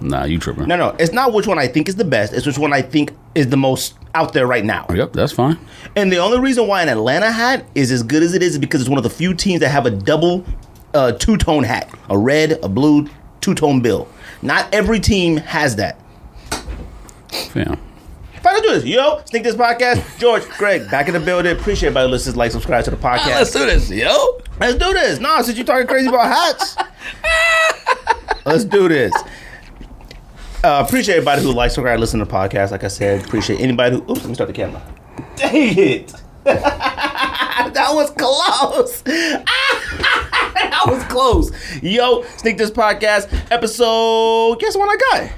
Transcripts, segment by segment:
Nah, you tripping. No. It's not which one I think is the best. It's which one I think is the most out there right now. Yep, that's fine. And the only reason why an Atlanta hat is as good as it is because it's one of the few teams that have a double two-tone hat. A red, a blue, two-tone bill. Not every team has that. Yeah. Let's do this. Yo, Sneak This Podcast. George, Greg, back in the building. Appreciate everybody listening, like, subscribe to the podcast. Let's do this, yo. Let's do this. Nah, since you talking crazy about hats, let's do this. Appreciate everybody who likes, subscribe, listen to the podcast. Like I said, appreciate anybody who. Oops, let me start the camera. Dang it. That was close. That was close. Yo, Sneak This Podcast episode. Guess what I got?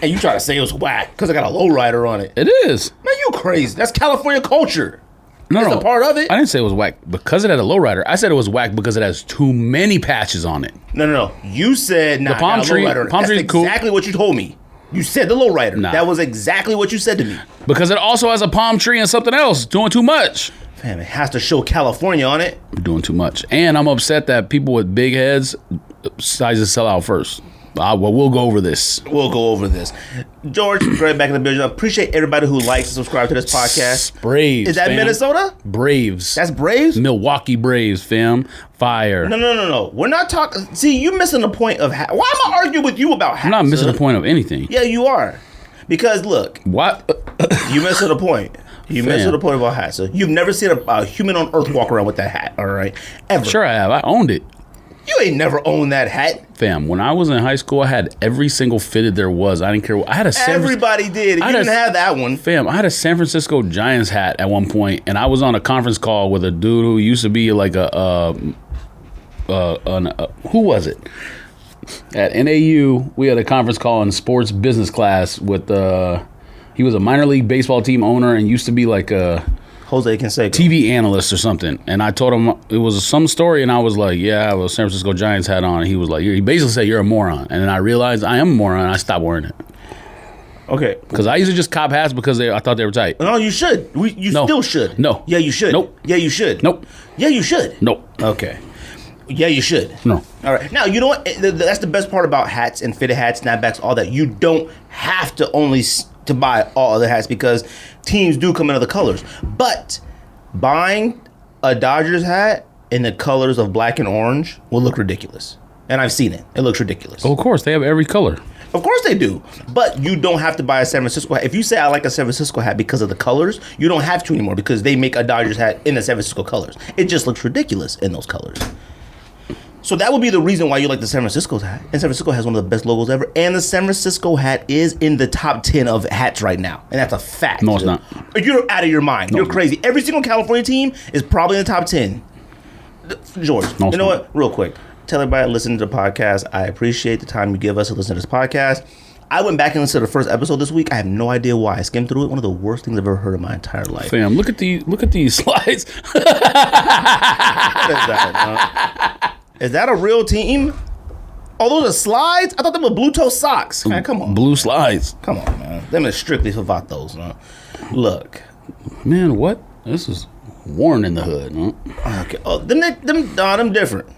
And you try to say it was whack because I got a lowrider on it. It is. Man, you crazy. That's California culture. No, That's a part of it. I didn't say it was whack because it had a lowrider. I said it was whack because it has too many patches on it. No. You said nah, the palm tree. Palm tree is cool. Exactly what you told me. You said the lowrider. Nah. That was exactly what you said to me. Because it also has a palm tree and something else doing too much. Fam, it has to show California on it. I'm doing too much. And I'm upset that people with big heads sizes sell out first. Well, we'll go over this. George, Greg, back in the building. I appreciate everybody who likes and subscribes to this podcast. Braves. Is that fam. Minnesota? Braves. That's Braves? Milwaukee Braves, fam. Fire. No. We're not talking. See, you're missing the point of hats. Why am I arguing with you about hats? I'm not missing the point of anything. Yeah, you are. Because, look. What? You missing the point. You missing the point about hats. So you've never seen a human on earth walk around with that hat, all right? Ever. Sure I have. I owned it. You ain't never owned that hat. Fam, when I was in high school, I had every single fitted there was. I didn't care. I had a Everybody did. You didn't have that one. Fam, I had a San Francisco Giants hat at one point, and I was on a conference call with a dude who used to be like who was it? At NAU, we had a conference call in sports business class with he was a minor league baseball team owner and used to be like a Jose Canseco, TV analyst or something. And I told him it was some story, and I was like, yeah, I have a San Francisco Giants hat on. And he was like, he basically said, you're a moron. And then I realized I am a moron, and I stopped wearing it. Okay. Because I used to just cop hats because I thought they were tight. No, you should. You still should. No. Yeah, you should. Nope. Yeah, you should. Nope. Yeah, you should. Nope. Okay. Yeah, you should. No. All right. Now, you know what? That's the best part about hats and fitted hats, snapbacks, all that. You don't have to buy all other hats because teams do come in other colors. But buying a Dodgers hat in the colors of black and orange will look ridiculous. And I've seen it. It looks ridiculous. Oh, of course. They have every color. Of course they do. But you don't have to buy a San Francisco hat. If you say I like a San Francisco hat because of the colors, you don't have to anymore because they make a Dodgers hat in the San Francisco colors. It just looks ridiculous in those colors. So that would be the reason why you like the San Francisco hat. And San Francisco has one of the best logos ever. And the San Francisco hat is in the top 10 of hats right now. And that's a fact. No, it's not. You're out of your mind. No, You're crazy. Every single California team is probably in the top 10. George, no, you know what? Real quick. Tell everybody listening to the podcast, I appreciate the time you give us to listen to this podcast. I went back and listened to the first episode this week. I have no idea why. I skimmed through it. One of the worst things I've ever heard in my entire life. Fam, look at these slides. What is that? Is that a real team? Oh, those are slides? I thought they were blue toe socks. Man, come on. Blue slides. Come on, man. Them is strictly for Vatos, huh? Look. Man, what? This is worn in the hood, huh? Okay. Oh, them different.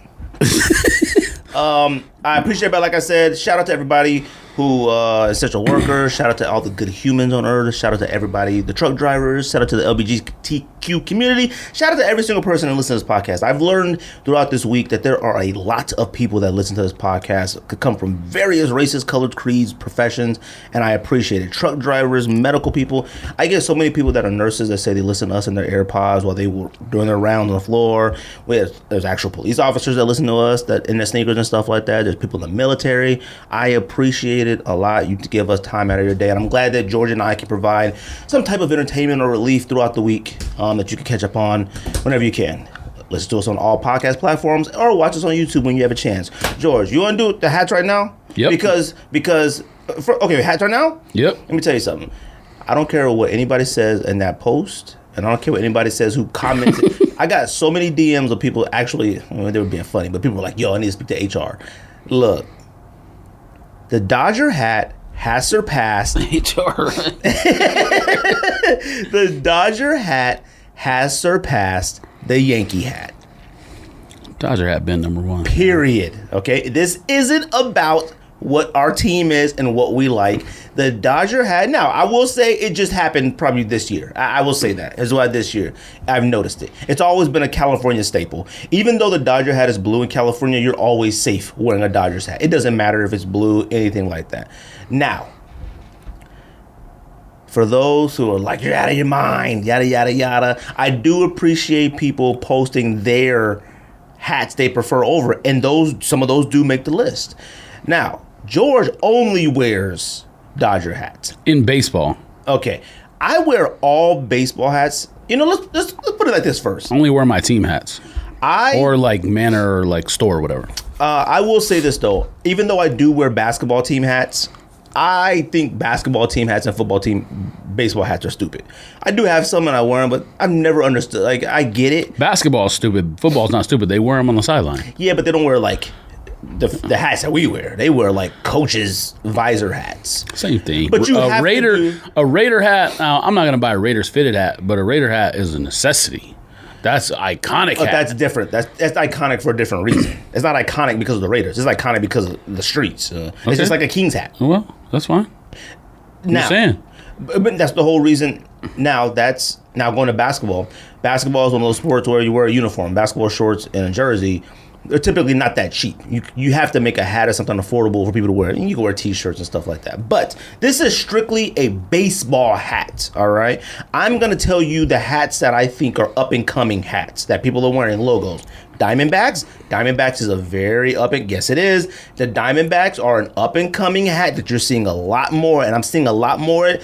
I appreciate everybody. Like I said, shout out to everybody who is essential workers. Shout out to all the good humans on earth. Shout out to everybody, the truck drivers. Shout out to the LGBTQ community. Shout out to every single person that listens to this podcast. I've learned throughout this week that there are a lot of people that listen to this podcast, could come from various races, colors, creeds, professions, and I appreciate it. Truck drivers, medical people. I get so many people that are nurses that say they listen to us in their AirPods while they were doing their rounds on the floor. There's actual police officers that listen to us that in their sneakers and stuff like that. There's people in the military. I appreciate it a lot. You give us time out of your day, and I'm glad that George and I can provide some type of entertainment or relief throughout the week that you can catch up on whenever you can. Listen to us on all podcast platforms or watch us on YouTube when you have a chance. George, you want to do the hats right now? Yep. Okay, hats right now? Yep. Let me tell you something. I don't care what anybody says in that post, and I don't care what anybody says who commented. I got so many DMs of people actually, they were being funny, but people were like, yo, I need to speak to HR. Look, the Dodger hat has surpassed HR. The Dodger hat has surpassed the Yankee hat. Dodger hat been number one. Period. Okay, this isn't about what our team is and what we like. The Dodger hat. Now, I will say it just happened probably this year. I will say that as well. This year, I've noticed it. It's always been a California staple. Even though the Dodger hat is blue in California, you're always safe wearing a Dodgers hat. It doesn't matter if it's blue, anything like that. Now, for those who are like, you're out of your mind, yada, yada, yada, I do appreciate people posting their hats they prefer over, and some of those do make the list. Now, George only wears Dodger hats. In baseball. Okay. I wear all baseball hats. You know, let's put it like this first. I only wear my team hats. Or like Manor or like store or whatever. I will say this, though. Even though I do wear basketball team hats, I think basketball team hats and football team baseball hats are stupid. I do have some and I wear them, but I've never understood. Like, I get it. Basketball is stupid. Football's not stupid. They wear them on the sideline. Yeah, but they don't wear like the hats that we wear. They wear like coaches' visor hats. Same thing. But you have a Raider hat. Now, I'm not going to buy a Raiders fitted hat, but a Raider hat is a necessity. That's iconic. But that's different. That's iconic for a different reason. It's not iconic because of the Raiders. It's iconic because of the streets. It's just like a King's hat. Well, that's fine. Now, saying. But that's the whole reason. Now going to basketball. Basketball is one of those sports where you wear a uniform, basketball shorts and a jersey. They're typically not that cheap. You have to make a hat or something affordable for people to wear. And you can wear T-shirts and stuff like that. But this is strictly a baseball hat, all right? I'm going to tell you the hats that I think are up-and-coming hats that people are wearing logos. Diamondbacks. Diamondbacks is a very yes, it is. The Diamondbacks are an up-and-coming hat that you're seeing a lot more, and I'm seeing a lot more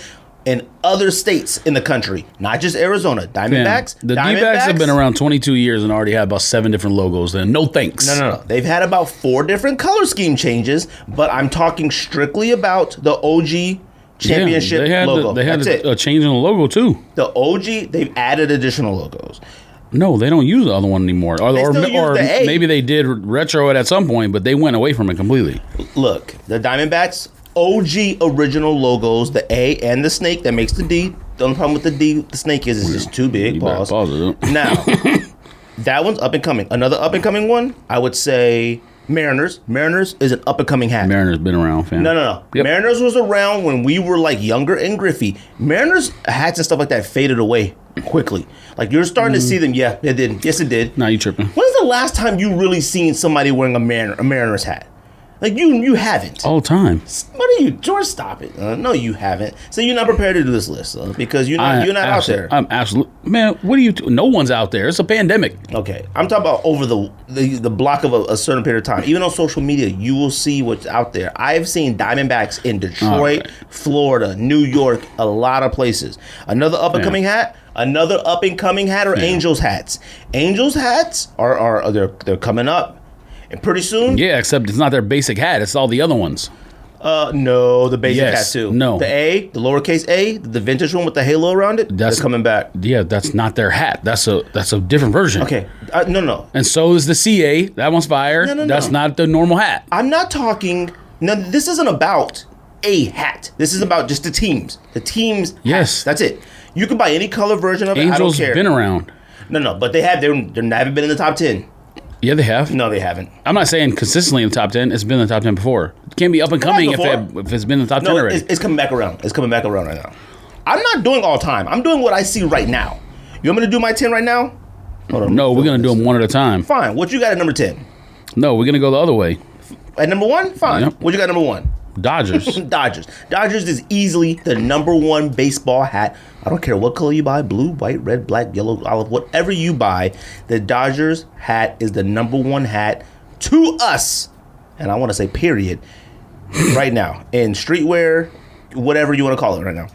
in other states in the country, not just Arizona. Diamondbacks. The D-backs have been around 22 years and already have about 7 different logos. Then no thanks. No. They've had about 4 different color scheme changes, but I'm talking strictly about the OG championship logo. They had a change in the logo too. The OG, they've added additional logos. No, they don't use the other one anymore. Or the maybe they did retro it at some point, but they went away from it completely. Look, the Diamondbacks OG original logos, the A and the snake that makes the D. The only problem with the D, the snake is it's just too big. Pause. Now, that one's up and coming. Another up and coming one, I would say Mariners. Mariners is an up and coming hat. Mariners been around, fam. No. Yep. Mariners was around when we were like younger and griffy. Mariners hats and stuff like that faded away quickly. Like you're starting to see them. Yeah, it did. Yes, it did. Nah, you tripping. When's the last time you really seen somebody wearing a Mariners hat? Like you haven't. All the time. What are you, George? Stop it. No, you haven't. So you're not prepared to do this list because you're not out there. I'm absolutely, man. What are you? No one's out there. It's a pandemic. Okay, I'm talking about over the block of a certain period of time. Even on social media, you will see what's out there. I've seen Diamondbacks in Detroit, Florida, New York, a lot of places. Another up and coming hat. Another up and coming hat are Angels hats. Angels hats are they're coming up. And pretty soon? Yeah, except it's not their basic hat. It's all the other ones. No, the basic hat too. No. The A, the lowercase a, the vintage one with the halo around it, that's coming back. Yeah, that's not their hat. That's a different version. Okay, no. And so is the CA. That one's fire. No. That's not the normal hat. I'm not talking... No, this isn't about a hat. This is about just the teams. The teams hats. That's it. You can buy any color version of it. Angels I don't care. Been around. No, but they haven't been in the top 10. Yeah, they have. No, they haven't. I'm not saying consistently in the top 10. It's been in the top 10 before. It can't be up and coming if it's been in the top 10 already. It's coming back around. It's coming back around right now. I'm not doing all time. I'm doing what I see right now. You want me to do my 10 right now? Hold on. No, we're going to do them one at a time. Fine. What you got at number 10? No, we're going to go the other way. At number 1? Fine. Yep. What you got at number 1? Dodgers. Dodgers is easily the number 1 baseball hat. I don't care what color you buy, blue, white, red, black, yellow, olive, whatever you buy, the Dodgers hat is the number 1 hat to us. And I want to say period right now. In streetwear, whatever you want to call it right now.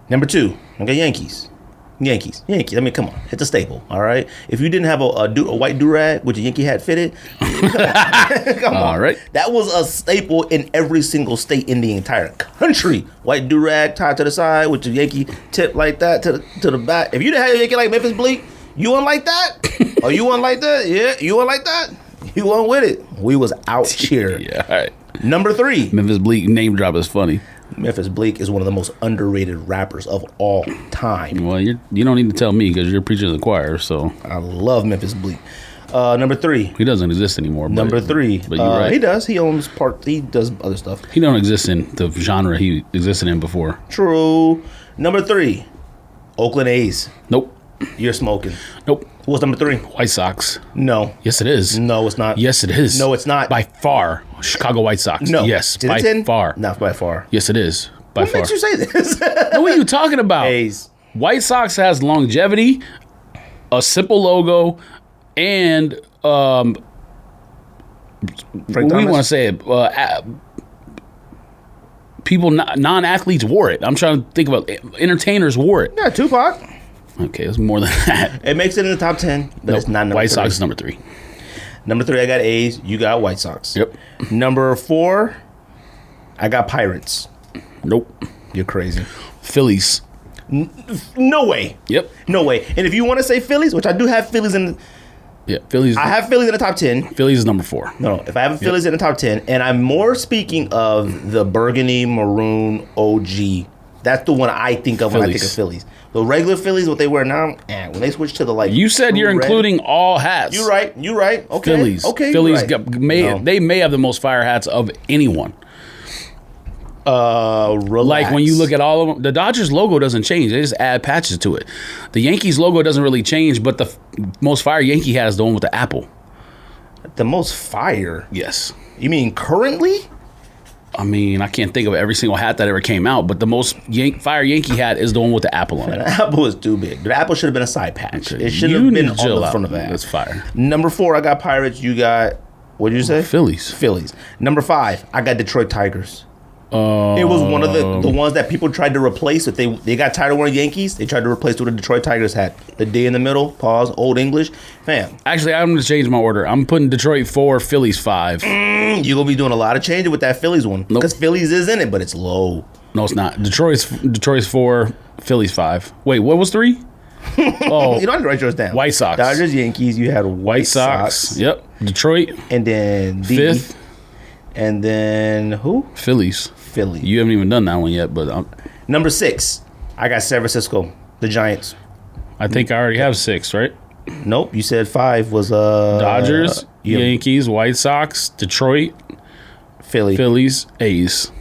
Number 2, I got Yankees. I mean, come on. It's a staple, all right? If you didn't have a white do-rag with a Yankee hat fitted, come on. All right. That was a staple in every single state in the entire country. White do-rag tied to the side with your Yankee tip like that to the back. If you didn't have a Yankee like Memphis Bleak, you weren't like that? Or you weren't like that? Yeah, you weren't like that? You weren't with it. We was out here. Yeah, all right. Number 3. Memphis Bleak name drop is funny. Memphis Bleak is one of the most underrated rappers of all time. Well, you don't need to tell me because you're preaching to the choir, so. I love Memphis Bleak. Number 3. He doesn't exist anymore. Number 3. But you're right. He does. He owns part. He does other stuff. He don't exist in the genre he existed in before. True. Number 3. Oakland A's. Nope. You're smoking. Nope. What's number 3? White Sox. No. Yes, it is. No, it's not. Yes, it is. No, it's not. By far. Chicago White Sox. No. Yes, Did by it 10? far. Not by far. Yes, it is. By What far. makes you say this? What are you talking about? A's. White Sox has longevity, a simple logo, and Frank what do you Thomas? want to say it? People, non-athletes wore it. I'm trying to think about entertainers wore it. Yeah, Tupac. Okay, it's more than that. It makes it in the top 10, but Nope. it's not number White 3. Sox is number 3. Number 3, I got A's. You got White Sox. Yep. Number 4, I got Pirates. Nope. You're crazy. Phillies. No way. Yep. No way. And if you want to say Phillies, which I do have Phillies in, Yeah. Phillies. I have Phillies in the top 10. Phillies is number 4. No, if I have Phillies in the top 10, and I'm more speaking of the burgundy maroon OG. That's the one I think of when I think of Phillies. The regular Phillies, what they wear now, and when they switch to the like, You said you're red- including all hats. You're right. You're right. Okay. Phillies. Okay. Phillies you're right. they may have the most fire hats of anyone. Relax. Like when you look at all of them, the Dodgers logo doesn't change. They just add patches to it. The Yankees logo doesn't really change, but the most fire Yankee hat is the one with the apple. the most fire. Yes. You mean currently? I mean, I can't think of every single hat that ever came out, but the most fire Yankee hat is the one with the apple on The it. apple is too big. The apple should have been a side patch. It should You have been need on to chill the out. front of the hat. That's fire. Number 4, I got Pirates. You got, what did you say? Phillies. Phillies. Number 5, I got Detroit Tigers. It was one of the ones that people tried to replace. If they got tired of wearing Yankees, they tried to replace it with a Detroit Tigers hat. The D in the middle, pause, Old English. Fam, Actually, I'm going to change my order. I'm putting Detroit 4, Phillies 5. you're going to be doing a lot of changing with that Phillies one. Nope. Because Phillies is in it, but it's low. No, it's not. Detroit's 4, Phillies 5. Wait, what was 3? Oh, You don't have to write yours down. White Sox. Dodgers, Yankees, you had White Sox. Yep. Detroit, And then D. 5th, And then who? Phillies. Philly. You haven't even done that one yet, but Number 6, I got San Francisco, the Giants. I think I already have 6, right? Nope, you said 5 was Dodgers, yeah, Yankees, White Sox, Detroit, Philly. Phillies, A's.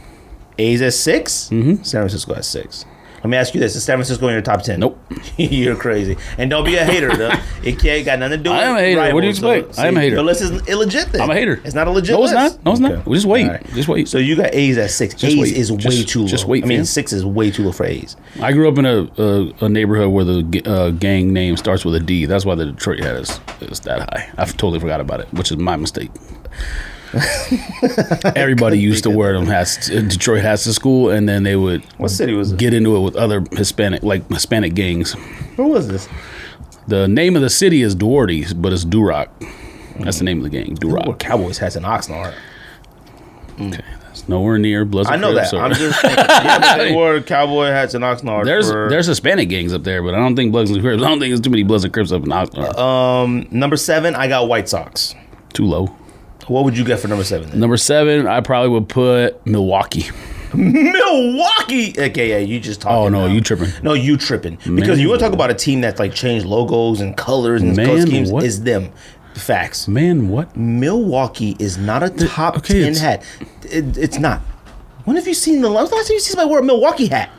A's at 6? Mm-hmm. San Francisco at 6. Let me ask you this: is San Francisco in your top 10? Nope. You're crazy, and don't be a hater. Though. It can't got nothing to do with I am a hater. What do you expect? I am a hater. Your list is illegit. Then I'm a hater. It's not a legit No, it's list. not. No, it's Okay. not. Well, just wait. All right. Just wait. So you got A's at 6. Just A's wait. is way Just- too low. just wait, I mean, fam. 6 is way too low for A's. I grew up in a neighborhood where the gang name starts with a D. That's why the Detroit hat is that high. I totally forgot about it, which is my mistake. Everybody used to wear them hats, Detroit hats to school, and then they would What city was it? get into it with other Hispanic gangs. Who was this? The name of the city is Duarte, but it's Duroc. That's the name of the gang, Who wore Duroc. Cowboys hats in Oxnard? Okay, that's nowhere near Bloods. I know that. I'm just thinking. Yeah, but they wore cowboy hats in Oxnard. There's Hispanic gangs up there, but I don't think Bloods and Crips. I don't think there's too many Bloods and Crips up in Oxnard. Number 7, I got White Sox. Too low. What would you get for number 7? Then? Number 7, I probably would put Milwaukee. Milwaukee. Okay, yeah, you just talking. Oh no, now. you tripping? No, you tripping. Because Man. you want to talk about a team that's like changed logos and colors and Man, color schemes. what? Is them. Facts. Man, what? Milwaukee is not a top okay, 10 it's- hat. It's not. When have you seen the last time you see somebody wear a Milwaukee hat?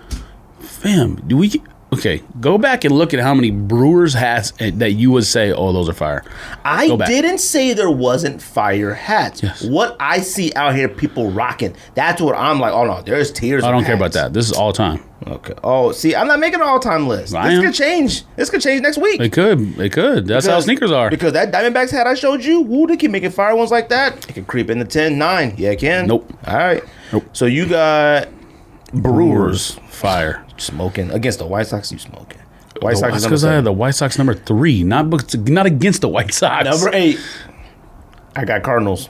Fam, do we? Okay, go back and look at how many Brewers hats that you would say, oh, those are fire. I Go back. didn't say there wasn't fire hats. Yes. What I see out here, people rocking. That's what I'm like. Oh no, there's tears. I don't care about that. This is all time. Okay. Oh, see, I'm not making an all-time list. I This am. could change. This could change next week. It could. That's how sneakers are. Because that Diamondbacks hat I showed you, woo, they keep making fire ones like that. It can creep into 10, 9. Yeah, it can. Nope. All right. Nope. So you got Brewers fire. smoking against the White Sox. You smoking? White Sox That's is number because I had 7. the White Sox number 3, not against the White Sox. Number 8. I got Cardinals.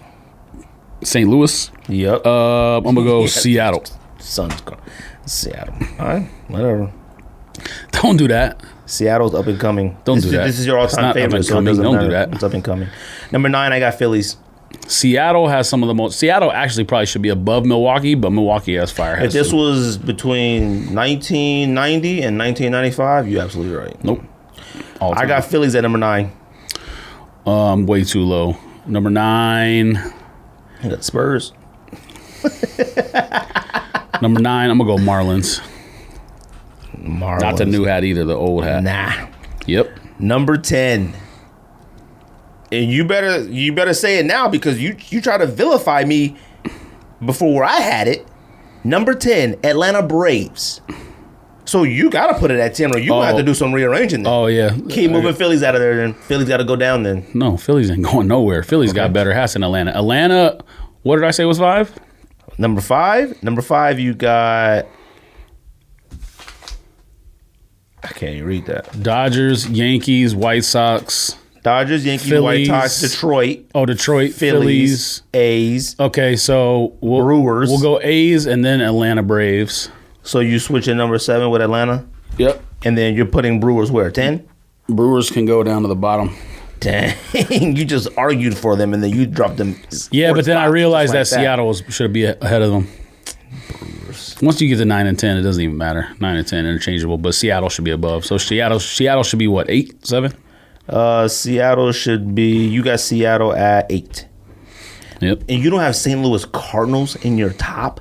St. Louis. Yep. I'm gonna go Yeah. Seattle. Suns. Seattle. All right. Whatever. Don't do that. Seattle's up and coming. Don't This do is- that. This is your It's all-time not up favorite. and So it coming. doesn't Don't do matter. that. It's up and coming. Number 9, I got Phillies. Seattle has some of the most. Seattle actually probably should be above Milwaukee, but Milwaukee has fire. If this was between 1990 and 1995, you're absolutely right. Nope. All I time. got Phillies at number 9. Way too low. Number 9. You got Spurs. Number 9, I'm going to go Marlins. Not the new hat either, the old hat. Nah. Yep. Number 10. And you better say it now because you try to vilify me before where I had it. Number 10, Atlanta Braves. So you got to put it at 10 or you going to have to do some rearranging then. Oh, yeah. Keep moving Phillies out of there then. Phillies got to go down then. No, Phillies ain't going nowhere. Phillies got better hats than Atlanta. Atlanta, what did I say was 5? Number 5? Number 5, you got... I can't even read that. Dodgers, Yankees, White Sox. Dodgers, Yankees, Phillies. White Sox, Detroit. Oh, Detroit, Phillies. A's. Okay, so Brewers. We'll go A's and then Atlanta Braves. So you switch in number 7 with Atlanta? Yep. And then you're putting Brewers where? 10? Brewers can go down to the bottom. Dang, you just argued for them and then you dropped them. Yeah, but then I realized like that Seattle should be ahead of them. Brewers. Once you get to 9 and 10, it doesn't even matter. 9 and 10 interchangeable, but Seattle should be above. So Seattle should be what, 8, 7? Seattle should be. You got Seattle at 8. Yep. And you don't have St. Louis Cardinals in your top.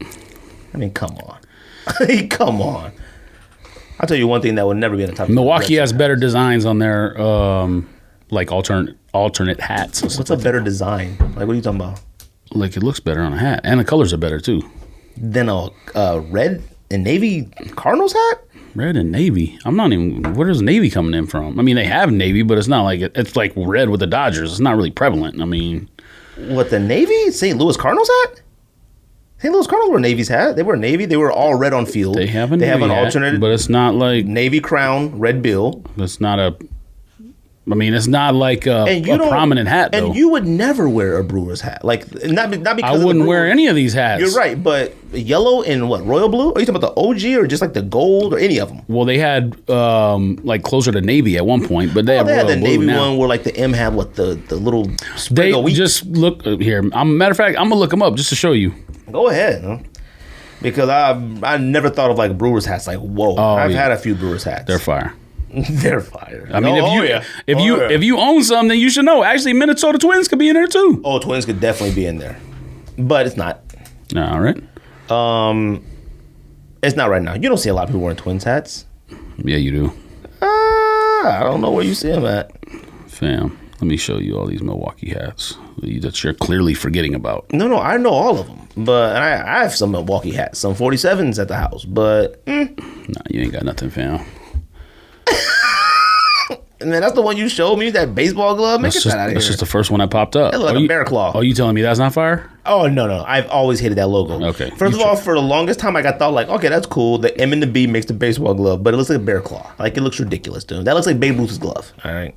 I mean, come on. Come on. I'll tell you one thing that would never be in the top. Milwaukee has better designs on their like alternate hats. What's a better design? Like, what are you talking about? Like, it looks better on a hat, and the colors are better too. Than a red and navy Cardinals hat? Red and navy. I'm not even. Where is navy coming in from? I mean, they have navy, but it's not like it's like red with the Dodgers. It's not really prevalent. I mean, what, the navy? St. Louis Cardinals hat? St. Louis Cardinals were Navy's hat. They were navy. They were all red on field. They have an alternate, but it's not like navy crown, red bill. It's not a. I mean, it's not like a prominent hat, though. And you would never wear a Brewers hat. Like, not because I wouldn't wear any of these hats. You're right, but yellow and what, royal blue? Are you talking about the OG or just like the gold or any of them? Well, they had like closer to navy at one point, but they have the navy now. one where like the M had what, the little sprig of wheat? Just look here. Matter of fact, I'm gonna look them up just to show you. Go ahead, huh? Because I never thought of like Brewers hats. Like, whoa, I've had a few Brewers hats. They're fire. They're fire. I mean, if you own some, then you should know. Actually, Minnesota Twins could be in there too. Oh, Twins could definitely be in there, but it's not. All right. It's not right now. You don't see a lot of people wearing Twins hats. Yeah, you do. I don't know where you see them at. Fam, let me show you all these Milwaukee hats that you're clearly forgetting about. No, I know all of them, but I have some Milwaukee hats, some 47s at the house, but Nah, you ain't got nothing, fam. And then that's the one you showed me, that baseball glove. Get that out of here. That's just the first one that popped up. It looked like a bear claw. Oh, you telling me that's not fire? Oh, no. I've always hated that logo. Okay. First of all, for the longest time, I thought like, okay, that's cool. The M and the B makes the baseball glove, but it looks like a bear claw. Like, it looks ridiculous, dude. That looks like Babe Ruth's glove. All right.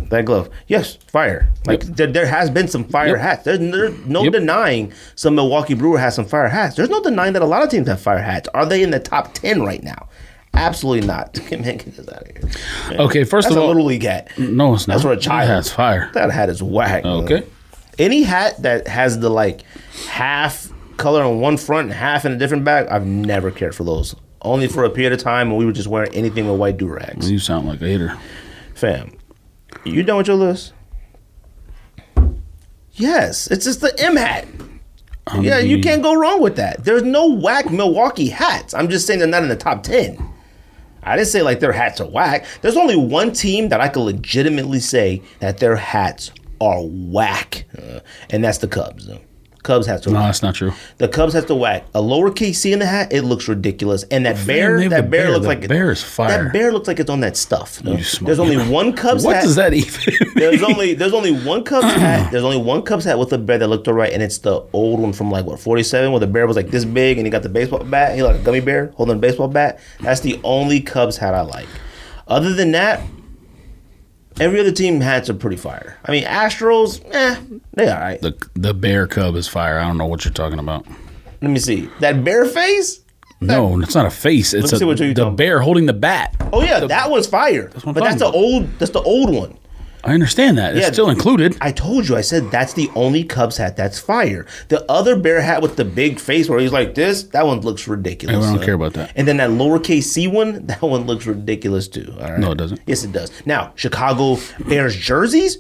That glove. Yes, fire. Like, there has been some fire hats. There's no denying some Milwaukee Brewer has some fire hats. There's no denying that a lot of teams have fire hats. Are they in the top 10 right now? Absolutely not. Man, get this out of here. Man. Okay, first That's of all, a Little League hat. No, it's not. That's for a child. That's fire. That hat is whack. Okay. Man. Any hat that has the like half color on one front and half in a different back, I've never cared for those. Only for a period of time when we were just wearing anything with white do-rags. You sound like a hater. Fam, you done with your list? Yes, it's just the M hat. Yeah, you can't go wrong with that. There's no whack Milwaukee hats. I'm just saying they're not in the top 10. I didn't say like their hats are whack. There's only one team that I could legitimately say that their hats are whack, and that's the Cubs. Cubs hats are whack. No, that's not true. The Cubs hats are whack. A lowercase C in the hat, it looks ridiculous. And that bear looks like bear is fire. That bear looks like it's on that stuff. No? You There's only one Cubs hat. What does that even mean? There's only one Cubs hat. There's only one Cubs hat with a bear that looked alright, and it's the old one from like what, 47, where the bear was like this big and he got the baseball bat. He like a gummy bear holding a baseball bat. That's the only Cubs hat I like. Other than that, every other team hats are pretty fire. I mean, Astros, they all right. The bear cub is fire. I don't know what you're talking about. Let me see. That bear face? No, it's not a face. It's the bear holding the bat. Oh yeah, that one's fire. That's the old one. I understand that. It's still included. I told you. I said that's the only Cubs hat that's fire. The other bear hat with the big face where he's like this, that one looks ridiculous. I don't care about that. And then that lowercase C one, that one looks ridiculous too. All right? No, it doesn't. Yes, it does. Now, Chicago Bears jerseys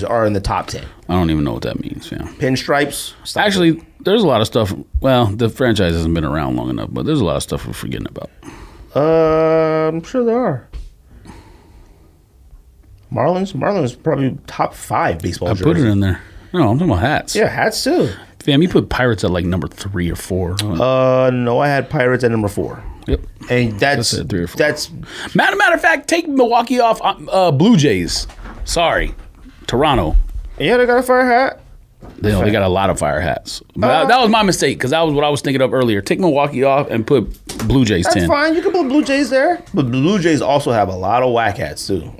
are in the top 10. I don't even know what that means. Yeah. Pinstripes. Actually, there's a lot of stuff. Well, the franchise hasn't been around long enough, but there's a lot of stuff we're forgetting about. I'm sure there are. Marlins probably top 5 baseball jerseys. I put it in there. No, I'm talking about hats. Yeah, hats too. Fam, you put Pirates at like number 3 or 4. No, I had Pirates at number 4. Yep. And that's 3 or 4. That's matter of fact, take Milwaukee off Blue Jays. Sorry. Toronto. Yeah, they got a fire hat. They got a lot of fire hats. But that was my mistake because that was what I was thinking of earlier. Take Milwaukee off and put Blue Jays 10. That's fine. You can put Blue Jays there. But Blue Jays also have a lot of whack hats too.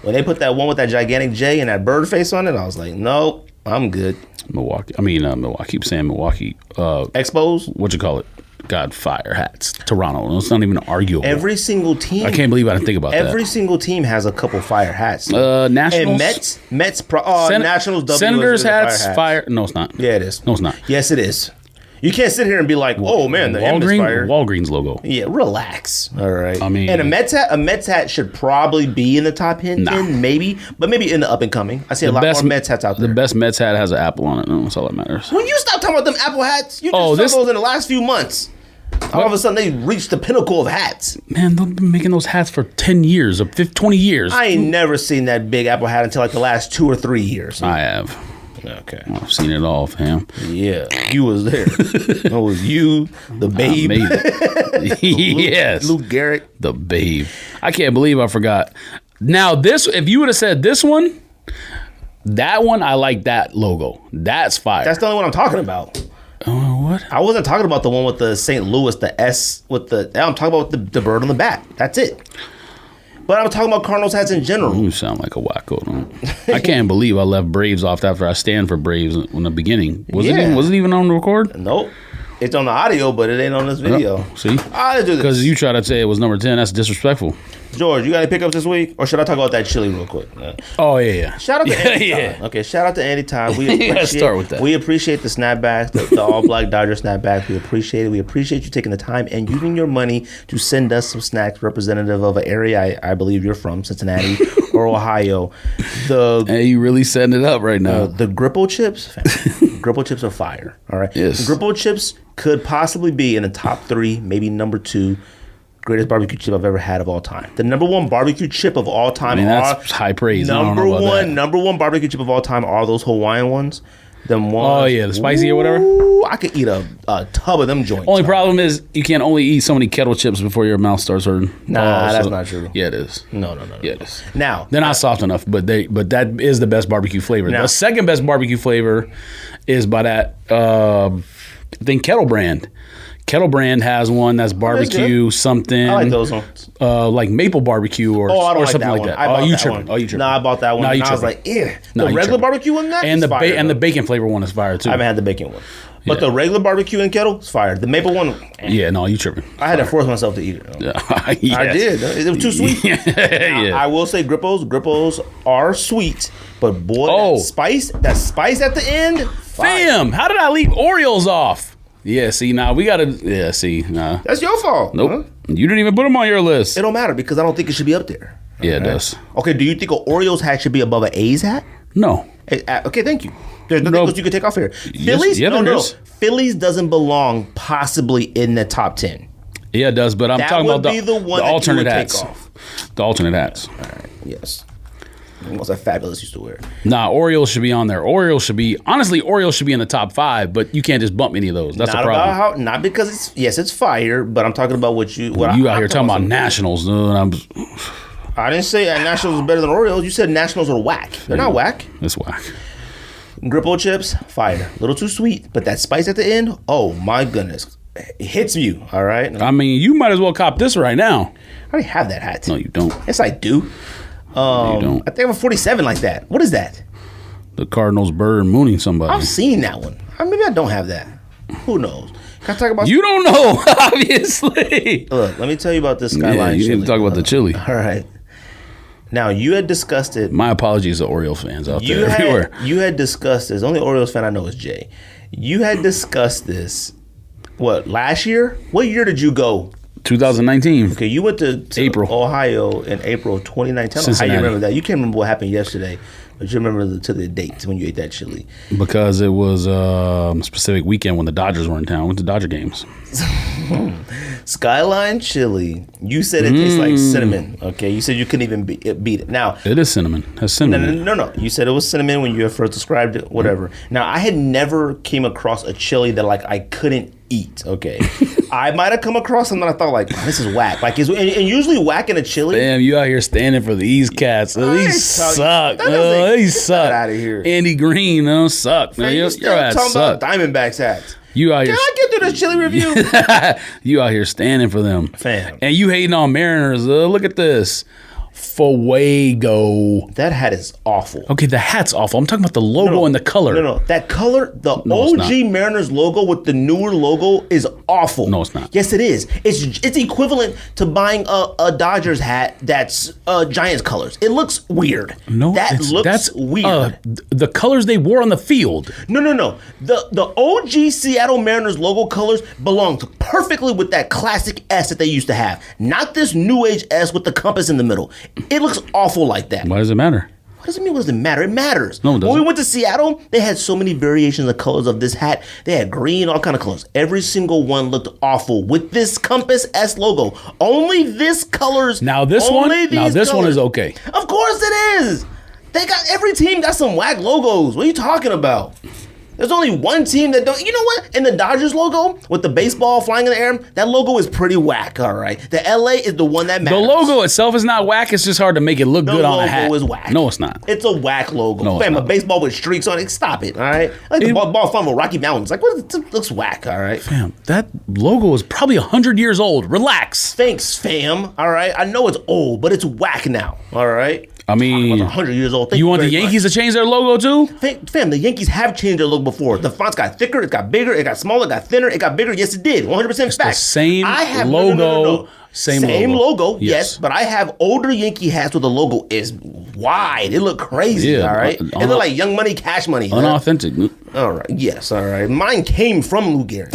When they put that one with that gigantic J and that bird face on it, I was like, nope, I'm good. Milwaukee. I keep saying Milwaukee. Expos? What you call it? God, fire hats. Toronto. It's not even arguable. Every single team. I can't believe I didn't think about that. Every single team has a couple fire hats. Nationals. And Nationals. W Senators hats. Fire. No, it's not. Yeah, it is. No, it's not. Yes, it is. You can't sit here and be like, oh man, the M is fire. Walgreens logo. Yeah, relax. All right. I mean, and a Mets hat should probably be in the top 10, maybe, but maybe in the up and coming. I see a lot more Mets hats out there. The best Mets hat has an apple on it. That's all that matters. When you stop talking about them apple hats, you just saw those in the last few months. All of a sudden, they reached the pinnacle of hats. Man, they've been making those hats for 10 years or 20 years. I ain't never seen that big apple hat until like the last 2 or 3 years. I have. Okay. I've seen it all, fam. Yeah, you was there. It was you, the Babe. I made it. Yes. Luke Garrett. The Babe. I can't believe I forgot. Now, if you would have said this one, that one, I like that logo. That's fire. That's the only one I'm talking about. What? I wasn't talking about the one with the St. Louis, the S with the... I'm talking about the bird on the back. That's it. But I'm talking about Cardinals hats in general. You sound like a wacko. I can't believe I left Braves off after I stand for Braves in the beginning. Was it even on the record? Nope. It's on the audio, but it ain't on this video. Oh, see? I'll do this. Because you try to say it was number 10. That's disrespectful. George, you got any pickups this week? Or should I talk about that chili real quick? Oh, yeah. Shout out to Andy Todd. Okay, shout out to Andy Todd. We appreciate, start with that. We appreciate the snapbacks, the all-black Dodger snapbacks. We appreciate it. We appreciate you taking the time and using your money to send us some snacks representative of an area I believe you're from, Cincinnati or Ohio. Hey, you really setting it up right now. The Grippo chips, Grippo chips are fire. All right. Yes. Grippo chips could possibly be in the top 3, maybe number 2. Greatest barbecue chip I've ever had of all time. The number 1 barbecue chip of all time. I mean, that's high praise. Number one barbecue chip of all time are those Hawaiian ones. Them ones. Oh yeah, the spicy or whatever. I could eat a tub of them joints. Only problem is you can't only eat so many kettle chips before your mouth starts hurting. Nah, that's not true. Yeah, it is. No. Yeah, it is. Now they're not soft enough, but that is the best barbecue flavor. Now, the second best barbecue flavor is by that I think Kettle Brand. Kettle Brand has one that's barbecue something. I like those ones. Like maple barbecue or something like that. Oh, you tripping? Oh, you tripping? Nah, I bought that one. Nah, and I was like, the regular tripping. barbecue one, and the bacon flavor one is fire too. I haven't had the bacon one, but the regular barbecue and kettle is fire. The maple one, yeah, no, you tripping? I had to force myself to eat it. Yes. I did. It was too sweet. Yeah. I will say Grippos are sweet, but boy, that spice at the end. Fire. Fam, how did I leave Oreos off? Yeah, see, now we gotta. Yeah, see, nah. That's your fault. Nope. Huh? You didn't even put them on your list. It don't matter because I don't think it should be up there. Yeah, it does. Okay, do you think an Oreos hat should be above an A's hat? No. Okay, thank you. There's nothing else you can take off here. Phillies? Yeah, no. Phillies doesn't belong possibly in the top 10. Yeah, it does, but I'm talking about the alternate hats. The alternate hats. All right, yes. What's that fabulous used to wear? Nah, Orioles should be on there. Orioles should be in the top 5, but you can't just bump any of those. That's the problem. Not because it's fire, but I'm talking about what you out here talking about Nationals. I didn't say Nationals are better than Orioles. You said Nationals are whack. They're not whack. It's whack. Grippo chips, fire. A little too sweet, but that spice at the end, oh my goodness. It hits you, all right? I mean, you might as well cop this right now. I already have that hat. No, you don't. Yes, I do. No, you don't. I think I have a 47 like that. What is that? The Cardinals bird mooning somebody. I've seen that one. Maybe I don't have that. Who knows? Can I talk about... You don't know, obviously. Look, let me tell you about this Skyline chili. You need to talk about the chili. All right. Now, you had discussed it. My apologies to Orioles fans out there everywhere. You had discussed this. The only Orioles fan I know is Jay. You had discussed this, what, last year? What year did you go? 2019. Okay, you went to April. Ohio in April 2019. How you remember that? You can't remember what happened yesterday, but you remember the date when you ate that chili. Because it was a specific weekend when the Dodgers were in town. Went to Dodger games. Skyline chili. You said it tastes like cinnamon. Okay, you said you couldn't even beat it. Now it is cinnamon. It has cinnamon. No. You said it was cinnamon when you first described it. Whatever. Now I had never came across a chili that like I couldn't eat. Okay, I might have come across something I thought like, oh, this is whack. Like, and usually whack in a chili. Damn, you out here standing for these cats. These suck. These suck. Get out of here. Andy Green, suck. Man, Your ass talking suck. about Diamondbacks hats. You out here. Can I get through this chili review? You out here standing for them. Fam. And you hating on Mariners. Look at this. Fuego. That hat is awful. Okay, the hat's awful. I'm talking about the logo and the color. No. That color, the OG Mariners logo with the newer logo is awful. No, it's not. Yes, it is. It's equivalent to buying a Dodgers hat that's Giants colors. It looks weird. No, that's weird. The colors they wore on the field. No. The OG Seattle Mariners logo colors belonged perfectly with that classic S that they used to have. Not this new age S with the compass in the middle. It looks awful like that. Why does it matter? What does it mean? What does it matter? It matters. No, it doesn't. When we went to Seattle, they had so many variations of colors of this hat. They had green, all kind of colors. Every single one looked awful with this Compass S logo. Only this colors. Now this one is okay. Of course it is. Every team got some whack logos. What are you talking about? There's only one team that don't. You know what? In the Dodgers logo with the baseball flying in the air, that logo is pretty whack. All right. The LA is the one that matters. The logo itself is not whack. It's just hard to make it look good on a hat. The logo is whack. No, it's not. It's a whack logo. No, Fam, a baseball with streaks on it. Stop it. All right. Like the ball fun with Rocky Mountains. Like what? It looks whack. All right. Fam, that logo is probably 100 years old. Relax. Thanks, fam. All right. I know it's old, but it's whack now. All right. I mean, 100 years old. You want the Yankees to change their logo too? Fam, the Yankees have changed their logo before. The fonts got thicker, it got bigger, it got smaller, it got thinner, it got bigger. Yes, it did. 100% fact. The same logo. No. Same logo, yes. But I have older Yankee hats where the logo is wide. It look crazy, Yeah, all right? It look like Young Money, Cash Money. Unauthentic. All right, yes, all right. Mine came from Lou Gehrig.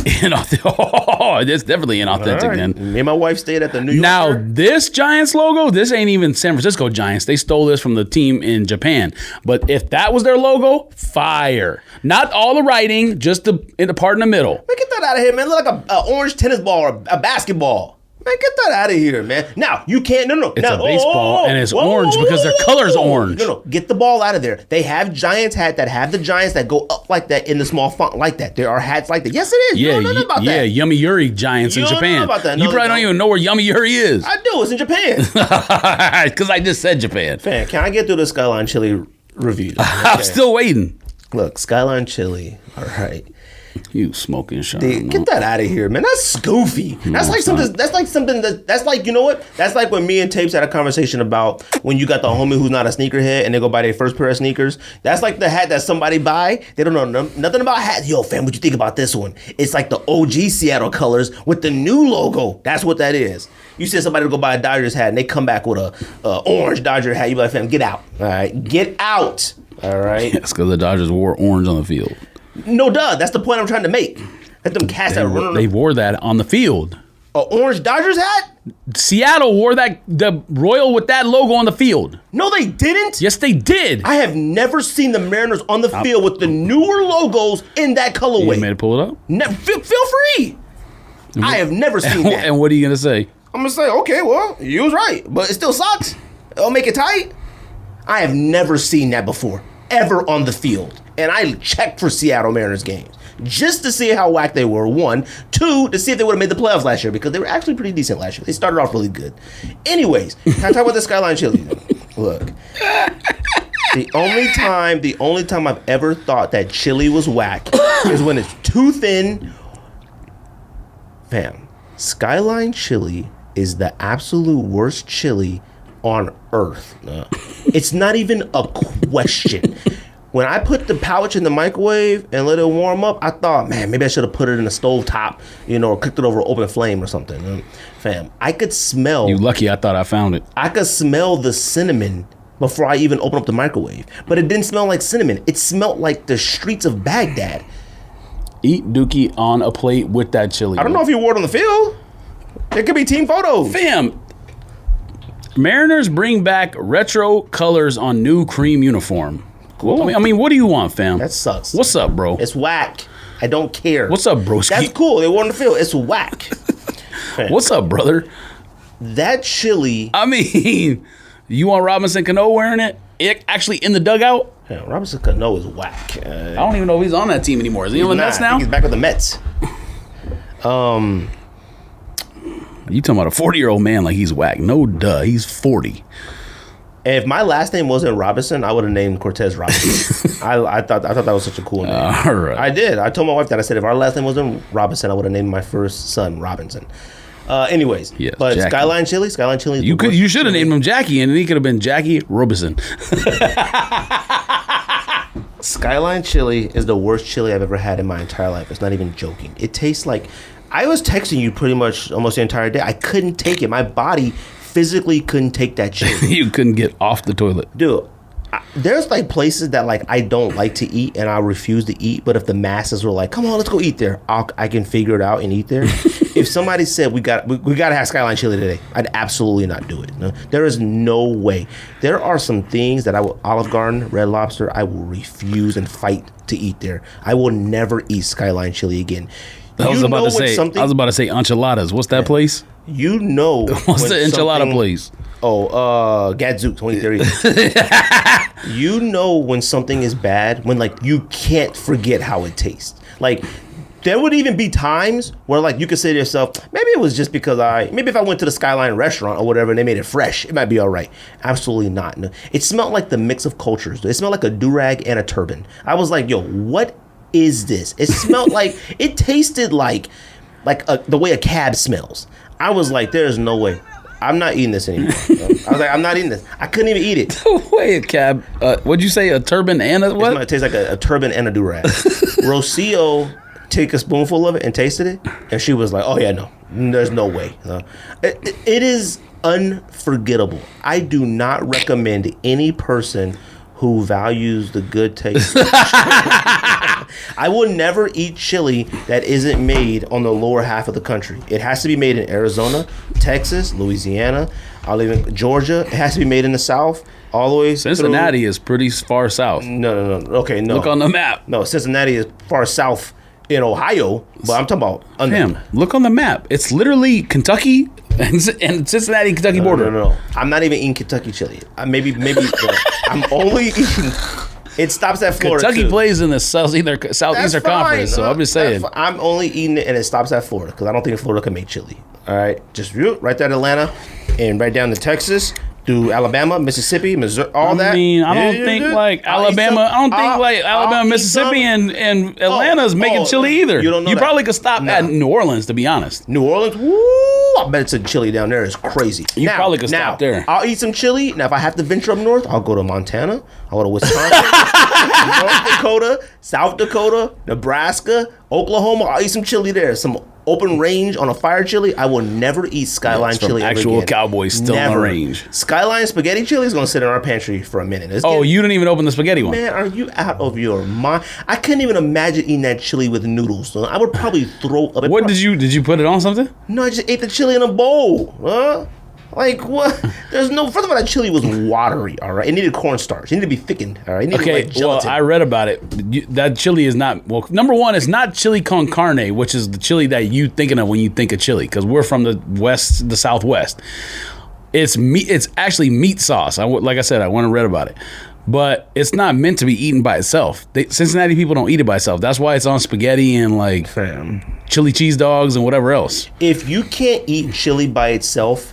Oh, it's definitely inauthentic then. Me and my wife stayed at the New York. Now, this Giants logo, this ain't even San Francisco Giants. They stole this from the team in Japan. But if that was their logo, fire. Not all the writing, just in the part in the middle. Man, get that out of here, man. It look like an orange tennis ball or a basketball. Man, get that out of here, man. Now, you can't, no. It's a baseball, and it's orange because their color's orange. No, get the ball out of there. They have Giants hat that have the Giants that go up like that in the small font like that. There are hats like that. Yes, it is. Yeah, you don't know about that. Yummy Yuri Giants in Japan. Know about that. No, you probably don't even know where Yummy Yuri is. I do. It's in Japan. Because I just said Japan. Fan, can I get through the Skyline Chili review? Okay. I'm still waiting. Look, Skyline Chili. All right. You smoking shot. Get that out of here, man. That's goofy. That's like something. That's like, you know what? That's like when me and Tapes had a conversation about when you got the homie who's not a sneakerhead and they go buy their first pair of sneakers. That's like the hat that somebody buy. They don't know nothing about hats. Yo, fam, what you think about this one? It's like the OG Seattle colors with the new logo. That's what that is. You said somebody to go buy a Dodgers hat and they come back with a orange Dodger hat. You be like, fam, get out. All right, get out. All right. It's because the Dodgers wore orange on the field. No, duh. That's the point I'm trying to make. Let them cast that. They wore that on the field. An orange Dodgers hat? Seattle wore the Royal with that logo on the field. No, they didn't. Yes, they did. I have never seen the Mariners on the field with the newer logos in that colorway. You made it pull it up? Feel free. I have never seen that. And what are you going to say? I'm going to say, okay, well, you was right, but it still sucks. It'll make it tight. I have never seen that before, ever on the field. And I checked for Seattle Mariners games just to see how whack they were. 1, 2, to see if they would have made the playoffs last year because they were actually pretty decent last year. They started off really good. Anyways, can I talk about the Skyline Chili? Look, the only time I've ever thought that chili was whack is when it's too thin. Fam, Skyline Chili is the absolute worst chili on earth. It's not even a question. When I put the pouch in the microwave and let it warm up, I thought, man, maybe I should have put it in the stove top, or cooked it over open flame or something. Fam, I could smell. You lucky I thought I found it. I could smell the cinnamon before I even opened up the microwave. But it didn't smell like cinnamon. It smelled like the streets of Baghdad. Eat Dookie on a plate with that chili. I don't know if you wore it on the field. There could be team photos. Fam, Mariners bring back retro colors on new cream uniform. Cool. I mean, what do you want, fam? That sucks. What's up, bro? It's whack. I don't care. What's up, broski? That's cool. They wore it on the field. It's whack. What's up, brother? That chili. I mean, you want Robinson Cano wearing it? Actually in the dugout? Yeah, Robinson Cano is whack. I don't even know if he's on that team anymore. Is he on the Mets now? I think he's back with the Mets. You talking about a 40-year-old man like he's whack? No, duh. He's 40. If my last name wasn't Robinson, I would have named Cortez Robinson. I thought that was such a cool name. All right. I did. I told my wife that. I said if our last name wasn't Robinson, I would have named my first son Robinson. Anyways, Yes, but Jackie. Skyline Chili. You should have named him Jackie, and then he could have been Jackie Robinson. Skyline Chili is the worst chili I've ever had in my entire life. It's not even joking. It tastes like I was texting you pretty much almost the entire day. I couldn't take it. My body physically couldn't take that chili. You couldn't get off the toilet. Dude, there's like places that like I don't like to eat and I refuse to eat. But if the masses were like, "Come on, let's go eat there," I can figure it out and eat there. If somebody said we got to have Skyline Chili today, I'd absolutely not do it. No, there is no way. There are some things that Olive Garden, Red Lobster, I will refuse and fight to eat there. I will never eat Skyline Chili again. I was about to say enchiladas. What's that place? You know what's the enchilada place? Gadzooks, 2030. You know when something is bad, when like you can't forget how it tastes. Like there would even be times where like you could say to yourself, maybe it was just because maybe if I went to the Skyline restaurant or whatever and they made it fresh, it might be all right. Absolutely not. No. It smelled like the mix of cultures. It smelled like a do-rag and a turban. I was like, yo, what is this? It smelled like, it tasted like the way a cab smells. I was like, there's no way. I'm not eating this anymore. I was like, I'm not eating this. I couldn't even eat it. Wait, a cab. What'd you say? A turban and a what? It tastes like a turban and a do-rag. Rocio took a spoonful of it and tasted it, and she was like, oh yeah, no, there's no way. It is unforgettable. I do not recommend any person who values the good taste. I will never eat chili that isn't made on the lower half of the country. It has to be made in Arizona, Texas, Louisiana, even Georgia. It has to be made in the South, all the way Cincinnati is pretty far south. No. Okay, no. Look on the map. No, Cincinnati is far south in Ohio, but I'm talking about Damn, look on the map. It's literally Kentucky and Cincinnati, Kentucky border. No. I'm not even eating Kentucky chili. Maybe. I'm only eating. It stops at Florida. Kentucky too. plays in the Southeastern Conference, so I'm just saying. I'm only eating it and it stops at Florida because I don't think Florida can make chili. All right, just right there in Atlanta and right down to Texas. Through Alabama, Mississippi, Missouri, all that. I mean, I don't think like Alabama, Mississippi, and Atlanta's making chili either. You don't know You that. probably could stop at New Orleans, to be honest. New Orleans, woo! I bet it's a chili down there. It's crazy. You probably could stop there. I'll eat some chili. Now, if I have to venture up north, I'll go to Montana. I'll go to Wisconsin, North Dakota, South Dakota, Nebraska, Oklahoma. I'll eat some chili there. Some open range on a fire chili. I will never eat Skyline chili ever actual again. cowboys still on the range. Skyline spaghetti chili is going to sit in our pantry for a minute. You didn't even open the spaghetti one. Man, are you out of your mind? I couldn't even imagine eating that chili with noodles. So I would probably throw up. Did you put it on something? No, I just ate the chili in a bowl. Huh? Like what? There's no. First of all, that chili was watery. All right, it needed cornstarch. It needed to be thickened. All right, it needed like gelatin. I read about it. That chili is not. Well, number one, it's not chili con carne, which is the chili that you thinking of when you think of chili, because we're from the west, the Southwest. It's meat. It's actually meat sauce. Like I said, I went and read about it, but it's not meant to be eaten by itself. Cincinnati people don't eat it by itself. That's why it's on spaghetti and like chili cheese dogs and whatever else. If you can't eat chili by itself,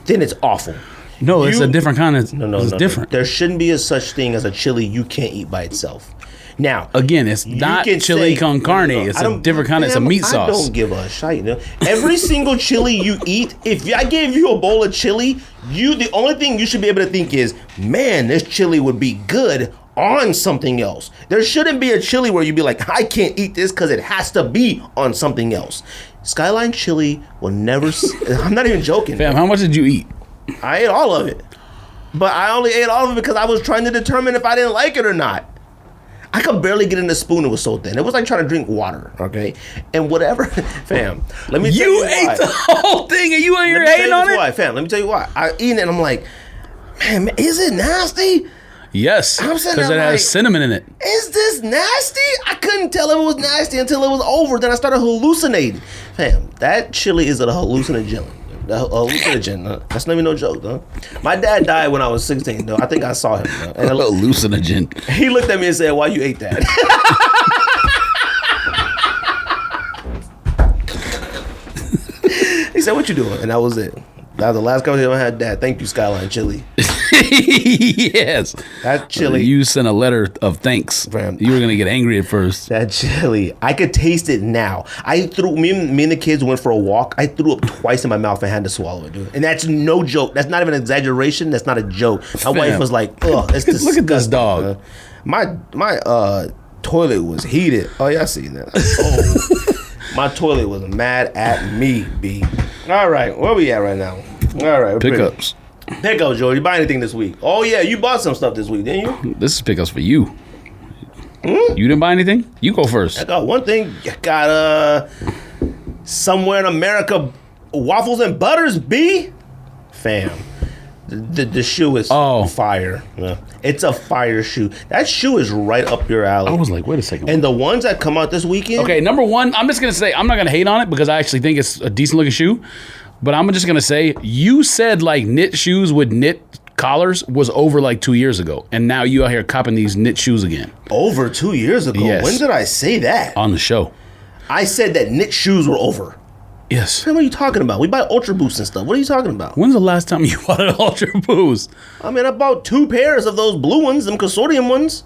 then it's awful. No, it's a different kind of. No, it's different. There shouldn't be a such thing as a chili you can't eat by itself. Now, again, it's not chili con carne. It's a different kind. It's a meat sauce. I don't give a shit. Every single chili you eat, if I gave you a bowl of chili, the only thing you should be able to think is, man, this chili would be good on something else. There shouldn't be a chili where you be like, I can't eat this because it has to be on something else. Skyline chili will never. I'm not even joking. Fam, how much did you eat? I ate all of it. But I only ate all of it because I was trying to determine if I didn't like it or not. I could barely get in the spoon. It was so thin. It was like trying to drink water, okay? And whatever. Fam, let me tell you why. You ate the whole thing and you ain't here hating on it? Why, fam, let me tell you why. I eat it and I'm like, man, is it nasty? Yes, because it has cinnamon in it. Is this nasty? I couldn't tell if it was nasty until it was over. Then I started hallucinating. Fam, that chili is a hallucinogen. That's not even no joke, though. My dad died when I was 16, though. I think I saw him. And Hallucinogen. He looked at me and said, why you ate that? He said, what you doing? And that was it. That was the last conversation I had, Dad. Thank you, Skyline Chili. Yes. That chili. You sent a letter of thanks. Fam. You were going to get angry at first. That chili. I could taste it now. Me and the kids went for a walk. I threw up twice in my mouth and had to swallow it, dude. And that's no joke. That's not even an exaggeration. That's not a joke. My wife was like, ugh, it's disgusting. Look at this dog. My toilet was heated. Oh, yeah, I seen that. Oh. My toilet was mad at me, B. All right, where we at right now? All right, pickups. Pickups, Joe. You buy anything this week? Oh yeah, you bought some stuff this week, didn't you? This is pickups for you. You didn't buy anything? You go first. I got one thing. I got somewhere in America, waffles and butters. B, fam. The shoe is fire. Yeah. It's a fire shoe. That shoe is right up your alley. I was like, wait a second. And the ones that come out this weekend. Okay, number one, I'm just going to say, I'm not going to hate on it because I actually think it's a decent looking shoe. But I'm just going to say, you said like knit shoes with knit collars was over like 2 years ago. And now you out here copping these knit shoes again. Over 2 years ago? Yes. When did I say that? On the show. I said that knit shoes were over. Yes. Man, what are you talking about? We buy Ultra Boosts and stuff. What are you talking about? When's the last time you bought an Ultra Boost? I mean, I bought 2 pairs of those blue ones, them consortium ones.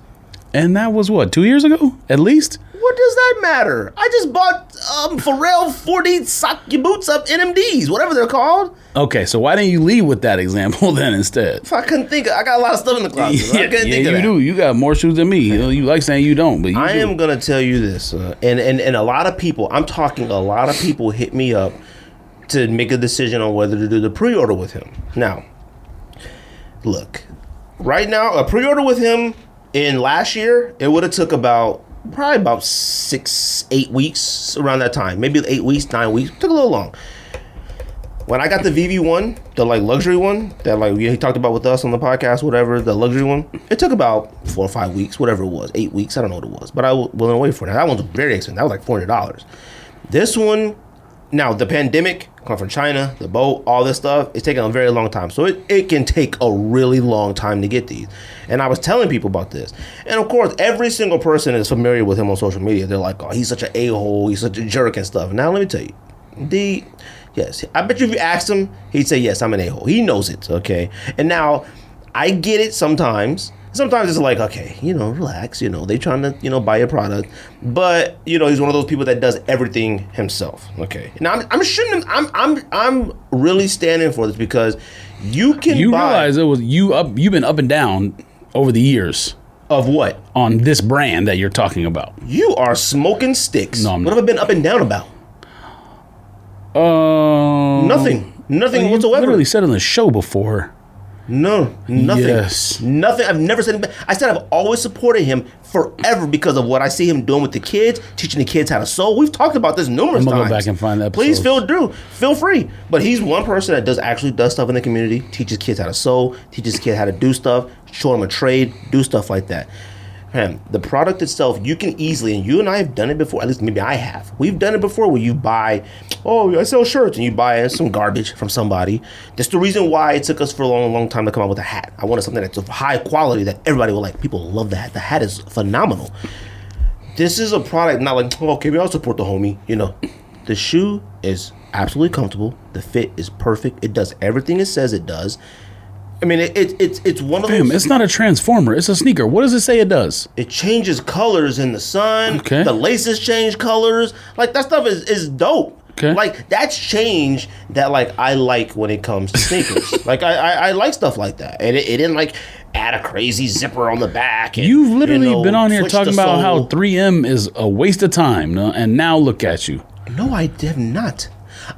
And that was what, 2 years ago? At least? What does that matter? I just bought Pharrell 4D sock boots up NMDs, whatever they're called. Okay, so why didn't you lead with that example then instead? If I couldn't think I got a lot of stuff in the closet. I couldn't think of that. You do. You got more shoes than me. You like saying you don't, but I am going to tell you this. And a lot of people, I'm talking a lot of people hit me up to make a decision on whether to do the pre-order with him. Now, look, right now, a pre-order with him in last year, it would have took probably about 6-8 weeks around that time. Maybe 8 weeks, 9 weeks. Took a little long. When I got the VV1, the like luxury one that like he talked about with us on the podcast, whatever, the luxury one, it took about 4 or 5 weeks, whatever it was, 8 weeks, I don't know what it was, but I was willing to wait for it. Now, that one's very expensive. That was like $400. This one, now the pandemic, come from China, the boat, all this stuff, it's taking a very long time. So it can take a really long time to get these. And I was telling people about this. And of course, every single person is familiar with him on social media. They're like, oh, he's such an a-hole, he's such a jerk and stuff. Now, let me tell you, yes, I bet you if you asked him, he'd say, yes, I'm an a-hole. He knows it, okay? And now, I get it sometimes. Sometimes it's like, okay, relax, they trying to, buy a product. But, he's one of those people that does everything himself, okay? Now, I'm really standing for this because you realize it was you've been up and down over the years. Of what? On this brand that you're talking about. You are smoking sticks. No, I'm not. What have I been up and down about? Nothing whatsoever. You literally said on the show before. No, nothing. Yes. Nothing. I've never said anything. I said I've always supported him forever because of what I see him doing with the kids, teaching the kids how to sew. We've talked about this numerous times. I'm going to go back and find that. Please feel free. But he's one person that does stuff in the community, teaches kids how to sew, teaches kids how to do stuff, show them a trade, do stuff like that. Man, the product itself, you can easily, and you and I have done it before, at least maybe I have. We've done it before where you buy, I sell shirts, and you buy some garbage from somebody. That's the reason why it took us for a long, long time to come out with a hat. I wanted something that's of high quality that everybody will like. People love the hat. The hat is phenomenal. This is a product, not like, okay, maybe I'll support the homie. The shoe is absolutely comfortable. The fit is perfect. It does everything it says it does. I mean, it's one of those. Damn, it's not a transformer. It's a sneaker. What does it say it does? It changes colors in the sun. Okay. The laces change colors. Like, that stuff is dope. Okay. Like, that's change that, like, I like when it comes to sneakers. Like, I like stuff like that. And it didn't, like, add a crazy zipper on the back. And, You've literally been on here switch talking the about how sole. 3M is a waste of time, no? And now look at you. No, I did not.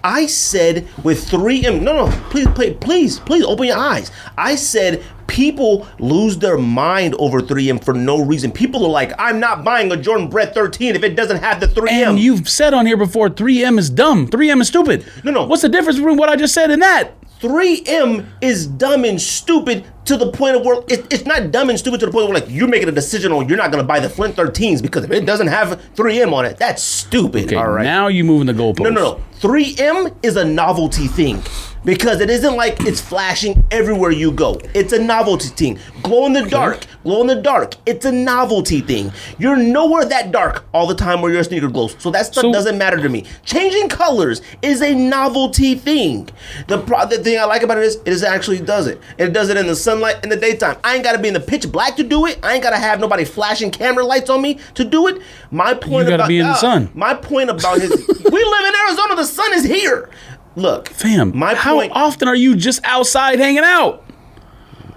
I said with 3M. No, please open your eyes. I said people lose their mind over 3M for no reason. People are like, I'm not buying a Jordan Bread 13 if it doesn't have the 3M. And you've said on here before, 3M is dumb. 3M is stupid. No. What's the difference between what I just said and that? 3M is dumb and stupid to the point of where it's not dumb and stupid to the point where like you're making a decision on you're not going to buy the Flint 13s because if it doesn't have 3M on it, that's stupid. Okay, all right. now you moving the goalposts. No. 3M is a novelty thing because it isn't like it's flashing everywhere you go. It's a novelty thing. Glow in the dark. It's a novelty thing. You're nowhere that dark all the time where your sneaker glows. So that stuff doesn't matter to me. Changing colors is a novelty thing. The thing I like about it is it actually does it. It does it in the sunlight in the daytime. I ain't got to be in the pitch black to do it. I ain't got to have nobody flashing camera lights on me to do it. My point You gotta about be in the sun. My point about his we live in Arizona. The sun is here. Look, Fam, how often are you just outside hanging out?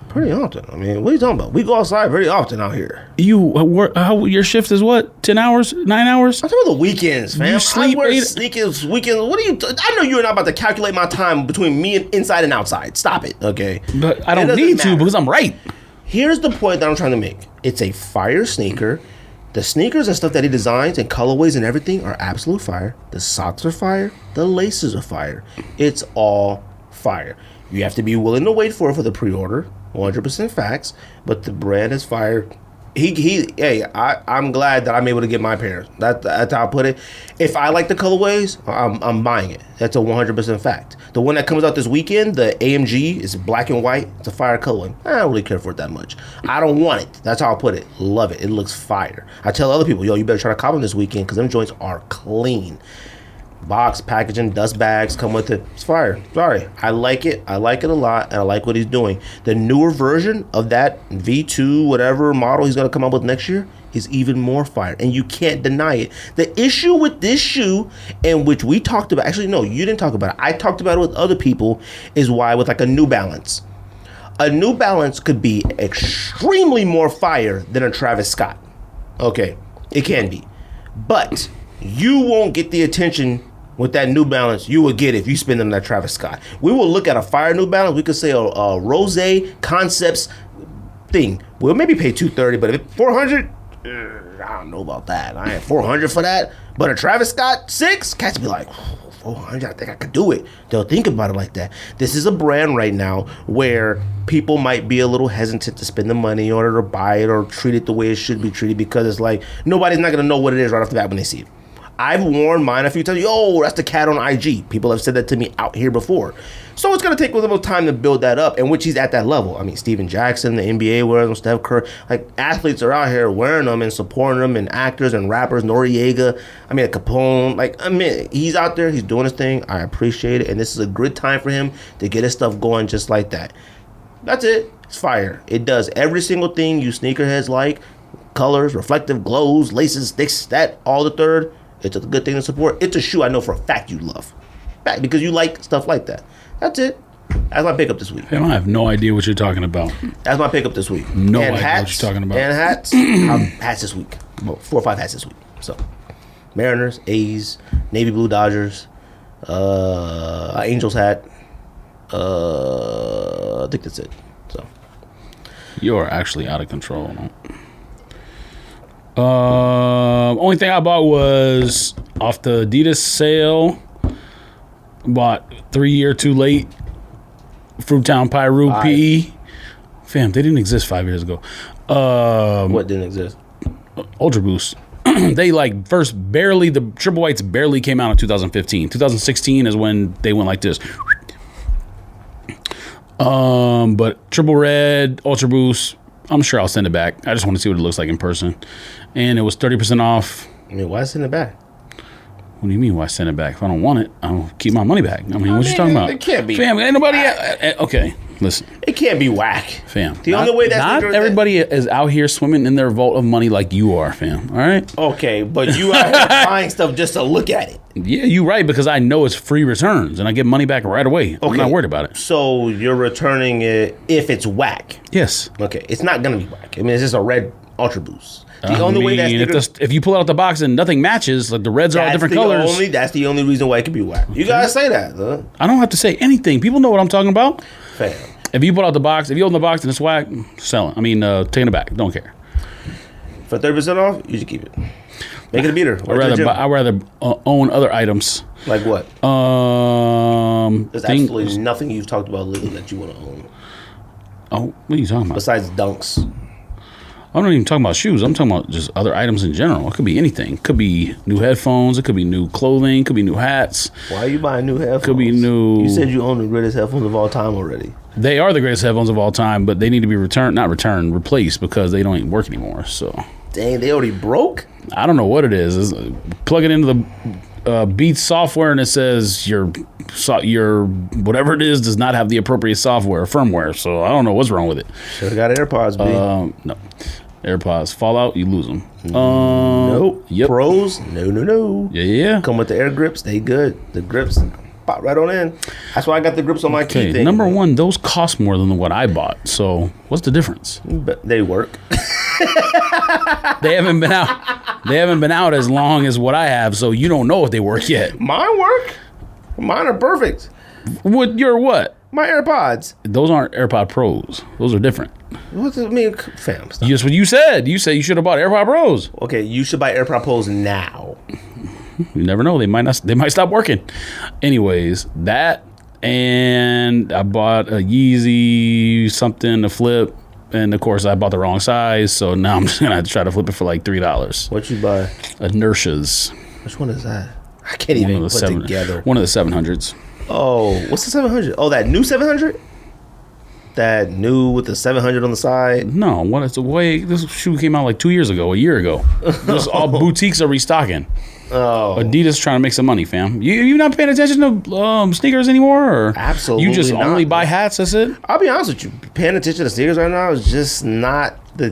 Pretty often. I mean, what are you talking about? We go outside pretty often out here. You work? Your shift is what? 10 hours? 9 hours? I'm talking about the weekends, fam. You sleep I wear 8 sneakers weekends. What are you? I know you're not about to calculate my time between me and inside and outside. Stop it, okay? But I don't need to because I'm right. Here's the point that I'm trying to make. It's a fire sneaker. The sneakers and stuff that he designs and colorways and everything are absolute fire. The socks are fire. The laces are fire. It's all fire. You have to be willing to wait for the pre-order. 100% facts. But the brand is fire. I'm glad that I'm able to get my pair. That's how I put it. If I like the colorways, I'm buying it. That's a 100% fact. The one that comes out this weekend, the AMG, is black and white. It's a fire colorway. I don't really care for it that much. I don't want it. That's how I put it. Love it. It looks fire. I tell other people, yo, you better try to cop them this weekend because them joints are clean. Box, packaging, dust bags come with it. It's fire. Sorry. I like it. I like it a lot, and I like what he's doing. The newer version of that V2, whatever model he's going to come up with next year, is even more fire, and you can't deny it. The issue with this shoe, and which we talked about, actually, no, you didn't talk about it. I talked about it with other people, is why with like a New Balance. A New Balance could be extremely more fire than a Travis Scott. Okay, it can be. But you won't get the attention with that New Balance you would get if you spend on that Travis Scott. We will look at a fire New Balance. We could say a Rose Concepts thing. We'll maybe pay $230, but if $400, I don't know about that. I ain't $400 for that. But a Travis Scott 6, cats be like, $400, I think I could do it. They'll think about it like that. This is a brand right now where people might be a little hesitant to spend the money in order to buy it or treat it the way it should be treated because it's like nobody's not going to know what it is right off the bat when they see it. I've worn mine a few times. Yo, that's the cat on IG. People have said that to me out here before. So it's going to take a little time to build that up, and which he's at that level. I mean, Steven Jackson, the NBA wears them, Steph Curry. Like, athletes are out here wearing them and supporting them, and actors and rappers, Noriega, Capone. Like, he's out there. He's doing his thing. I appreciate it, and this is a good time for him to get his stuff going just like that. That's it. It's fire. It does every single thing you sneakerheads like. Colors, reflective, glows, laces, sticks, that, all the third. It's a good thing to support. It's a shoe I know for a fact you love. Fact, because you like stuff like that. That's it. That's my pickup this week. I have no idea what you're talking about. That's my pickup this week. No idea what you're talking about. And hats. Hats this week. About 4 or 5 hats this week. So, Mariners, A's, Navy Blue Dodgers, Angels hat. I think that's it. So, You're actually out of control. Only thing I bought was off the Adidas sale. Bought 3 year too late Fruitown Pyru PE. Fam, they didn't exist 5 years ago. What didn't exist? Ultra Boost. They the triple whites barely came out in 2015. 2016 is when they went like this. But triple red, Ultra Boost, I'm sure I'll send it back. I just want to see what it looks like in person. And it was 30% off. Why send it back? What do you mean, why send it back? If I don't want it, I'll keep my money back. What you talking about? It can't be. Fam, ain't nobody... okay. Listen. It can't be whack. Fam. The only way that not everybody is out here swimming in their vault of money like you are, fam. All right? Okay, but you are buying stuff just to look at it. Yeah, you're right, because I know it's free returns and I get money back right away. I'm not worried about it. So you're returning it if it's whack. Yes. Okay, it's not going to be whack. I mean, it's just a red Ultra Boost. The only way that if you pull out the box and nothing matches, like the reds are all different colors. That's the only reason why it could be whack. You gotta say that, huh? I don't have to say anything. People know what I'm talking about. Fam. If you pull out the box, if you open the box and it's whack, selling. I mean, taking it back. Don't care. For 30% off, you should keep it. Make it a beater. I'd rather own other items. Like what? There's absolutely nothing you've talked about lately that you want to own. Oh, what are you talking about? Besides dunks. I'm not even talking about shoes. I'm talking about just other items in general. It could be anything. It could be new headphones. It could be new clothing. It could be new hats. Why are you buying new headphones? Could be new. You said you own the greatest headphones of all time already. They are the greatest headphones of all time, but they need to be replaced because they don't even work anymore. So. Dang, they already broke? I don't know what it is. Plug it into the Beats software and it says your whatever it is does not have the appropriate software or firmware. So I don't know what's wrong with it. Should have got AirPods, B. No. AirPods fall out, you lose them. Nope. Yep. Pros? No. Yeah. Come with the air grips. They good. The grips pop right on in. That's why I got the grips on my key thing. Number one, those cost more than what I bought. So what's the difference? But they work. They haven't been out. They haven't been out as long as what I have. So you don't know if they work yet. Mine work. Mine are perfect. What? Your what? My AirPods. Those aren't AirPod Pros. Those are different. What does it mean, fam? Stop. That's what you said. You said you should have bought AirPod Pros. Okay, you should buy AirPod Pros now. You never know. They might not. They might stop working. Anyways, that and I bought a Yeezy something to flip, and of course I bought the wrong size. So now I'm just gonna have to try to flip it for like $3. What you buy? Inertia's. Which one is that? I can't even put together. One of the 700s. Oh, what's the 700? Oh, that new 700? That new with the 700 on the side? No, what is the way this shoe came out like 2 years ago, a year ago. Just all boutiques are restocking. Oh, Adidas trying to make some money, fam. You not paying attention to sneakers anymore? Or absolutely. You just not. only buy hats. That's it. I'll be honest with you. Paying attention to sneakers right now is just not the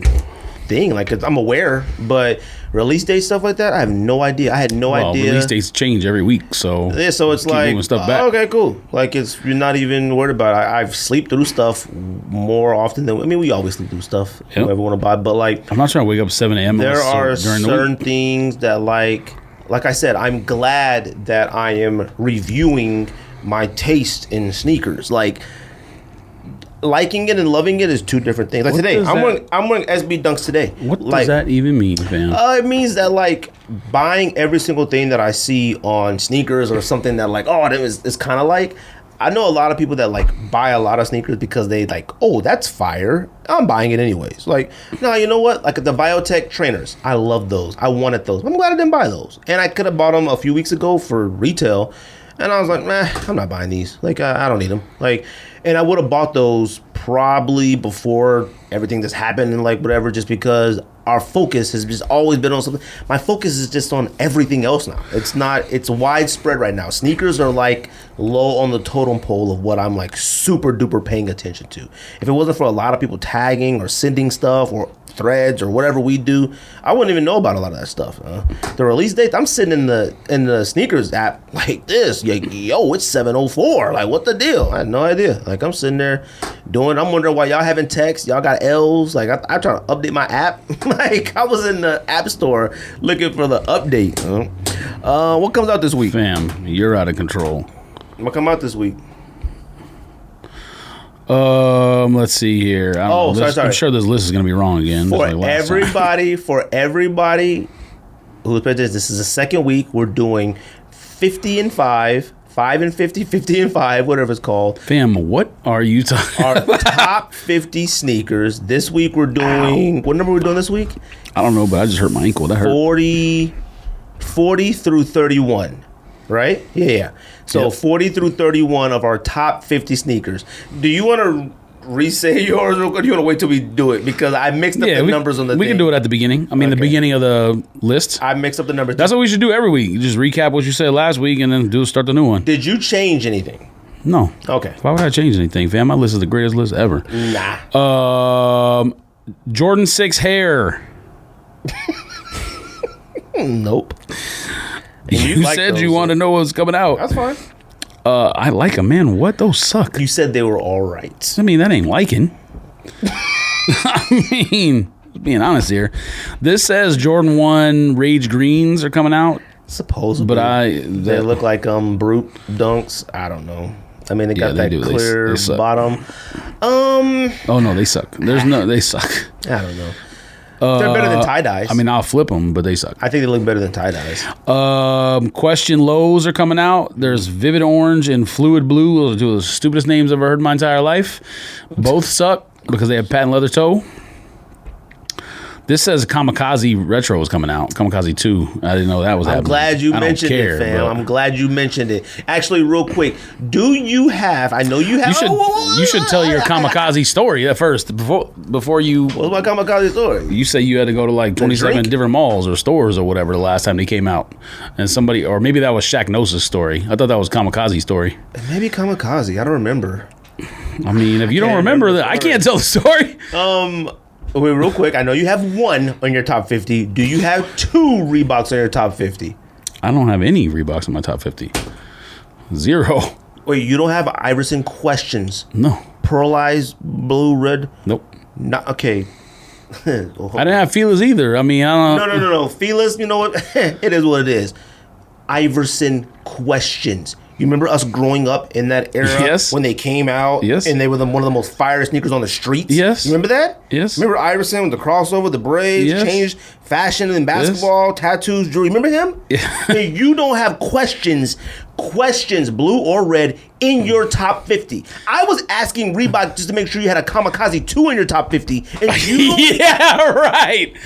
thing. Like, I'm aware, but release date stuff like that, I have no idea. I had no idea. Release dates change every week, so yeah. So it's like, stuff back. Okay, cool. Like you're not even worried about it. I've sleep through stuff more often than we always sleep through stuff. Yep. Whoever want to buy, but like I'm not trying to wake up at 7 a.m. There are during certain the week. things that like I said, I'm glad that I am reviewing my taste in sneakers. Like, liking it and loving it is two different things. Like today, I'm wearing SB Dunks today. What does that even mean, fam? It means that like buying every single thing that I see on sneakers or something that like, oh, it's kind of like. I know a lot of people that like buy a lot of sneakers because they like, oh, that's fire. I'm buying it anyways. Like, no, you know what? Like the Biotech trainers, I love those. I wanted those. I'm glad I didn't buy those. And I could have bought them a few weeks ago for retail. And I was like, man, I'm not buying these. Like, I don't need them. Like, and I would have bought those probably before everything that's happened and like whatever, just because our focus has just always been on something. My focus is just on everything else now. It's widespread right now. Sneakers are like low on the totem pole of what I'm like super duper paying attention to. If it wasn't for a lot of people tagging or sending stuff or threads or whatever we do, I wouldn't even know about a lot of that stuff. The release date, I'm sitting in the sneakers app like this. Yo, it's 7:04. Like, what the deal? I had no idea. Like, I'm sitting there I'm wondering why y'all haven't text. Y'all got L's. Like, I try to update my app. Like, I was in the app store looking for the update. What comes out this week? Fam, you're out of control. What come out this week? Let's see here. Sorry. I'm sure this list is gonna be wrong again. For everybody who's paying attention, this is the second week. We're doing 50 and 5, 5 and 50, 50 and 5, whatever it's called. Fam, what are you talking Our top 50 sneakers. This week we're doing, what number we're doing this week? I don't know, but I just hurt my ankle. That hurt. 40 through 31. Right? Yeah. So yep. 40 through 31 of our top 50 sneakers. Do you want to re-say yours or do you want to wait till we do it? Because I mixed up the numbers on the thing. We can do it at the beginning. I mean, the beginning of the list. I mixed up the numbers. That's what we should do every week. You just recap what you said last week and then start the new one. Did you change anything? No. Okay. Why would I change anything, fam? My list is the greatest list ever. Nah. Jordan 6 hair. Nope. You like said those, you wanted to know what was coming out. That's fine. I like them, man. What? Those suck. You said they were all right. I mean, that ain't liking. I mean, being honest here. This says Jordan 1 Rage Greens are coming out. Supposedly. But they look like Brute Dunks. I don't know. I mean, they got that clear they bottom. Oh no, they suck. They suck. I don't know. They're better than tie-dyes. I mean, I'll flip them, but they suck. I think they look better than tie-dyes. Question lows are coming out. There's Vivid Orange and Fluid Blue. Those are two of the stupidest names I've ever heard in my entire life. Both suck because they have patent leather toe. This says Kamikaze Retro is coming out. Kamikaze 2. I didn't know that was happening. I'm glad you mentioned it, fam. Bro. I'm glad you mentioned it. Actually, real quick, do you have... I know you have... You should tell your Kamikaze story at first before you... What's my Kamikaze story? You say you had to go to like 27 different malls or stores or whatever the last time they came out. And somebody... Or maybe that was Shaq Nosa's story. I thought that was Kamikaze's story. Maybe Kamikaze. I don't remember. I mean, if you don't remember that... I can't tell the story. Wait, real quick. I know you have 1 on your top 50. Do you have 2 Reeboks on your top 50? I don't have any Reeboks in my top 50. 0. Wait, you don't have Iverson questions? No. Pearlized, blue, red? Nope. Not okay. I didn't have feelers either. I mean, I don't... No. Feelers, you know what? It is what it is. Iverson questions. You remember us growing up in that era? Yes. When they came out? Yes. And they were one of the most fire sneakers on the streets? Yes. You remember that? Yes. Remember Iverson with the crossover, the braids, yes. changed fashion in basketball, tattoos, jewelry. Remember him? Yeah. I mean, you don't have questions, blue or red, in your top 50. I was asking Reebok just to make sure you had a Kamikaze 2 in your top 50. And you yeah, right.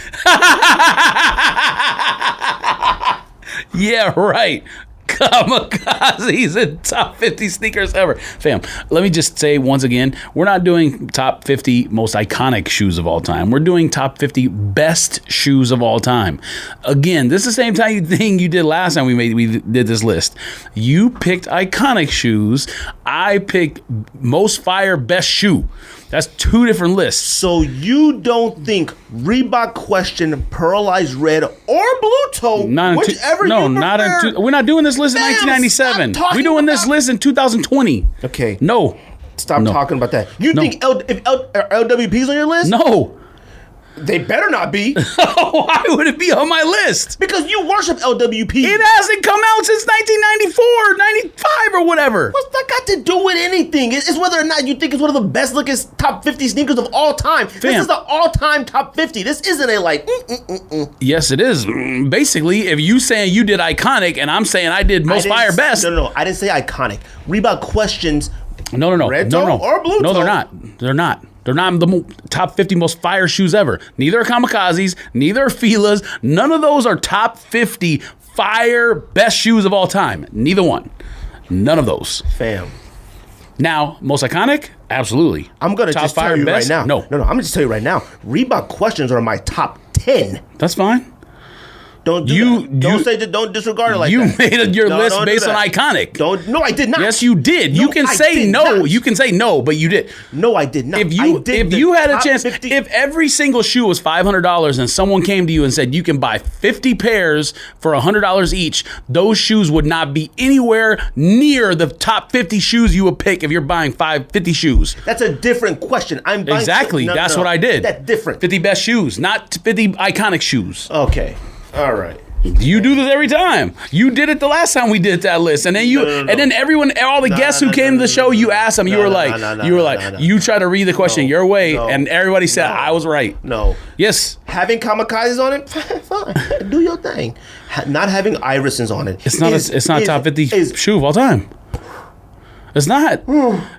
Yeah, right. Kamikazes in top 50 sneakers ever. Fam, let me just say once again, we're not doing top 50 most iconic shoes of all time. We're doing top 50 best shoes of all time. Again, this is the same thing you did last time we did this list. You picked iconic shoes. I picked most fire best shoe. That's 2 different lists. So you don't think Reebok question pearlized red or blue toe, whichever you prefer? We're not doing this list in 1997. We're doing this list in 2020. Okay. No. Stop talking about that. You think if LWP's on your list? No. They better not be. Why would it be on my list? Because you worship LWP. It hasn't come out since 1994, 95 or whatever. What's that got to do with anything? It's whether or not you think it's one of the best looking top 50 sneakers of all time. This is the all-time top 50. This isn't a like... Yes, it is. Basically, if you saying you did iconic and I'm saying I did most fire best. No. I didn't say iconic. Reebok questions... No. Red toe or blue toe. No, they're not. They're not. They're not the top 50 most fire shoes ever. Neither are Kamikazes. Neither are Fila's. None of those are top 50 fire best shoes of all time. Neither one. None of those. Fam. Now, most iconic? Absolutely. I'm going to just tell you right now. No. I'm going to just tell you right now. Reebok questions are my top 10. That's fine. Don't disregard it like that. You made your list based on iconic. No, I did not. Yes, you did. You can say no. You can say no, but you did. No, I did not. If you had a chance, 50. If every single shoe was $500 and someone came to you and said you can buy 50 pairs for $100 each, those shoes would not be anywhere near the top 50 shoes you would pick if you're buying 50 shoes. That's a different question. I'm buying exactly. That's what I did. That's different. 50 best shoes, not 50 iconic shoes. Okay. All right. You do this every time. You did it the last time we did that list, and then then everyone, all the guests who came to the show, you asked them. You were like, you try to read the question your way, and everybody said I was right. No. Yes. Having Kamikazes on it, fine. Do your thing. Not having Iversons on it. It's not top 50 shoe of all time. It's not.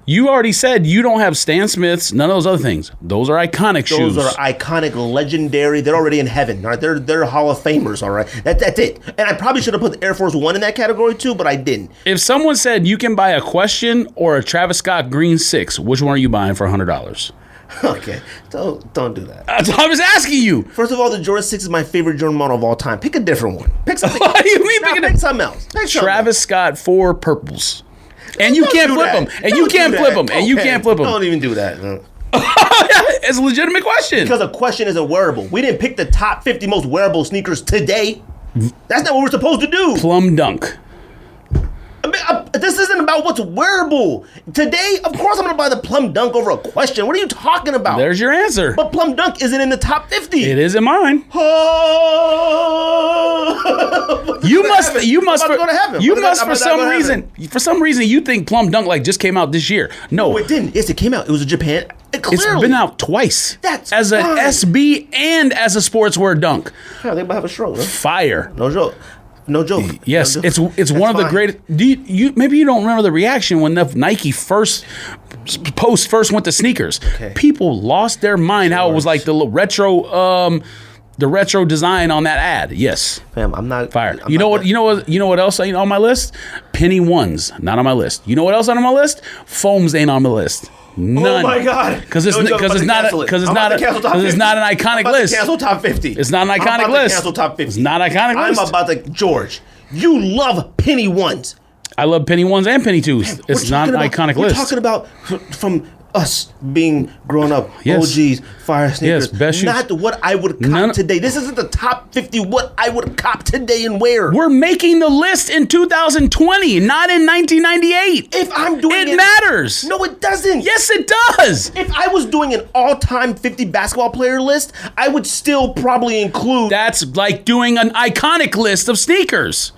You already said you don't have Stan Smiths, none of those other things. Those are iconic shoes. Those are iconic, legendary. They're already in heaven. All right? They're Hall of Famers, all right? That's it. And I probably should have put the Air Force One in that category too, but I didn't. If someone said you can buy a Question or a Travis Scott Green 6, which one are you buying for $100? Okay, don't do that. I was asking you. First of all, the Jordan 6 is my favorite Jordan model of all time. Pick a different one. Pick something. What do you mean pick something else? Travis Scott 4 purples. And you Don't can't do flip that. them. And Don't you can't do flip that. them. And you Okay. can't flip them. Don't even do that. No. It's a legitimate question. Because a question isn't wearable. We didn't pick the top 50 most wearable sneakers today. That's not what we're supposed to do. Plum Dunk. I mean, this isn't about what's wearable. Today, of course, I'm going to buy the Plum Dunk over a question. What are you talking about? There's your answer. But Plum Dunk isn't in the top 50. It is in mine. Oh. You must for some reason you think Plum Dunk like just came out this year. No, No, it didn't. Yes, it came out. It was in Japan. Clearly. it's been out twice. That's as a fine. SB and as a sportswear dunk. Yeah, they might have a stroke. Huh? Fire. No joke. No joke. Yes, No joke. it's one of the fine. greatest. Do you maybe you don't remember the reaction when the Nike first went to sneakers. Okay. People lost their mind how it was like the retro design on that ad. Yes. Fam, I'm not Fire. I'm You know not what? that- You know what else ain't on my list? Penny ones, not on my list. You know what else on my list? Foams ain't on my list. None. Oh my God! Because it's No joke, I'm about to not cancel it. because it's I'm not about to cancel top because it's 50. not an I'm iconic about to list. cancel top 50. It's not an I'm iconic about list. To cancel top 50. It's not an iconic I'm list. about to George. You love penny ones. I love penny ones and penny twos. It's not an iconic we're list. talking about from us being grown up. Yes. OGs, fire sneakers. Yes, best shoes. Not what I would cop today. This isn't the top 50 what I would cop today and wear. We're making the list in 2020, not in 1998. If I'm doing It matters. No, it doesn't. Yes, it does. If I was doing an all-time 50 basketball player list, I would still probably include. That's like doing an iconic list of sneakers.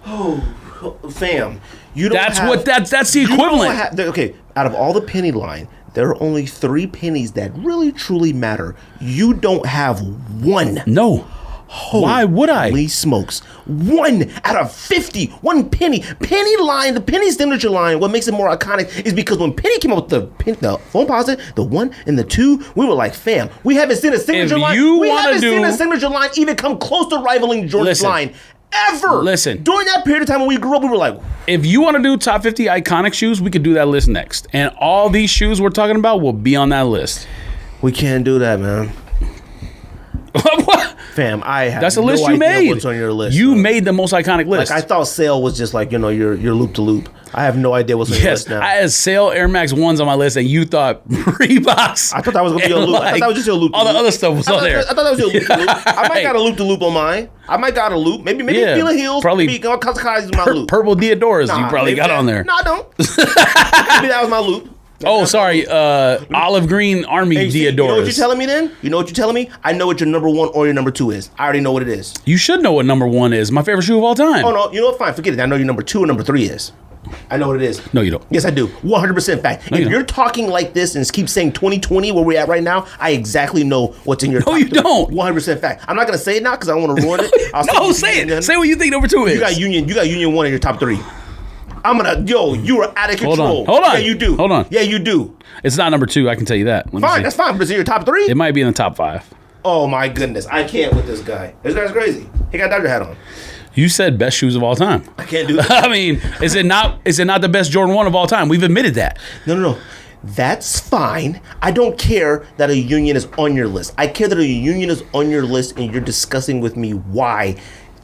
Fam, you don't That's have, what that's the you don't equivalent. okay, out of all the penny line, there are only 3 pennies that really truly matter. You don't have one. No. Why would I? Holy smokes. 1 out of 50. 1 penny. Penny line, the penny signature line, what makes it more iconic is because when Penny came up with the phone posit, the 1 and the 2, we were like, fam, we haven't seen a signature If line. you We wanna haven't seen do- a signature line even come close to rivaling Jordan's Listen. line. Ever. Listen. During that period of time when we grew up, we were like, If you want to do top 50 iconic shoes, we could do that list next. And all these shoes we're talking about will be on that list. we can't do that, man. What? Fam, I have That's a no list you idea made. what's on your list. You bro. made the most iconic list. Like I thought sale was just like, your loop to loop. I have no idea what's on your Yes, list now. I had Sale Air Max 1s on my list, and you thought Reeboks. I thought that was gonna be a and, loop. I thought that was just a loop. All the other stuff was on there. I thought that was a loop. I might Right. got a loop to loop on mine. I might got a loop. Maybe Yeah, Feel Heels. probably Maybe Kazakai's my loop. Purple Diadoras you probably maybe got that- on there. No, I don't. Maybe that was my loop. Oh, sorry. Olive Green Army Hey, see, Diadoras. you know what you're telling me then? You know what you're telling me? I know what your number 1 or your number 2 is. I already know what it is. You should know what number 1 is. My favorite shoe of all time. Oh no, you know what? Fine, forget it. I know your number 2 or number 3 is. I know what it is. No, you don't. Yes, I do. 100% fact. No, If you you're don't. talking like this and keep saying 2020 where we're at right now, I exactly know what's in your top you 3. don't. 100% fact. I'm not going to say it now because I don't want to ruin it. I'll No, say it. Say what you think number 2 is. You got Union 1 in your top 3. You are out of Hold control. on. Hold on. Yeah, you do. Hold on. Yeah, you do. It's not number 2. I can tell you that. Let me Fine, see. that's fine. But it's in your top 3? It might be in the top 5. Oh my goodness. I can't with this guy. This guy's crazy. He got a Dodger hat on. You said best shoes of all time. I can't do that. I mean, is it not the best Jordan 1 of all time? We've admitted that. No. That's fine. I don't care that a Union is on your list. I care that a Union is on your list and you're discussing with me why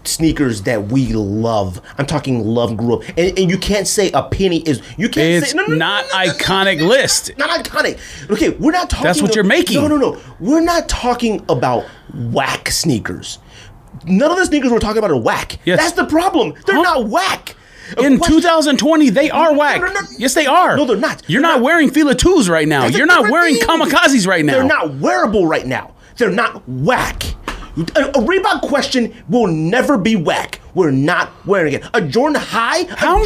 sneakers that we love. I'm talking love grew up. And you can't say a penny is. You can't It's say. No, not iconic list. Not iconic. Okay, we're not talking. That's what you're making. No. We're not talking about whack sneakers. None of the sneakers we're talking about are whack. Yes. That's the problem. They're not whack. In 2020, they are whack. no. Yes, they are. No, they're not. You're They're not not. wearing Fila 2s right now. That's a You're not different wearing thing. kamikazes right now. They're not wearable right now. They're not whack. A Reebok question will never be whack. We're not wearing it. A Jordan High. How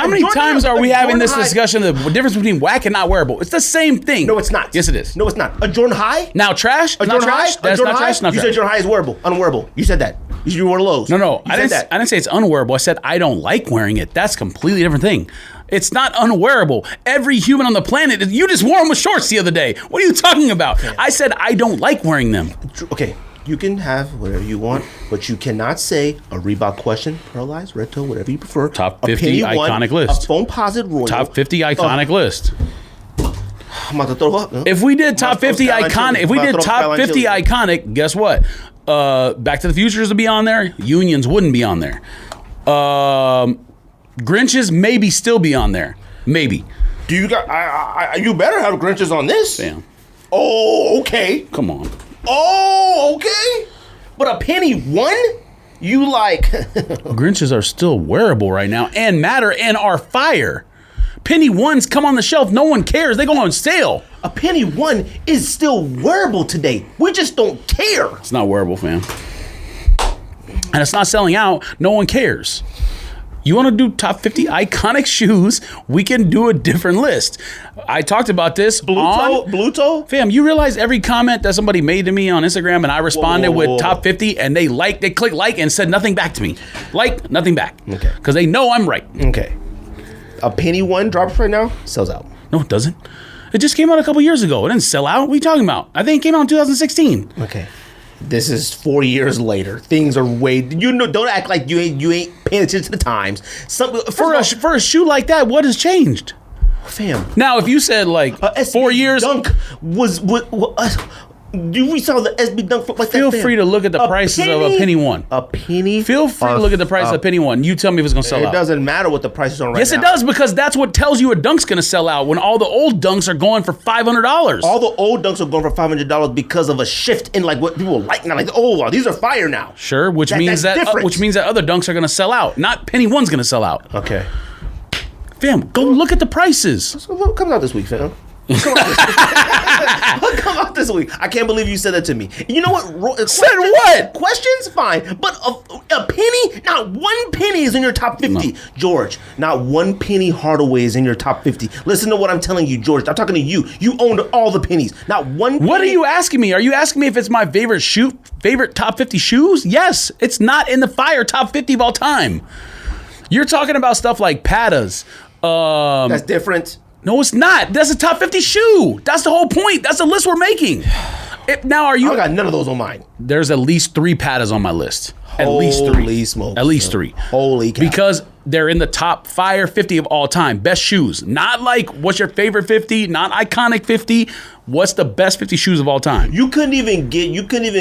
many times are we having this discussion of the difference between whack and not wearable? It's the same thing. No, it's not. Yes, it is. No, it's not. A Jordan High. Now trash? A Not Jordan trash? High. That's Jordan not High. trash? Not You trash. said Jordan High is wearable, unwearable. You said that. You wore lows. No. You I said that. didn't say it's unwearable. I said I don't like wearing it. That's a completely different thing. It's not unwearable. Every human on the planet, you just wore them with shorts the other day. What are you talking about? I said I don't like wearing them. Okay, you can have whatever you want, but you cannot say a Reebok question, pearlized, red toe, whatever you prefer. Top a 50 penny iconic one, list. A foam posit royal. Top 50 iconic list. I'm about to throw up. Huh? If we did top 50 Skyline iconic, chili. if we I'm about did to throw top Skyline 50 chili. iconic, guess what? Back to the Futures would be on there. Unions wouldn't be on there. Grinches maybe still be on there. Maybe. Do you got? You better have Grinches on this. Damn. Oh, okay. Come on. Oh, okay. But a penny one? You like? Grinches are still wearable right now and matter and are fire. Penny ones come on the shelf. No one cares. They go on sale. A penny one is still wearable today. We just don't care. It's not wearable, fam. And it's not selling out. No one cares. You want to do top 50 iconic shoes? We can do a different list. I talked about this Blue toe? Fam, you realize every comment that somebody made to me on Instagram and I responded with top 50 and they clicked like and said nothing back to me. Like, nothing back. Okay. Because they know I'm right. Okay. A penny one drops right now, sells out. No, it doesn't. It just came out a couple years ago. It didn't sell out. What are you talking about? I think it came out in 2016. Okay. This is 4 years later. Things are way. Don't act like you ain't paying attention to the times. For a shoe like that, what has changed? Fam. Now, if you said like 4 years, Dunk was we saw the SB Dunk like feel that. Free to look at the prices of a penny one. A penny. Feel free to look at the price of a penny one. You tell me if it's gonna sell out. It doesn't matter what the price is on right now. Yes, it does, because that's what tells you a dunk's gonna sell out when all the old dunks are going for $500. All the old dunks are going for $500 because of a shift in like what people like now. Like, oh wow, these are fire now. Sure, which means that other dunks are gonna sell out. Not penny one's gonna sell out. Okay. Fam, go look at the prices. So what comes out this week, fam? What come out this week? I can't believe you said that to me. You know what? Said what? Questions? Fine. But a penny? Not one penny is in your top 50. No. George, not one penny Hardaway is in your top 50. Listen to what I'm telling you, George. I'm talking to you. You owned all the pennies. Not one penny. What are you asking me? Are you asking me if it's my favorite top 50 shoes? Yes. It's not in the fire top 50 of all time. You're talking about stuff like Patas. That's different. No, it's not. That's a top 50 shoe. That's the whole point. That's the list we're making. Now, are you? I got none of those on mine. There's at least 3 Patas on my list. At Holy least 3. Smokes. At least 3. Holy cow. Because they're in the top fire 50 of all time. Best shoes. Not like what's your favorite 50, not iconic 50. What's the best 50 shoes of all time? You couldn't even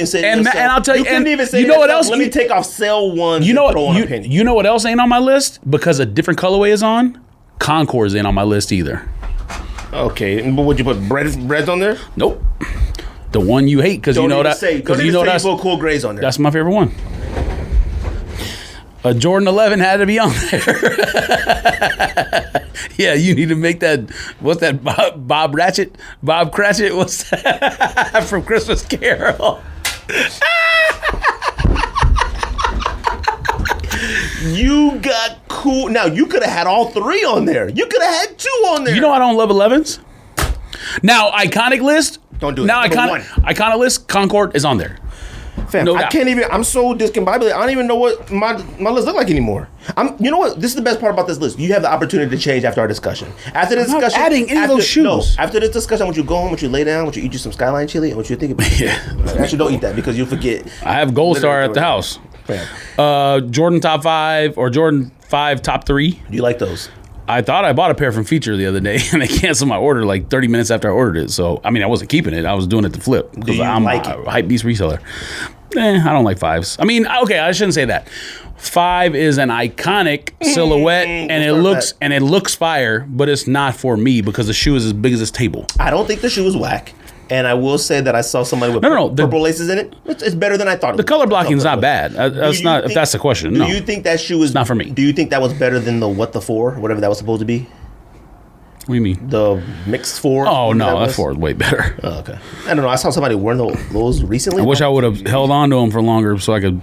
say and I'll tell you, couldn't even say you know what else? Let me take off sale one. You know what else ain't on my list? Because a different colorway is on? Concords ain't on my list either. Okay, but would you put breads on there? Nope. The one you hate because you know that. Because you know that's cool grays on there. That's my favorite one. A Jordan 11 had to be on there. Yeah, you need to make that. What's that? Bob Cratchit. What's that from Christmas Carol? You got cool. Now, you could have had all 3 on there. You could have had 2 on there. You know I don't love 11s. Now, iconic list. Don't do it. Now, iconic list. Concord is on there. Fam, I can't even. I'm so discombobulated. I don't even know what my list look like anymore. You know what? This is the best part about this list. You have the opportunity to change after our discussion. After the discussion, not adding any of those shoes. No, after this discussion, I want you to go home. I want you to lay down. I want you to eat you some Skyline chili. I want you to think about it. Yeah. Actually, don't eat that because you'll forget. I have Gold Star at the house. Jordan top 5 or Jordan 5 top 3. Do you like those? I thought I bought a pair from Feature the other day and they canceled my order like 30 minutes after I ordered it. So, I mean, I wasn't keeping it. I was doing it to flip because I'm a hype beast reseller. I don't like 5s. I mean, okay, I shouldn't say that. 5 is an iconic silhouette and it looks fire, but it's not for me because the shoe is as big as this table. I don't think the shoe is whack. And I will say that I saw somebody with purple laces in it. It's better than I thought. The color blocking is not bad. If that's the question. Do you think that shoe is not for me? Do you think that was better than the What the 4, whatever that was supposed to be? What do you mean? The Mixed 4? Oh no, that 4 is way better. Oh, okay. I don't know. I saw somebody wearing those recently. I wish I would have held on to them for longer so I could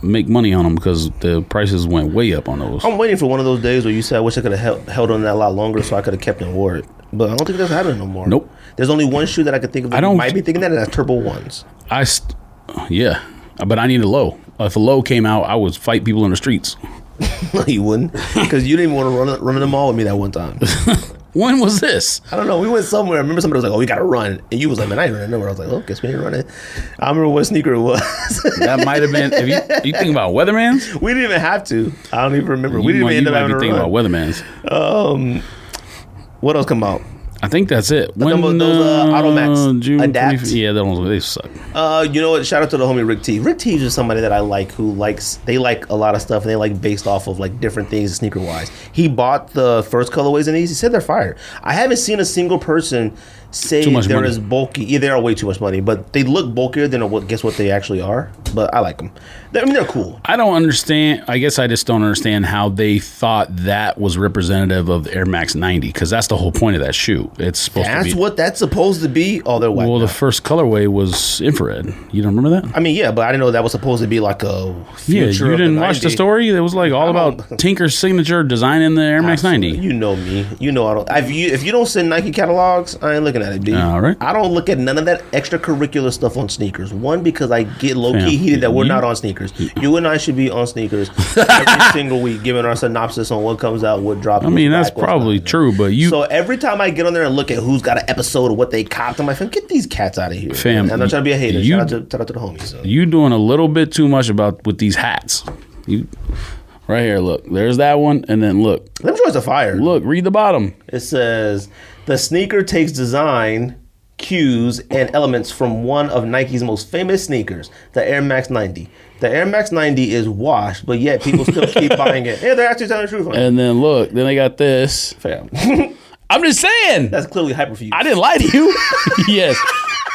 make money on them because the prices went way up on those. I'm waiting for one of those days where you said I wish I could have held on that a lot longer so I could have kept and wore it. But I don't think that's happening no more. Nope. There's only one shoe that I could think of that might be thinking that, and that's Turbo Ones. Yeah, but I need a low. If a low came out, I would fight people in the streets. No, you wouldn't, because you didn't want to run in the mall with me that one time. When was this? I don't know. We went somewhere. I remember somebody was like, "Oh, we gotta run," and you was like, "Man, I ain't running nowhere." I was like, "Oh, guess we ain't running." I remember what sneaker it was. That might have been. If you think about Weathermans, we didn't even have to. I don't even remember. We didn't even end up having to run. About Weathermans. What else come out? I think that's it. Those Automax June Adapt? 25th. Yeah, they suck. You know what? Shout out to the homie Rick T. Rick T is somebody that I like they like a lot of stuff and they like based off of like different things sneaker wise. He bought the first colorways in these. He said they're fire. I haven't seen a single person say they're as bulky. Yeah, they are way too much money, but they look bulkier than what they actually are. But I like them. They're cool. I don't understand. I guess I just don't understand how they thought that was representative of the Air Max 90 because that's the whole point of that shoe. It's supposed to be. That's what that's supposed to be. Oh, they're white. Well, the first colorway was infrared. You don't remember that? I mean, yeah, but I didn't know that was supposed to be like a future. Yeah, you didn't watch the story? It was like all about Tinker's signature design in the Air Max 90. You know me. You know I don't. If you don't send Nike catalogs, I ain't looking at it, dude. All right. I don't look at none of that extracurricular stuff on sneakers. One, because I get low-key heated that we're not on sneakers. You and I should be on sneakers every single week, giving our synopsis on what comes out, what drops. I mean, that's probably true, but you... So every time I get on there and look at who's got an episode of what they copped, I'm like, get these cats out of here. Fam, I'm not trying to be a hater. Shout out to the homies. So. You doing a little bit too much with these hats. Right here, look. There's that one, and then look. Them joints are fire. Look, read the bottom. It says, the sneaker takes design cues and elements from one of Nike's most famous sneakers, the Air Max 90. The Air Max 90 is washed, but yet people still keep buying it. Yeah, they're actually telling the truth. And then look, then they got this. Fam. I'm just saying. That's clearly hyperfuse. I didn't lie to you. Yes.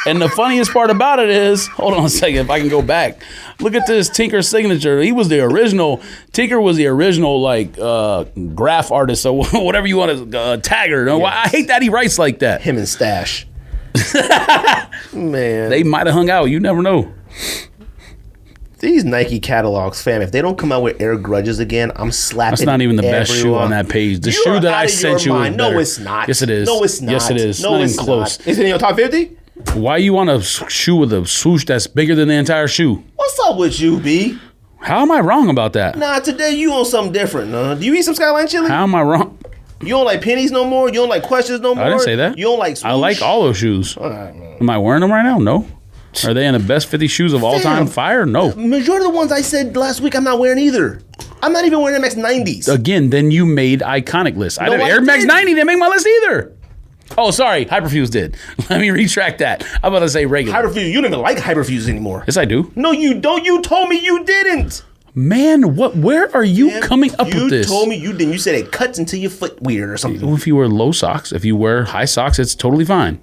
And the funniest part about it is, hold on a second, if I can go back. Look at this Tinker signature. He was the original. Tinker was the original, like, graph artist, or whatever you want to tagger. Yes. I hate that he writes like that. Him and Stash. Man. They might have hung out. You never know. These Nike catalogs, fam, if they don't come out with Air Grudges again, I'm slapping. That's not even the best shoe on that page. The shoe that I sent you is better. No, it's not. Yes, it is. No, it's not. Yes, it is. No, not it's even close. Not. Is it in your top 50? Why you want a shoe with a swoosh that's bigger than the entire shoe? What's up with you, B? How am I wrong about that? Nah, today you on something different, huh? Do you eat some Skyline chili? How am I wrong? You don't like pennies no more? You don't like questions no more? I didn't say that. You don't like swoosh? I like all those shoes. All right, man. Am I wearing them right now? No. Are they in the best 50 shoes of all time? Fire? No. Majority of the ones I said last week I'm not wearing either. I'm not even wearing Air Max 90s. Again, then you made iconic lists. I Air Max 90 didn't make my list either. Oh, sorry. Hyperfuse did. Let me retract that. I'm about to say regular. Hyperfuse. You don't even like Hyperfuse anymore. Yes, I do. No, you don't. You told me you didn't. Man, where are you coming up with this? You told me you didn't. You said it cuts into your foot weird or something. If you wear low socks, if you wear high socks, it's totally fine.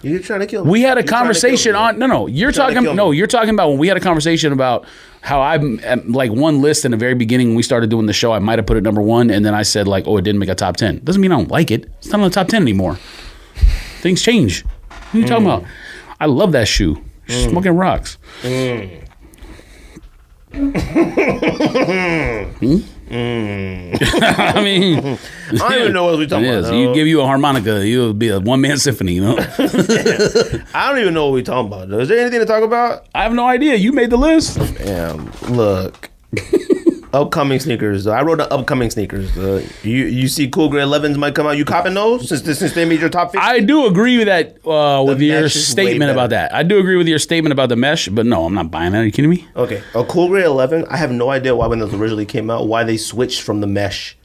You're trying to kill me. We had a conversation on you're talking about when we had a conversation about how I like one list in the very beginning when we started doing the show, I might have put it number 1 and then I said like, oh, it didn't make a top 10. Doesn't mean I don't like it. It's not on the top 10 anymore. Things change. What are you talking about? I love that shoe. Smoking rocks. I mean, I don't even know what we're talking about. You give you a harmonica, you'll be a one-man symphony, you know? I don't even know what we're talking about, though. Is there anything to talk about? I have no idea. You made the list. Damn. Look. Upcoming sneakers. I wrote the upcoming sneakers. You see Cool Gray 11s might come out. You copping those since they made your top 50? I do agree with that, with your statement about that. I do agree with your statement about the mesh, but no, I'm not buying that. Are you kidding me? Okay. A Cool Gray 11, I have no idea why when those originally came out, why they switched from the mesh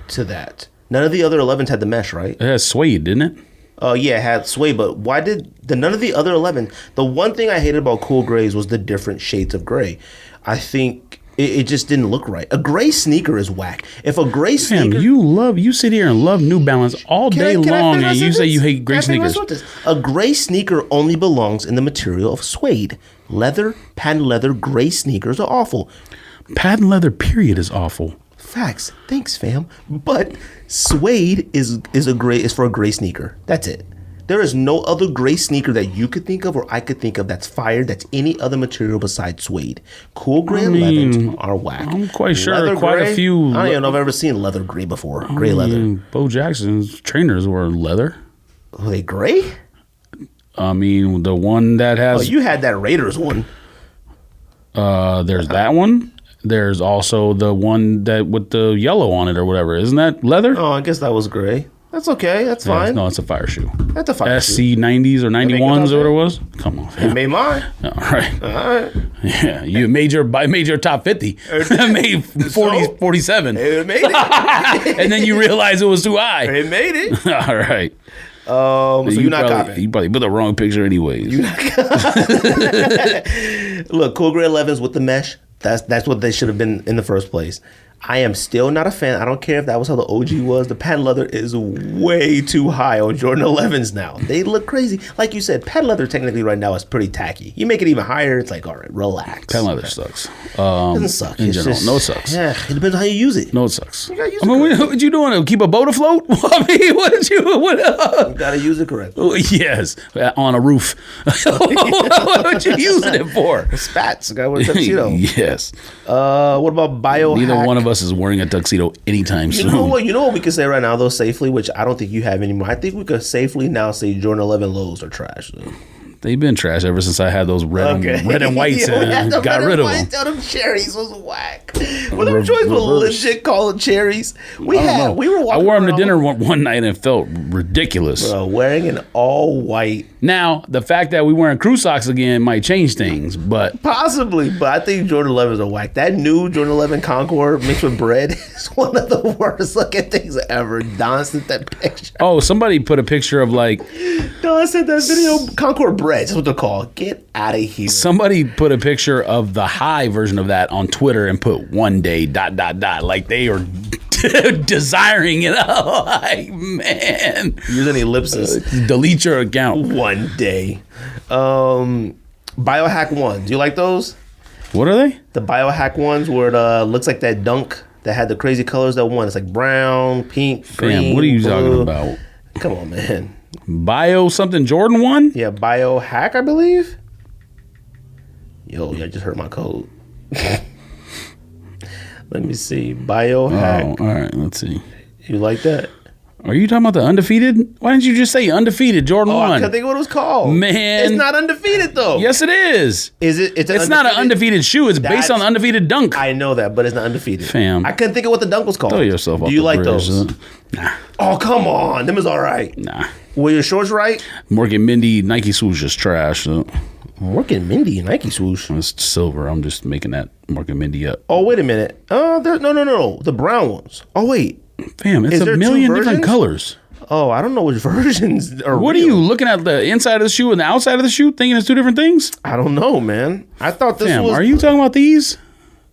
to that. None of the other 11s had the mesh, right? It has suede, didn't it? Yeah, it had suede, but why did none of the other 11? The one thing I hated about Cool Grays was the different shades of gray. I think it just didn't look right. A gray sneaker is whack. If a gray sneaker, you sit here and love New Balance all day long, and you say you hate gray sneakers. A gray sneaker only belongs in the material of suede. Leather, patent leather, gray sneakers are awful. Patent leather, period, is awful. Facts. Thanks, fam. But suede is for a gray sneaker. That's it. There is no other gray sneaker that you could think of or I could think of that's fire that's any other material besides suede. Cool Gray 11s are whack. I'm quite sure quite a few. I don't even know if I've ever seen leather gray before. Gray leather. Bo Jackson's trainers were leather. Are they gray? I mean, the one that has... Oh, you had that Raiders one. There's that one. There's also the one that with the yellow on it or whatever. Isn't that leather? Oh, I guess that was gray. That's okay. That's fine. No, it's a fire shoe. That's a fire shoe. SC 90s or 91s or what it was. Come on, fam. It made mine. All right. All right. Yeah, you made your top 50. Made 40, 47. It made it. And then you realized it was too high. It made it. All right. So you're not copying. You probably put the wrong picture anyways. Look, Cool Gray 11s with the mesh. That's what they should have been in the first place. I am still not a fan. I don't care if that was how the OG was. The patent leather is way too high on Jordan 11s now. They look crazy. Like you said, patent leather technically right now is pretty tacky. You make it even higher, it's like, all right, relax. Patent leather sucks. It doesn't suck. In it's general, just, no, it sucks. Yeah, it depends on how you use it. No, it sucks. You gotta use I mean, it what you doing? To keep a boat afloat? I mean, what did you? You gotta use it correctly. Yes, on a roof. What would you using it for? Spats. The guy with a tuxedo. Yes. What about biohack? Neither one of us is wearing a tuxedo anytime soon. You know what we can say right now though safely, which I don't think you have anymore. I think we could safely now say Jordan 11 lows are trash. Though. They've been trash ever since I had those red and whites and got rid of them. Them cherries was whack. Well, them joints were legit called cherries. We were walking I wore them to around dinner one night and it felt ridiculous. Bro, wearing an all white. Now, the fact that we wearing crew socks again might change things, but possibly. But I think Jordan 11s are whack. That new Jordan 11 Concord mixed with bread is one of the worst looking things ever. Don sent that picture. oh, somebody put a picture of like Don sent that video. Concord bread. That's what they're called. Get out of here. somebody put a picture of the high version of that on Twitter and put one day ... like they are desiring it. Oh, like, man. Using ellipsis. Delete your account. One day. Biohack ones. Do you like those? What are they? The biohack ones where it looks like that dunk that had the crazy colors that one. It's like brown, pink, green. What are you blue. talking about? Come on, man. Bio something Jordan 1? Yeah, biohack, I believe. Yo, I just heard my code. Let me see. Biohack. Oh, all right. Let's see. You like that? Are you talking about the Undefeated? Why didn't you just say Undefeated Jordan 1? I can't think of what it was called. Man. It's not Undefeated, though. Yes, it is. Is it? It's not an undefeated shoe. It's based on the Undefeated dunk. I know that, but it's not Undefeated. Fam. I couldn't think of what the dunk was called. Throw yourself off Do you the like bridge, those? Nah. Oh, come on. Them is all right. Nah. Were your shorts right? Morgan Mindy Nike swoosh is trash. So. Morgan Mindy Nike swoosh. It's silver. I'm just making that Morgan Mindy up. Oh, wait a minute. No. The brown ones. Oh, wait. Fam, it's a million different colors. Oh, I don't know which versions are What real. are you looking at the inside of the shoe and the outside of the shoe thinking it's two different things? I don't know, man. I thought this Fam, was... are you talking about these?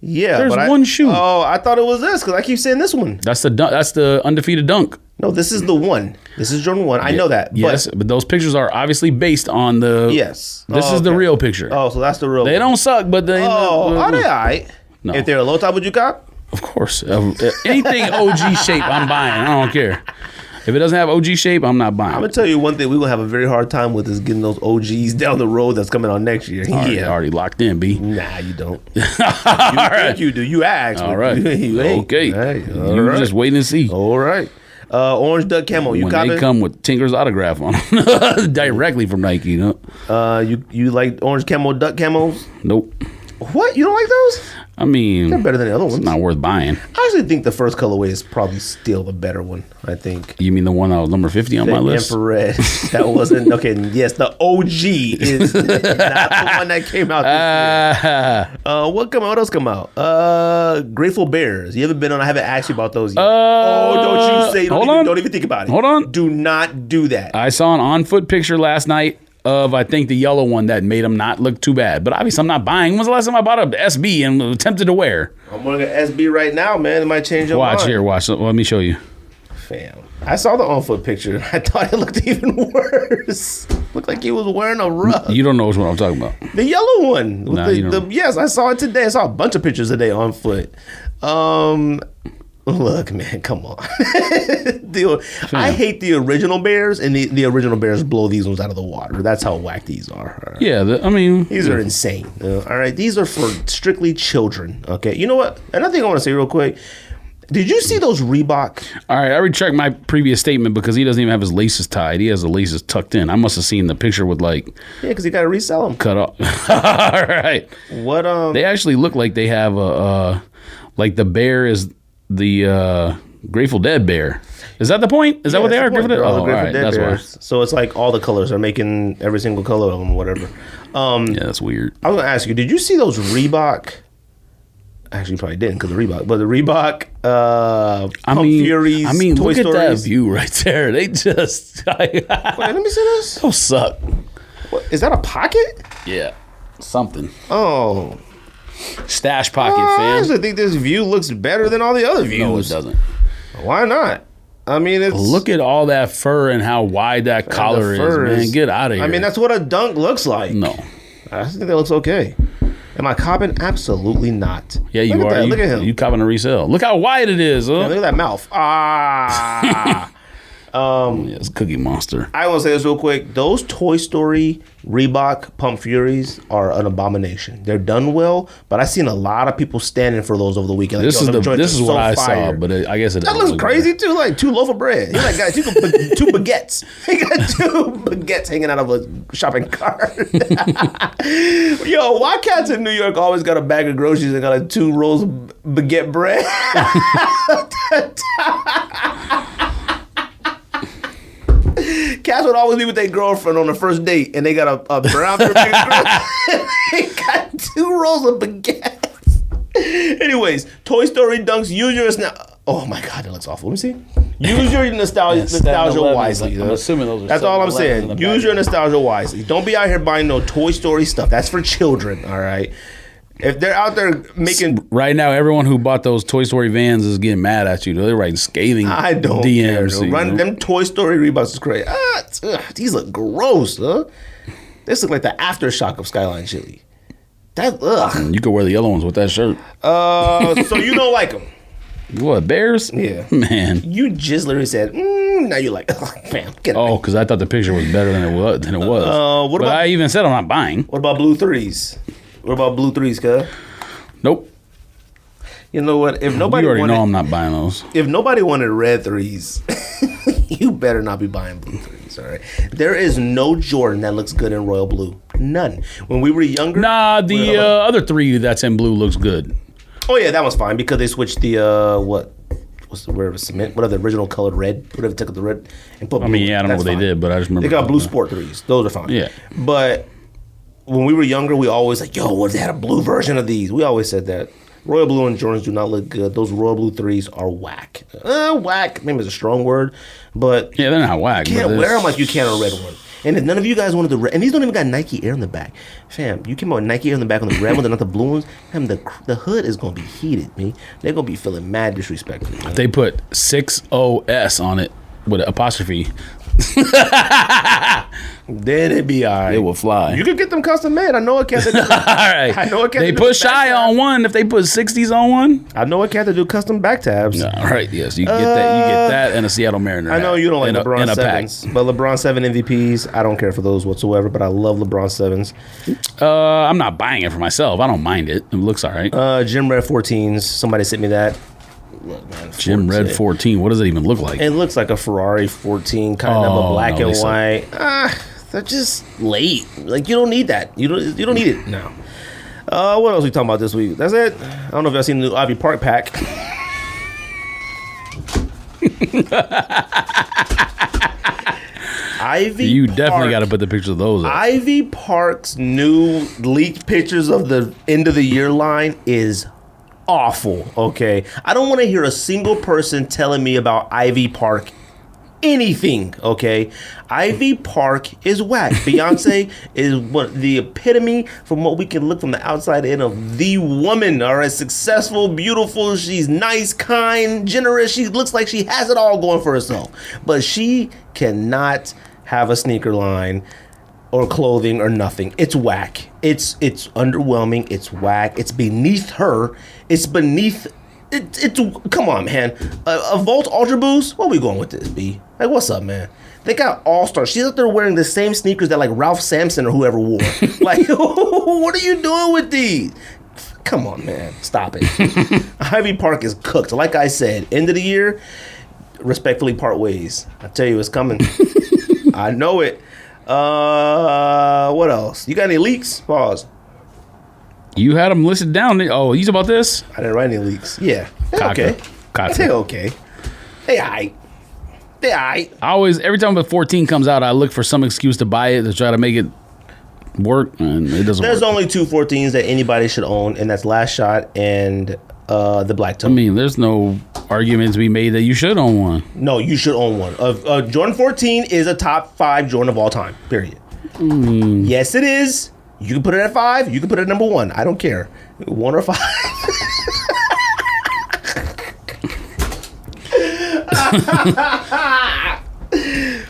Yeah. There's one shoe. Oh, I thought it was this because I keep saying this one. That's the Undefeated dunk. No, this is the one. This is Jordan 1. I know that. Yes, but those pictures are obviously based on the... Yes. This is the real picture. Oh, so that's the real They don't suck, but they... are they all right? No. If they're a low top, would you cop? Of course. Anything OG shape, I'm buying. I don't care. If it doesn't have OG shape, I'm not buying. I'm going to tell you one thing we're going to have a very hard time with is getting those OGs down the road that's coming on next year. Already locked in, B. Nah, you don't. You think you do. You asked. All right. You ain't. Okay. Hey, all You right. just waiting to see. All right. Orange Duck Camo. You when copy? they come with Tinker's autograph on them. Directly from Nike, you know? You like Orange Camo Duck Camos? Nope. What? You don't like those? I mean... They're better than the other ones. It's not worth buying. I actually think the first colorway is probably still the better one, I think. You mean the one that was number 50 on The my list? infrared. That wasn't... Okay, yes, the OG is not the one that came out this year. What else come out? Grateful Bears. You haven't been on... I haven't asked you about those yet. Don't you say... Don't even think about it. Hold on. Do not do that. I saw an on-foot picture last night of, I think, the yellow one that made them not look too bad. But obviously, I'm not buying. When's the last time I bought a SB and was tempted to wear? I'm wearing an SB right now, man. It might change your mind. Watch. Let me show you. Fam. I saw the on-foot picture. I thought it looked even worse. Looked like he was wearing a rug. You don't know which one I'm talking about. The yellow one. Nah, you don't. Yes, I saw it today. I saw a bunch of pictures today on foot. Look, man, come on. I hate the original Bears, and the original Bears blow these ones out of the water. That's how whack these are. Yeah, these are insane. All right, these are for strictly children. Okay, you know what? Another thing I want to say real quick. Did you see those Reebok? All right, I retract my previous statement because he doesn't even have his laces tied. He has the laces tucked in. I must have seen the picture with Yeah, because you got to resell them. cut off. All right. What? They actually look like they have like the bear is the Grateful Dead bear. Is that the point? Is that what they are? Grateful Dead? All right. That's Bears. So it's like all the colors. They're making every single color of them, whatever. Yeah, that's weird. I was going to ask you, did you see those Reebok Actually, probably didn't because the Reebok. But the Reebok, Pump Furies, Toy look Stories. at that view right there. They just... Wait, let me see this. Those suck. What, is that a pocket? Yeah. Something. Oh. Stash pocket, I fam. actually think this view looks better than all the other views. No, it doesn't. Why not? I mean, it's... Look at all that fur and how wide that collar is, man. Get out of here. I mean, that's what a dunk looks like. No. I think that looks okay. Am I copping? Absolutely not. Yeah, you are. Look at him. You copping a resale. Look how wide it is, huh? Yeah, look at that mouth. Ah. Yeah, it's Cookie Monster. I want to say this real quick. Those Toy Story Reebok Pump Furies are an abomination. They're done well, but I've seen a lot of people standing for those over the weekend. Like, This is what I saw, but I guess it that looks crazy too. Like 2 loaf of bread. He like got 2 baguettes. He got 2 baguettes hanging out of a shopping cart. Yo, why cats in New York always got a bag of groceries and got like 2 rolls of baguette bread? Cats would always be with their girlfriend on the first date, and they got a brown paper bag of groceries. They got 2 rolls of baguettes. Anyways, Toy Story dunks. Use your oh my god, that looks awful. Let me see. Use your nostalgia wisely. I'm assuming those are. That's all I'm saying. Use your nostalgia wisely. Don't be out here buying no Toy Story stuff. That's for children. All right. If they're out there making... Right now, everyone who bought those Toy Story vans is getting mad at you. They're writing scathing I don't DMs. care. Run them Toy Story Reeboks is crazy. These look gross, huh? This look like the aftershock of Skyline Chili. You could wear the yellow ones with that shirt. So you don't like them? What, Bears? Yeah. Man. You just literally said, now you like, bam, get Oh, because I thought the picture was better than it was. What about, I even said I'm not buying. What about blue threes? What about blue threes, cuz? Nope. You know what? If nobody You already know I'm not buying those. If nobody wanted red threes, you better not be buying blue threes, all right? There is no Jordan that looks good in royal blue. None. When we were younger... Nah, the other 3 that's in blue looks good. Oh, yeah, that was fine because they switched the, what's the word of cement? What are the original colored red? Whatever, took the red and put blue. I mean, yeah, I don't know what they did, but I just remember. They got blue sport threes. Those are fine. Yeah. But when we were younger, we always like, yo, what if they had a blue version of these? We always said that. Royal blue and Jordans do not look good. Those royal blue threes are whack. Whack, maybe it's a strong word, but yeah, they're not whack. You can't wear them like you can a red one. And if none of you guys wanted the red, and these don't even got Nike Air in the back, fam. You came out with Nike Air in the back on the red ones and not the blue ones. Fam, the hood is gonna be heated, me. They're gonna be feeling mad disrespectful. If they put 6OS on it with an apostrophe, then it'd be all right. It will fly. You could get them custom made. I know a cat that does. All right. I know a cat. They put shy on one. If they put 60s on one, I know a cat that do custom back tabs. All right. Yes, you get that. You get that and a Seattle Mariner. I know you don't like LeBron in a 7s, pack. but LeBron 7 MVPs, I don't care for those whatsoever. But I love LeBron 7s. I'm not buying it for myself. I don't mind it. It looks all right. Gym Red 14s. Somebody sent me that. Look, man, Gym Red 14. What does it even look like? It looks like a Ferrari 14, kind of a black and white. They're just late. Like, you don't need that. You don't need it now. What else we talking about this week? That's it. I don't know if y'all seen the new Ivy Park pack. You definitely got to put the pictures of those up. Ivy Park's new leaked pictures of the end of the year line is awful, okay? I don't want to hear a single person telling me about Ivy Park anything, okay? Ivy Park is whack. Beyonce is what the epitome from what we can look from the outside in of the woman, all right? Successful, beautiful, she's nice, kind, generous. She looks like she has it all going for herself. But she cannot have a sneaker line or clothing or nothing. It's whack. It's underwhelming. It's whack. It's beneath her. It's beneath. It's come on, man. A Volt Ultra Boost. Where we going with this, B? Like, what's up, man? They got All Star. She's up there wearing the same sneakers that like Ralph Sampson or whoever wore. Like, what are you doing with these? Come on, man. Stop it. Ivy Park is cooked. Like I said, end of the year, respectfully part ways. I tell you, it's coming. I know it. What else? You got any leaks? Pause. You had them listed down. Oh, you about this? I didn't write any leaks. Yeah. Okay. They okay. They aight. They aight. I always, every time the 14 comes out, I look for some excuse to buy it to try to make it work, and it doesn't There's work. only two 14s that anybody should own, and that's Last Shot and the Black Toe. I mean, there's no argument to be made that you should own one. No, you should own one. Jordan 14 is a top 5 Jordan of all time, period. Yes, it is. You can put it at 5. You can put it at number 1. I don't care. 1 or 5.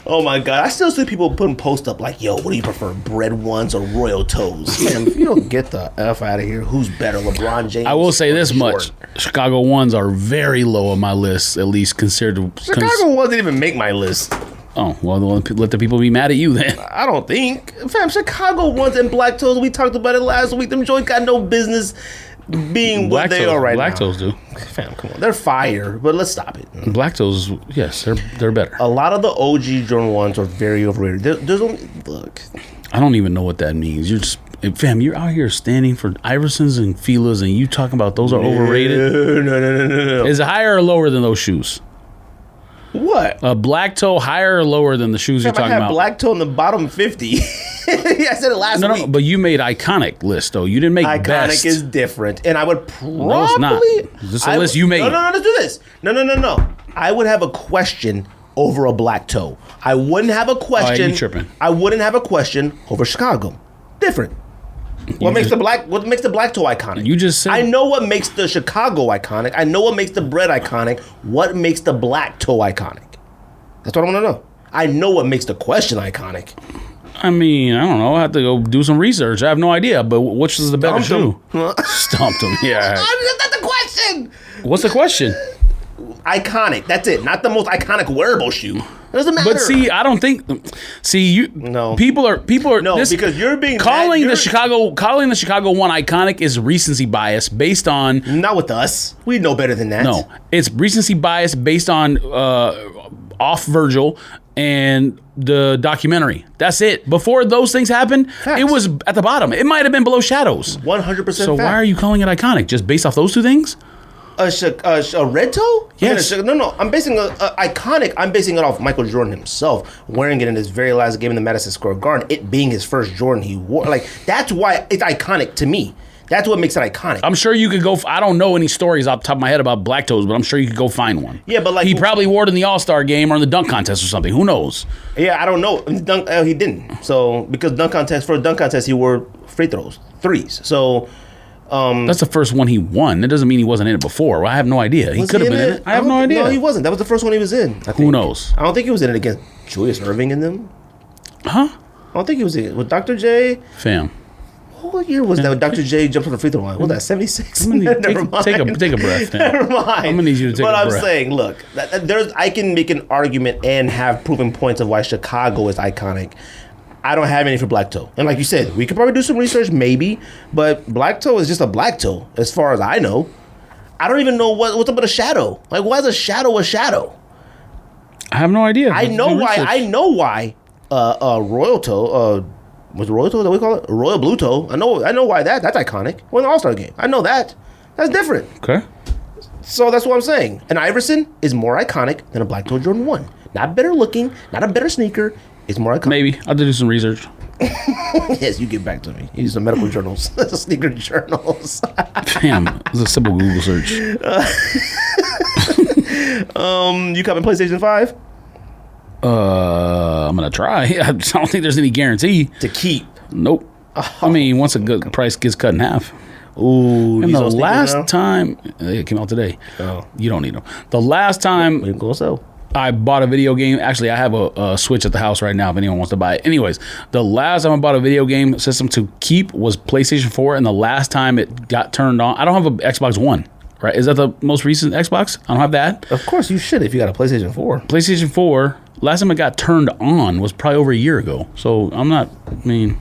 Oh my God. I still see people putting posts up like, yo, what do you prefer, bread ones or royal toes? Man, if you don't get the F out of here, who's better, LeBron James? I will say or this Jordan? much. Chicago ones are very low on my list, at least considered to... Chicago ones didn't even make my list. Oh, well, let the people be mad at you then. I don't think. Fam, Chicago ones and black toes, we talked about it last week. Them joints got no business being what they are right Black now. toes do. Fam, come on. They're fire, but let's stop it. Black toes, yes, they're better. A lot of the OG Jordan 1s are very overrated. There's only... Look. I don't even know what that means. You're just... Fam, you're out here standing for Iversons and Fila's, and you talking about those are overrated? No. Is it higher or lower than those shoes? What? A black toe higher or lower than the shoes you're Fam, I talking had about? black toe in the bottom 50. I said it last No, week. but you made iconic list though. You didn't make Iconic best. is different, and I would probably... No, it's not. This is a list you made. No, let's do this. No. I would have a question over a black toe. I wouldn't have a question. you tripping. I wouldn't have a question over Chicago. Different. What makes the black toe iconic? You just said... I know what makes the Chicago iconic. I know what makes the bread iconic. What makes the black toe iconic? That's what I want to know. I know what makes the question iconic. I mean, I don't know. I have to go do some research. I have no idea. But which is the better shoe? Stumped him. Yeah. That's the question. What's the question? Iconic. That's it. Not the most iconic wearable shoe. It doesn't matter. But see, I don't think. See, you. No. People are. No, because you're being calling mad, the Chicago one iconic is recency bias based on. Not with us. We know better than that. No, it's recency bias based on off Virgil and the documentary. That's it. Before those things happened, Facts. it was at the bottom. It might have been below Shadows. 100%. So why are you calling it iconic? Just based off those two things? A red toe? Yes. No. I'm basing iconic. I'm basing it off Michael Jordan himself wearing it in his very last game in the Madison Square Garden. It being his first Jordan he wore. Like that's why it's iconic to me. That's what makes it iconic. I'm sure you could go. I don't know any stories off the top of my head about black toes, but I'm sure you could go find one. Yeah, but like he probably wore it in the All-Star game or in the dunk contest or something. Who knows? Yeah, I don't know. He didn't. So because for a dunk contest, he wore free throws, threes. So That's the first one he won. That doesn't mean he wasn't in it before. Well, I have no idea. He could have been in it. I have no idea. No, he wasn't. That was the first one he was in. I think. Who knows? I don't think he was in it against Julius Erving in them. Huh? I don't think he was in it with Dr. J. Fam. What year was that? When Dr. J jumped on the free throw line. Was that 76? Never mind. Take a breath. Fam. Never mind. I'm gonna need you to take but a breath. But I'm saying, look, I can make an argument and have proven points of why Chicago is iconic. I don't have any for black toe. And like you said, we could probably do some research, maybe. But black toe is just a black toe, as far as I know. I don't even know what's up with a shadow. Like, why is a shadow a shadow? I have no idea. I know why. Royal toe. Was it Royal toe that we call it? Royal blue toe. I know why that's iconic. We're in the All-Star game. I know that. That's different. Okay. So that's what I'm saying. An Iverson is more iconic than a black toe Jordan 1. Not better looking, not a better sneaker. It's more iconic. Maybe. I'll have to do some research. Yes, you get back to me. Use some medical journals, sneaker journals. Damn. It's a simple Google search. You coming PlayStation 5? I'm going to try. I don't think there's any guarantee. To keep. Nope. I mean, once a good price gets cut in half. Ooh. And the last time... It came out today. Oh. You don't need them. The last time... We go so. I bought a video game. Actually, I have a Switch at the house right now if anyone wants to buy it. Anyways, the last time I bought a video game system to keep was PlayStation 4, and the last time it got turned on... I don't have an Xbox One, right? Is that the most recent Xbox? I don't have that. Of course you should if you got a PlayStation 4. PlayStation 4, last time it got turned on was probably over a year ago. So I'm not... I mean...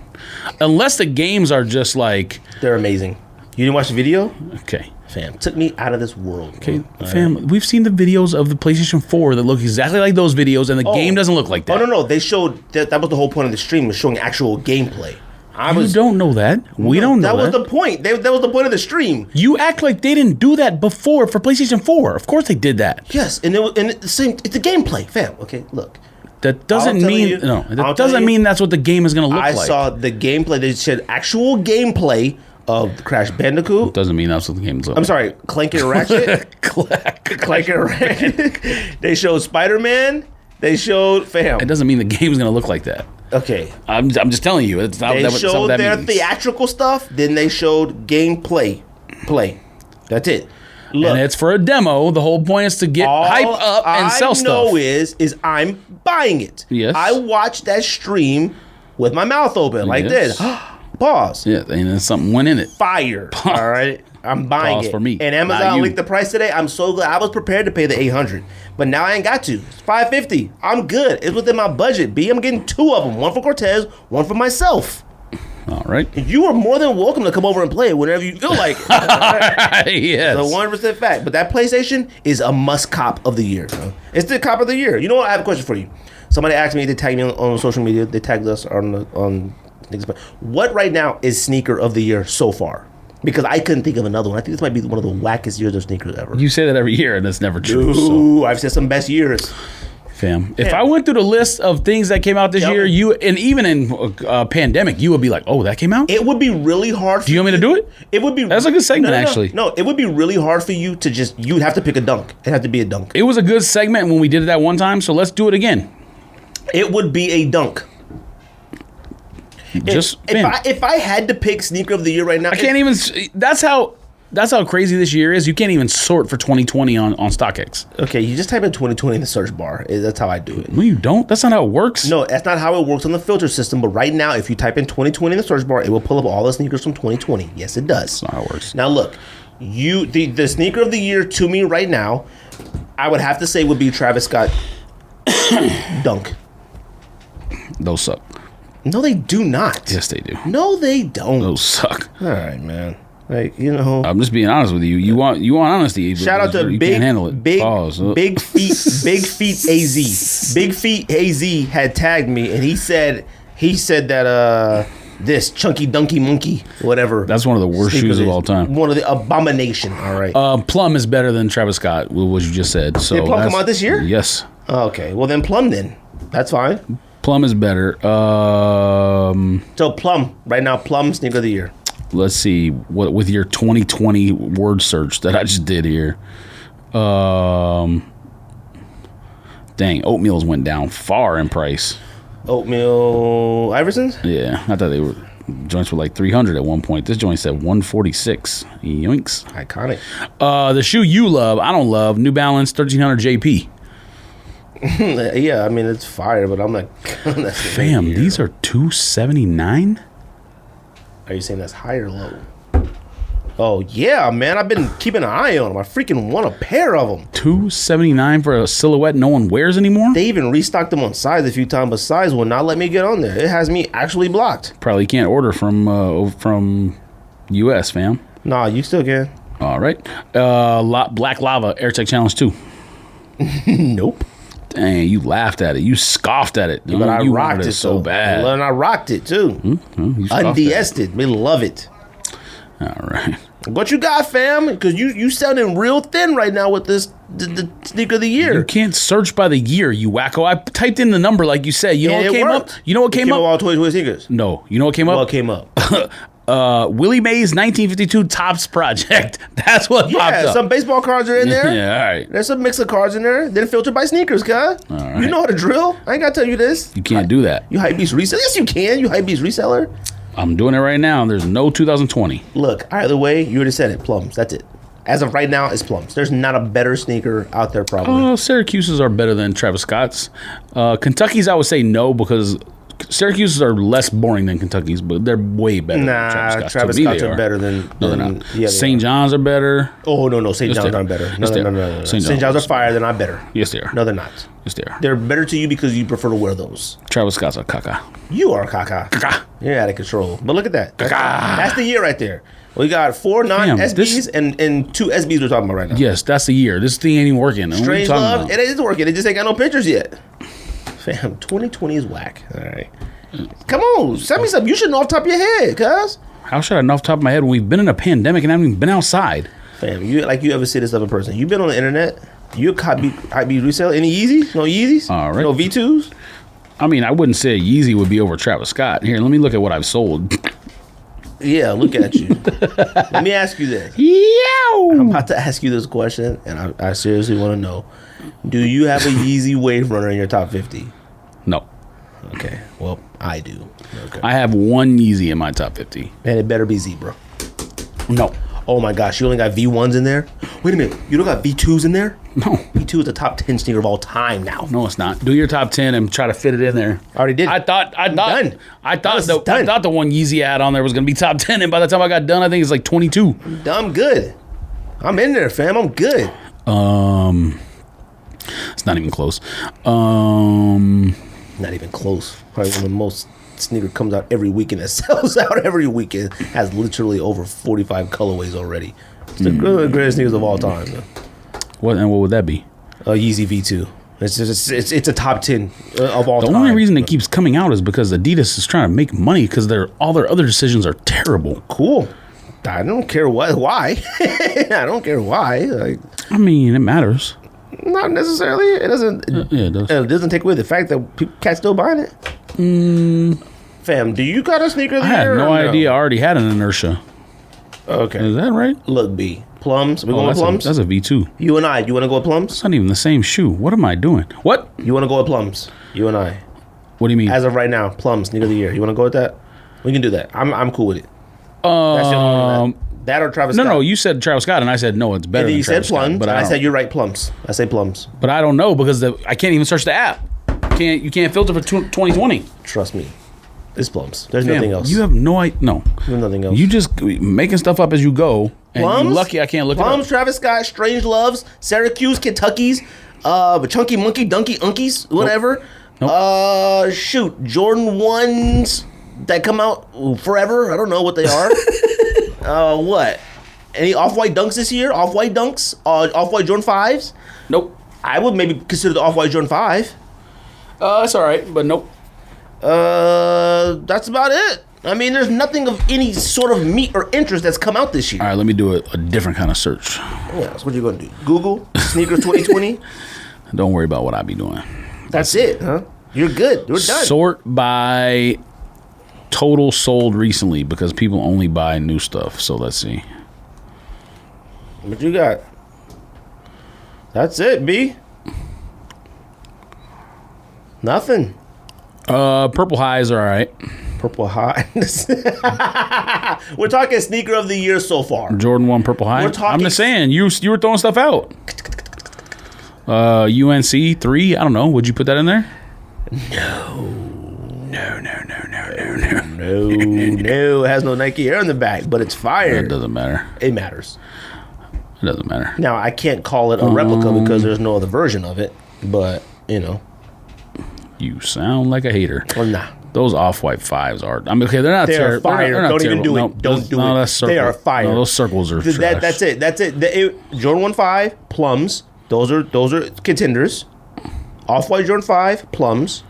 Unless the games are just like... They're amazing. You didn't watch the video? Okay. Fam, took me out of this world. Okay, fam, we've seen the videos of the PlayStation 4 that look exactly like those videos, and the game doesn't look like that. Oh, no. They showed... That was the whole point of the stream, was showing actual gameplay. You don't know that. We don't know that. That was the point. That was the point of the stream. You act like they didn't do that before for PlayStation 4. Of course they did that. Yes, and it's the same... It's the gameplay, fam. Okay, look. That doesn't mean that doesn't mean that's what the game is going to look like. I saw the gameplay. They said actual gameplay of Crash Bandicoot. Doesn't mean that's what the game is like. I'm sorry, Clank and Ratchet. Clank and Ratchet. They showed Spider-Man. They showed It doesn't mean the game's going to look like that. Okay. I'm just telling you. It's not, they showed their theatrical stuff. Then they showed gameplay. That's it. Look, and it's for a demo. The whole point is to get hype up and sell stuff. All I know is I'm buying it. Yes. I watched that stream with my mouth open like this. Pause. Yeah, and something went in it. Fire. Pause. All right. I'm buying it. For me. And Amazon leaked the price today. I'm so glad. I was prepared to pay the $800, but now I ain't got to. It's $550. I'm good. It's within my budget. B, I'm getting 2 of them. One for Cortez, one for myself. All right. You are more than welcome to come over and play it whenever you feel like it. Right? Yes. It's a 100% fact. But that PlayStation is a must cop of the year. Bro. It's the cop of the year. You know what? I have a question for you. Somebody asked me, they tagged me on social media. They tagged us on what right now is sneaker of the year so far? Because I couldn't think of another one. I think this might be one of the wackest years of sneakers ever. You say that every year, and that's never true. Ooh, I've said some best years. Fam, if I went through the list of things that came out this year, even in pandemic, you would be like, "Oh, that came out." It would be really hard. Do you want me to do it? It would be. That's a good segment, actually. No, it would be really hard for you to just. You'd have to pick a dunk. It had to be a dunk. It was a good segment when we did it that one time, so let's do it again. It would be a dunk. If I had to pick sneaker of the year right now, I can't even. That's how crazy this year is. You can't even sort for 2020 on StockX. Okay, you just type in 2020 in the search bar. That's how I do it. No, you don't. That's not how it works. No, that's not how it works on the filter system. But right now, if you type in 2020 in the search bar, it will pull up all the sneakers from 2020. Yes, it does. That's not how it works. Now look, the sneaker of the year to me right now, I would have to say would be Travis Scott Dunk. Those suck. No, they do not. Yes, they do. No, they don't. Those suck. All right, man. Like, you know, I'm just being honest with you. You want honesty. Shout out to can't handle it. Big Feet AZ. Big Feet AZ had tagged me, and he said that this chunky donkey monkey, whatever. That's one of the worst shoes of all time. One of the abomination. All right. Plum is better than Travis Scott. What you just said. So did Plum come out this year? Yes. Okay. Well then, Plum then. That's fine. Plum is better. So Plum right now. Plum sneaker of the year. Let's see what with your 2020 word search that I just did here. Dang, oatmeals went down far in price. Oatmeal Iversons? Yeah, I thought joints were like 300 at one point. This joint said 146. Yoinks. Iconic. The shoe you love, I don't love. New Balance 1300 JP. Yeah, I mean it's fire, but I'm like, fam, these are $279. Are you saying that's high or low? Oh yeah, man! I've been keeping an eye on them. I freaking want a pair of them. $279 for a silhouette no one wears anymore. They even restocked them on size a few times, but size will not let me get on there. It has me actually blocked. Probably can't order from US, fam. Nah, you still can. All right. Black Lava AirTech Challenge 2. Nope. Dang, you laughed at it. You scoffed at it. Yeah, but I rocked it so bad. And I rocked it too. Unde-ested. We love it. All right. What you got, fam? Because you sounding real thin right now with this the sneaker of the year. You can't search by the year, you wacko. I typed in the number like you said. You know what came up? You know what came up? All 2020 sneakers. No. You know what came up? What came up? Willie Mays 1952 Topps Project. That's what popped up. Yeah, some baseball cards are in there. Yeah, all right. There's some mix of cards in there. Then filtered by sneakers, cuz. All right. You know how to drill. I ain't got to tell you this. You can't do that. You Hypebeast reseller. Yes, you can. You Hypebeast reseller. I'm doing it right now. There's no 2020. Look, either way, you already said it. Plums. That's it. As of right now, it's Plums. There's not a better sneaker out there, probably. Oh, Syracuse's are better than Travis Scott's. Kentucky's, I would say no, because Syracuse's are less boring than Kentucky's, but they're way better than Travis Scott's are better than... No, they're not. Yeah, St. John's are better. Oh, no. St. John's aren't better. No. St. John's are fire. They're not better. Yes, they are. No, they're not. Yes, they are. They're better to you because you prefer to wear those. Travis Scott's are caca. You are caca. Caca. You're out of control. But look at that. Caca. That's the year right there. We got 4 non-SBs and 2 SBs we're talking about right now. Yes, that's the year. This thing ain't even working. Strange Love, it is working. It just ain't got no pictures yet. Fam, 2020 is whack. All right. Come on, send me something. You should know off the top of your head, cuz. How should I know off the top of my head when we've been in a pandemic and haven't even been outside? Fam, you ever see this other person. You've been on the internet. You a Hypebeast reseller. Any Yeezys? No Yeezys? All right. No V2s? I mean, I wouldn't say Yeezy would be over Travis Scott. Here, let me look at what I've sold. Yeah, look at you. Let me ask you this. Yeah. I'm about to ask you this question, and I seriously want to know. Do you have a Yeezy Wave Runner in your top 50? No. Okay, well, I do. Okay. I have one Yeezy in my top 50. And it better be Zebra. No. Oh my gosh, you only got V1s in there? Wait a minute, you don't got V2s in there? No. V2 is the top 10 sneaker of all time now. No, it's not. Do your top 10 and try to fit it in there. I already did. I thought done. I thought the one Yeezy I had on there was gonna be top 10, and by the time I got done, I think it's like 22. I'm good. I'm in there, fam. I'm good. It's not even close. Not even close. Probably one of the most sneaker comes out every weekend that sells out every weekend. Has literally over 45 colorways already. It's the greatest sneakers of all time. Man. What would that be? Yeezy V2. It's a top 10 of all time. The only reason it keeps coming out is because Adidas is trying to make money because all their other decisions are terrible. Cool. I don't care why. I don't care why. Like, I mean, it matters. Not necessarily. It doesn't. Yeah, it does. It doesn't take away the fact that cats still buying it. Fam, do you got a sneaker? I had no idea. I already had an Inertia. Okay, is that right? Look, B Plums. We going with Plums? That's a V2. You and I. You want to go with Plums? It's not even the same shoe. What am I doing? What? You want to go with Plums? You and I. What do you mean? As of right now, Plums sneaker of the year. You want to go with that? We can do that. I'm cool with it. That's the only one that or Travis Scott? No, you said Travis Scott, and I said, no, it's better than Travis Scott. You said Plums, but I said you're right, Plums. I say Plums. But I don't know because I can't even search the app. You can't filter for 2020. Trust me. It's Plums. There's nothing else. You have no idea. No. There's nothing else. You just making stuff up as you go. And Plums? you're lucky I can't look Plums, it up. Travis Scott, Strange Loves, Syracuse, Kentucky's, Chunky Monkey, Dunky Unkies, whatever. Nope. Shoot, Jordan 1s that come out forever. I don't know what they are. What? Any Off-White Dunks this year? Off-White Dunks? Off-White Jordan 5s? Nope. I would maybe consider the Off-White Jordan 5. It's all right, but nope. That's about it. I mean, there's nothing of any sort of meat or interest that's come out this year. All right, let me do a different kind of search. Yeah, so what you gonna do? Google Sneakers 2020? Don't worry about what I be doing. That's it, huh? You're good. We're done. Sort by total sold recently because people only buy new stuff. So let's see. What you got? That's it, B. Nothing. Purple highs are all right. Purple highs. We're talking sneaker of the year so far. Jordan 1 purple high. We're talking. I'm just saying, you were throwing stuff out. UNC 3, I don't know. Would you put that in there? No. It has no Nike Air in the back, but it's fire. It doesn't matter. It matters. It doesn't matter. Now, I can't call it a replica because there's no other version of it, but, you know. You sound like a hater. Well, nah. Those Off-White 5s are. I mean, okay, they're not They're terrible. fire. They're not Don't even terrible. do it. Don't do it. That's circle. They are fire. No, those circles are trash. That's it. That's it. Jordan 1 5, Plums. Those are contenders. Off-White Jordan 5, Plums.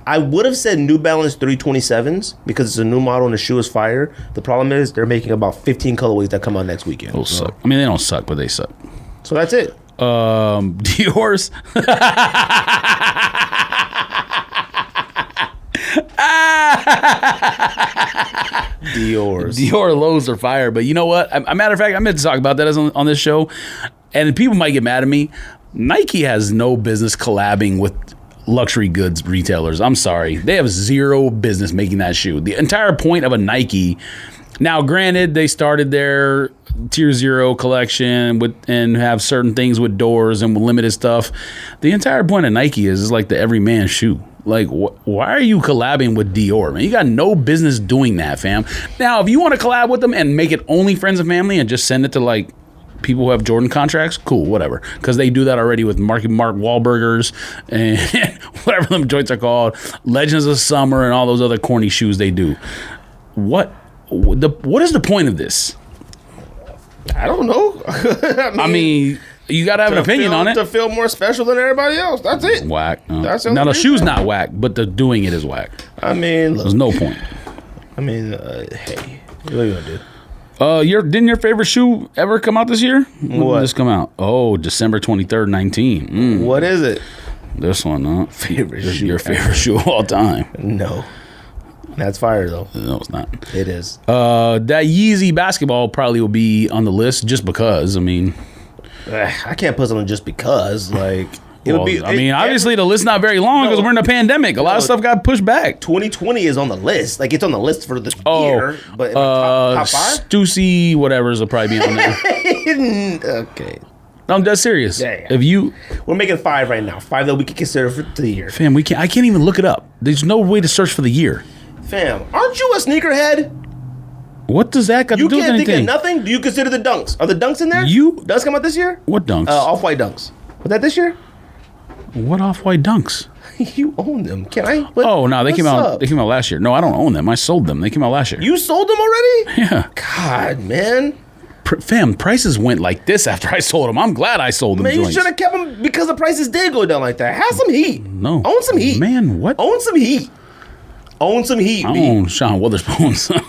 I would have said New Balance 327s because it's a new model and the shoe is fire. The problem is they're making about 15 colorways that come out next weekend. Those suck. I mean, they don't suck, but they suck. So that's it. Dior's. Dior lows are fire, but you know what? A matter of fact, I meant to talk about that on this show, and people might get mad at me. Nike has no business collabing with luxury goods retailers. I'm sorry. They have zero business making that shoe. The entire point of a Nike, now granted, they started their Tier Zero collection and have certain things with doors and with limited stuff. The entire point of Nike is like the everyman shoe. Like, why are you collabing with Dior, man? You got no business doing that, fam. Now, if you want to collab with them and make it only friends and family and just send it to, like, people who have Jordan contracts, cool, whatever. Because they do that already with Mark Wahlburgers and whatever them joints are called, Legends of Summer and all those other corny shoes they do. What is the point of this? I don't know. I mean you got to have an opinion on it. To feel more special than everybody else. That's it. Whack. That's now, the shoe's not whack, but the doing it is whack. I mean, look, there's no point. I mean, hey, what are you going to do? Didn't your favorite shoe ever come out this year? What? When did this come out? Oh, December 23rd, 19. What is it? This one, huh? Favorite This is shoe your ever. favorite shoe of all time. No. That's fire, though. No, it's not. It is. That Yeezy basketball probably will be on the list just because. I mean, I can't put something just because. Like, it well, would be. I mean, obviously the list's not very long because we're in a pandemic. A lot of stuff got pushed back. 2020 is on the list. Like, it's on the list for the year. But top five? Stussy, whatever's will probably be on there. Okay. No, I'm dead serious. Yeah. If you, We're making 5 right now. 5 that we can consider for the year. fam, I can't even look it up. There's no way to search for the year. Fam, aren't you a sneakerhead? What does that got You to do with can't think anything? of nothing? Do you consider the dunks? Are the dunks in there? You- Dunks come out this year? What dunks? Off-white dunks. Was that this year? What off-white dunks? You own them. Can I? Oh no, they came what's out. up? They came out last year. No, I don't own them. I sold them. They came out last year. You sold them already? Yeah, God, man. fam, prices went like this after I sold them. I'm glad I sold them. Man, you joints. should have kept them because the prices did go down like that. Have some heat. No, Own some heat. man. What? Own some heat. Own some heat, I B. own Sean Witherspoon's. You want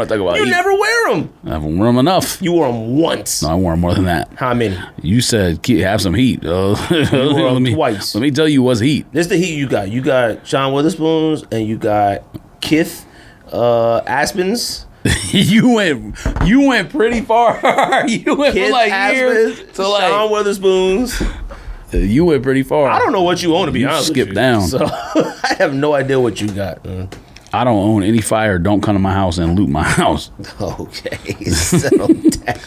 to talk about? You heat? never wear them. I haven't worn them enough. You wore them once. No, I wore more than that. How many? You said have some heat. wore them twice. Let me tell you what's heat. This is the heat you got. You got Sean Witherspoon's and you got Kith Aspens. you went pretty far. You went Kith from like here Aspens, to Sean like. Witherspoon's. You went pretty far. I don't know what you own, to be You honest skip with you. down. So I have no idea what you got. I don't own any fire. Don't come to my house and loot my house. Okay, settle down.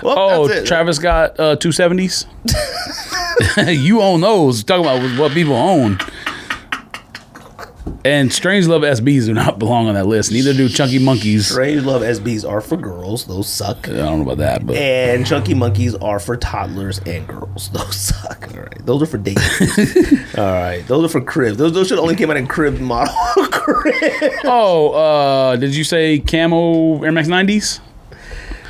Well, Oh, that's it. Travis got 270s. You own those. Talking about what people own. And Strange Love SBs do not belong on that list. Neither do Chunky Monkeys. Strange Love SBs are for girls. Those suck. I don't know about that, but And Chunky Monkeys are for toddlers and girls. Those suck. All right. Those are for dating. All right. Those are for crib. Those should only came out in crib model. Crib. did you say camo Air Max 90s?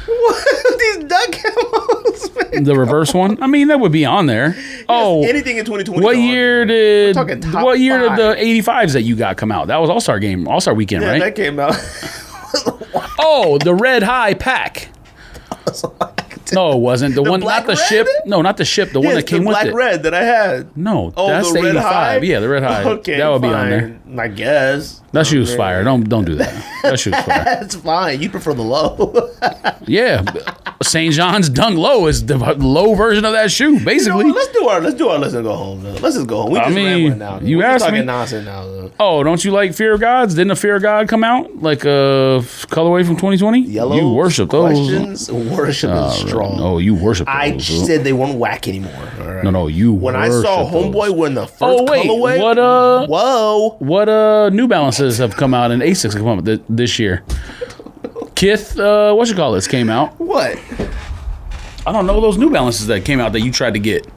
What? These duck camos, man. The reverse one? I mean, that would be on there. Anything in 2020. What year did talking top what year five. did the 85s that you got come out? That was All-Star game, All-Star weekend, Yeah, right? that came out. Oh, the Red High pack. No, it wasn't. The one, black not the red? ship. No, not the ship. The one that came the with black it. red that I had. No, Oh, that's the the red 85. high? Yeah, the Red High. Okay, that would be on fine. there. I guess. That shoe's fire. Don't do that. That shoe's fire. That's fine. You prefer the low. Yeah, St. John's Dunk Low is the low version of that shoe, You know basically. what? Let's do our let's go home. Though. Let's just go home. We I just mean, rambling now. you We're asked just talking me. nonsense now. Though. Oh, don't you like Fear of Gods? Didn't a Fear of God come out like a colorway from 2020? Yellow. You worship those. Questions. Worship is strong. Oh, you worship those. I said they weren't whack anymore. All right. No, you. When I saw worship those. Homeboy win the first Oh wait, colorway, what whoa. What New Balances have come out and Asics have come out this year? Kith, whatchamacallits came out. What? I don't know those New Balances that came out that you tried to get.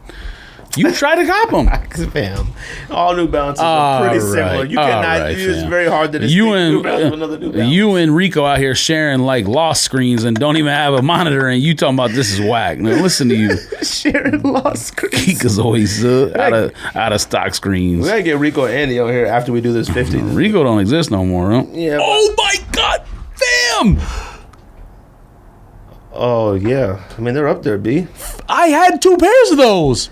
You tried to cop them. Fam, all New Balances are pretty similar. You cannot. It's very hard to distinguish New Balance from another New Balance. You and Rico out here sharing like lost screens and don't even have a monitor, and you talking about this is whack. Now listen to you. Sharing lost screens. Kika's always out of stock screens. We gotta get Rico and Andy on here after we do this 50. Rico don't exist no more, huh? Yeah. Oh my God, fam! Oh yeah. I mean they're up there, B. I had 2 pairs of those.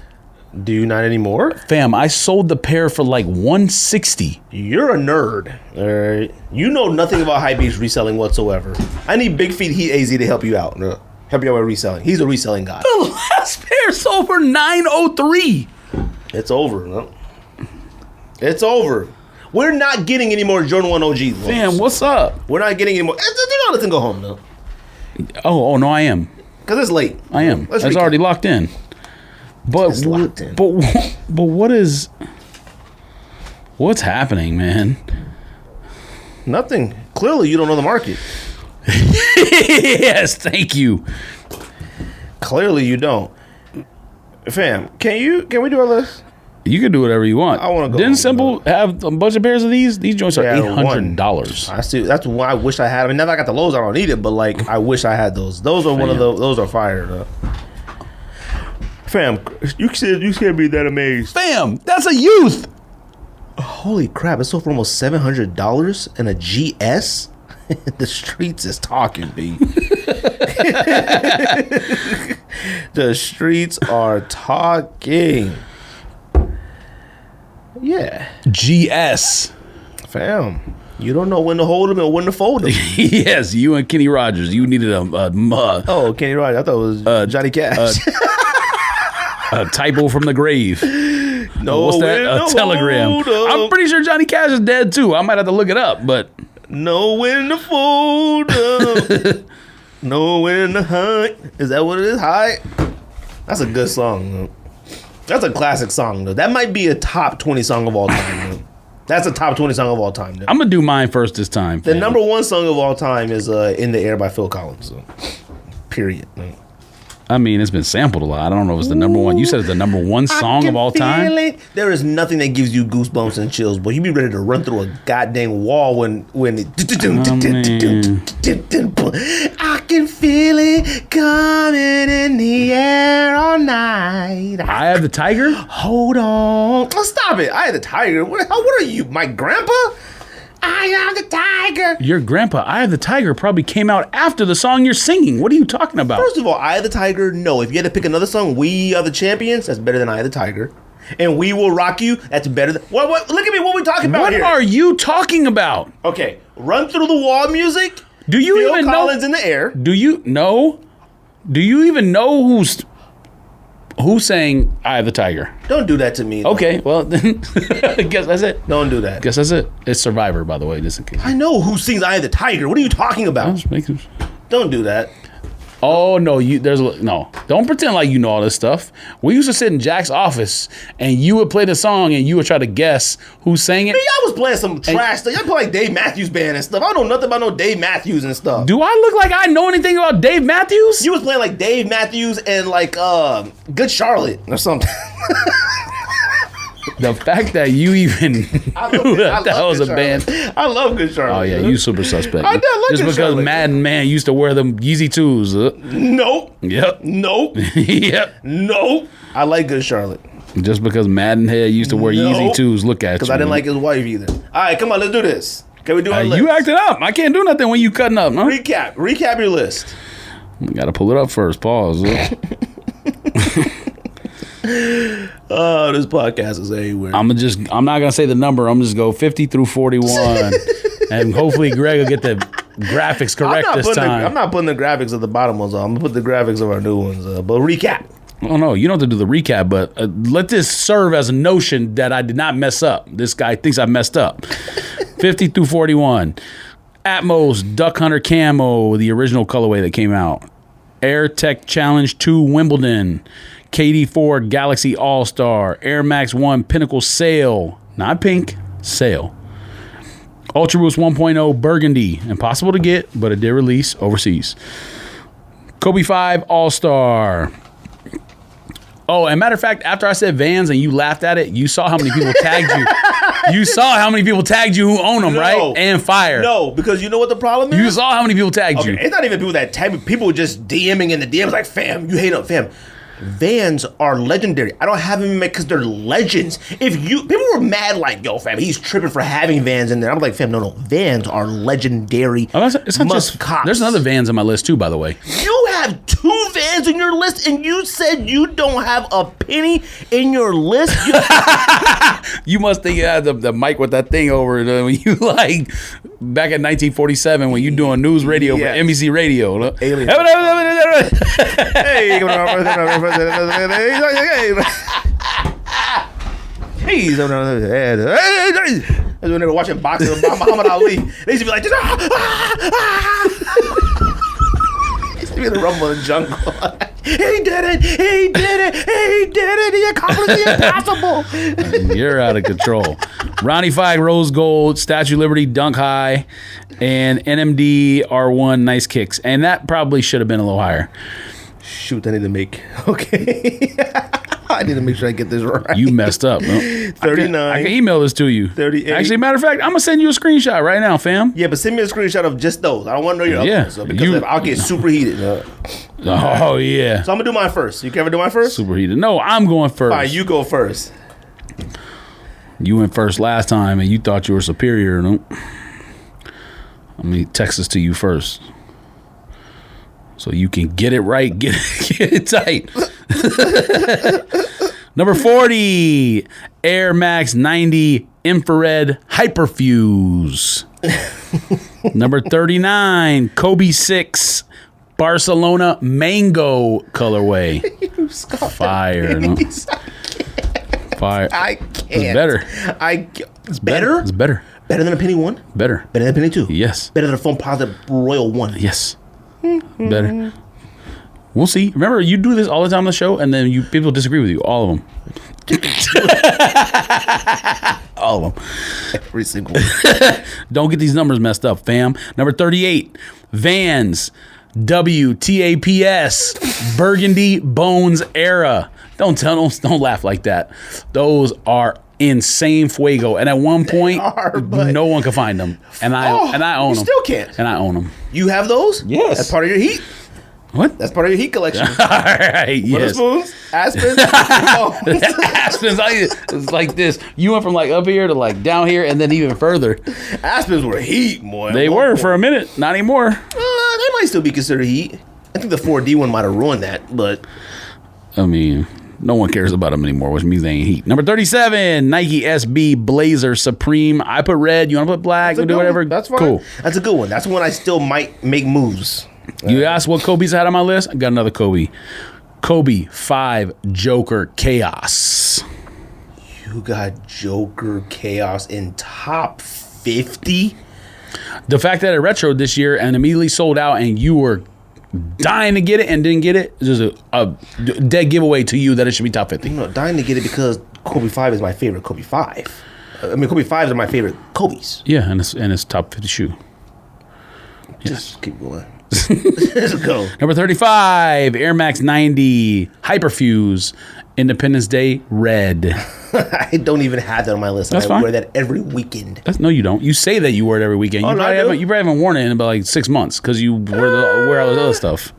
Do you not anymore? Fam, I sold the pair for like $160. You're a nerd. All right. You know nothing about Hypebeast reselling whatsoever. I need Big Feet Heat AZ to help you out. Help you out with reselling. He's a reselling guy. The last pair sold for $903. It's over. No? It's over. We're not getting any more Jordan 1 OG. Loans. Fam, what's up? We're not getting any more. Do not let them go home though. Oh no, I am. Because it's late. I am. Let's It's recap. already locked in. But It's locked in. but what's happening, man? Nothing. Clearly, you don't know the market. Yes, thank you. Clearly, you don't. Fam, can we do our list? You can do whatever you want. I wanna go Didn't home, Simple have a bunch of pairs of these? These joints are Yeah, $800. I see. That's why I wish I had. I mean, now that I got the lows, I don't need it. But like, I wish I had those. Those are one of the. Those are fire though. Fam, you can't be that amazed. Fam, that's a youth. Holy crap! It sold for almost $700 and a GS. The streets is talking, B. The streets are talking. Yeah. GS. Fam. You don't know when to hold them and when to fold them. Yes, you and Kenny Rogers. You needed a Oh, Kenny Rogers. I thought it was Johnny Cash. a typo from the grave. No, what's that? A telegram. I'm pretty sure Johnny Cash is dead too. I might have to look it up, but know when to fold up. Know when to hunt. Is that what it is? Hide. That's a good song. Though. That's a classic song though. That might be a top 20 song of all time. Though. That's a top 20 song of all time. Though. I'm gonna do mine first this time. The number one song of all time is "In the Air" by Phil Collins. So. Period. I mean, it's been sampled a lot. I don't know if it's the number one. You said it's the number one song of all time? There is nothing that gives you goosebumps and chills, but you be ready to run through a goddamn wall when it... I can feel it coming in the air all night. Eye of the Tiger? Hold on. Oh, stop it. Eye of the Tiger? What are you, my grandpa? I am the tiger. Your grandpa, Eye of the Tiger, probably came out after the song you're singing. What are you talking about? First of all, Eye of the Tiger, no. If you had to pick another song, We Are the Champions, that's better than Eye of the Tiger. And We Will Rock You, that's better than... What? Look at me, what we talking about here? What are you talking about? Okay, Run Through the Wall music. Do you Phil even Collins know? in the Air. Do you know? Do you even know who sang Eye of the Tiger? Don't do that to me. Though. Okay, well, then guess that's it. Don't do that. Guess that's it. It's Survivor, by the way, just in case. I know who sings Eye of the Tiger. What are you talking about? Don't do that. Oh, no, no. Don't pretend like you know all this stuff. We used to sit in Jack's office, and you would play the song, and you would try to guess who sang it. Man, y'all was playing some trash stuff. Y'all play like Dave Matthews Band and stuff. I don't know nothing about no Dave Matthews and stuff. Do I look like I know anything about Dave Matthews? You was playing like Dave Matthews and like Good Charlotte or something. The fact that you even knew that was a band. I love Good Charlotte. Oh, yeah, you super suspect. I did like Just Good because Charlotte. Madden Man used to wear them Yeezy 2s. Nope. Yep. Nope. Yep. Nope. I like Good Charlotte. Just because Madden Head used to wear Yeezy 2s, look at you. Because I didn't like his wife either. All right, come on, let's do this. Can we do our list? You acting up. I can't do nothing when you cutting up, no? Recap your list. Got to pull it up first. Pause. Oh, this podcast is everywhere. I'm not gonna say the number. I'm just go 50 through 41, and hopefully Greg will get the graphics correct this time. I'm not putting the graphics of the bottom ones on. I'm gonna put the graphics of our new ones. But recap. Oh no, you don't have to do the recap, but let this serve as a notion that I did not mess up. This guy thinks I messed up. 50 through 41. Atmos Duck Hunter Camo, the original colorway that came out. Air Tech Challenge 2 Wimbledon. KD4 Galaxy All-Star, Air Max 1 Pinnacle Sail, not pink, sail. Ultra Boost 1.0 Burgundy, impossible to get, but it did release overseas. Kobe 5 All-Star. Oh, and matter of fact, after I said Vans and you laughed at it, you saw how many people tagged you. You saw how many people tagged you who own them, right? And fire. No, because you know what the problem is? You saw how many people tagged you. It's not even people that tag me. People just DMing in the DMs like, fam, you hate them, fam. Vans are legendary. I don't have them because they're legends. People were mad like, yo, fam, he's tripping for having Vans in there. I'm like, fam, no. Vans are legendary. It's not just cops. There's another Vans on my list too, by the way. You have 2 Vans in your list, and you said you don't have a penny in your list. You must think you had the mic with that thing over it when you like back in 1947 when you doing news radio for NBC Radio. Alien. He's when they were watching boxing with Muhammad Ali. They used to be like, he used to be in the rumble in the jungle. He did it! He did it! He did it! He accomplished the impossible! You're out of control. Ronnie 5 Rose Gold, Statue of Liberty Dunk High, and NMD R1 Nice Kicks. And that probably should have been a little higher. Shoot, I need to make... Okay. I need to make sure I get this right. You messed up. No? 39. I can email this to you. 38. Actually, matter of fact, I'm going to send you a screenshot right now, fam. Yeah, but send me a screenshot of just those. I don't want to know your other ones. Because I'll get superheated. Oh, yeah. So I'm going to do mine first. You can ever do mine first? Superheated. No, I'm going first. Fine, you go first. You went first last time, and you thought you were superior. No? Let me text this to you first, so you can get it right, get it tight. Number 40, Air Max 90 Infrared Hyperfuse. Number 39, Kobe 6 Barcelona Mango colorway. Fire. No? Fire. I can't. It's better. It's better? It's better. Better than a Penny 1? Better. Better than a Penny 2? Yes. Better than a Foam Positive Royal 1? Yes. Better. We'll see. Remember, you do this all the time on the show, and then people disagree with you. All of them. All of them. Every single one. Don't get these numbers messed up, fam. Number 38, Vans WTAPS Burgundy Bones Era. Don't laugh like that. Those are insane fuego. And at one point, no one can find them. And I own them. Still can't. And I own them. You have those? Yes. That's part of your heat. What? That's part of your heat collection. All right. Yes. Witherspoons, Aspens. Aspens, it's like this. You went from like up here to like down here, and then even further. Aspens were heat, boy. They were for a minute. Not anymore. They might still be considered heat. I think the 4D one might have ruined that, but I mean, no one cares about them anymore, which means they ain't heat. Number 37, Nike SB Blazer Supreme. I put red. You want to put black? We'll do whatever. That's fine. Cool. That's a good one. That's one I still might make moves. You asked what Kobe's had on my list? I got another Kobe. Kobe 5 Joker Chaos. You got Joker Chaos in top 50? The fact that it retroed this year and immediately sold out and you were dying to get it and didn't get it is just a dead giveaway to you that it should be top 50. You know, dying to get it because Kobe 5 is my favorite Kobe 5. I mean, Kobe 5s are my favorite Kobe's. Yeah, and it's top 50 shoe. Just keep going. Let's go. Number 35, Air Max 90 Hyperfuse Independence Day Red. I don't even have that on my list. That's I fine. wear that every weekend. No, you don't. You say that you wear it every weekend. You probably haven't worn it in about like 6 months because you wear all this other stuff.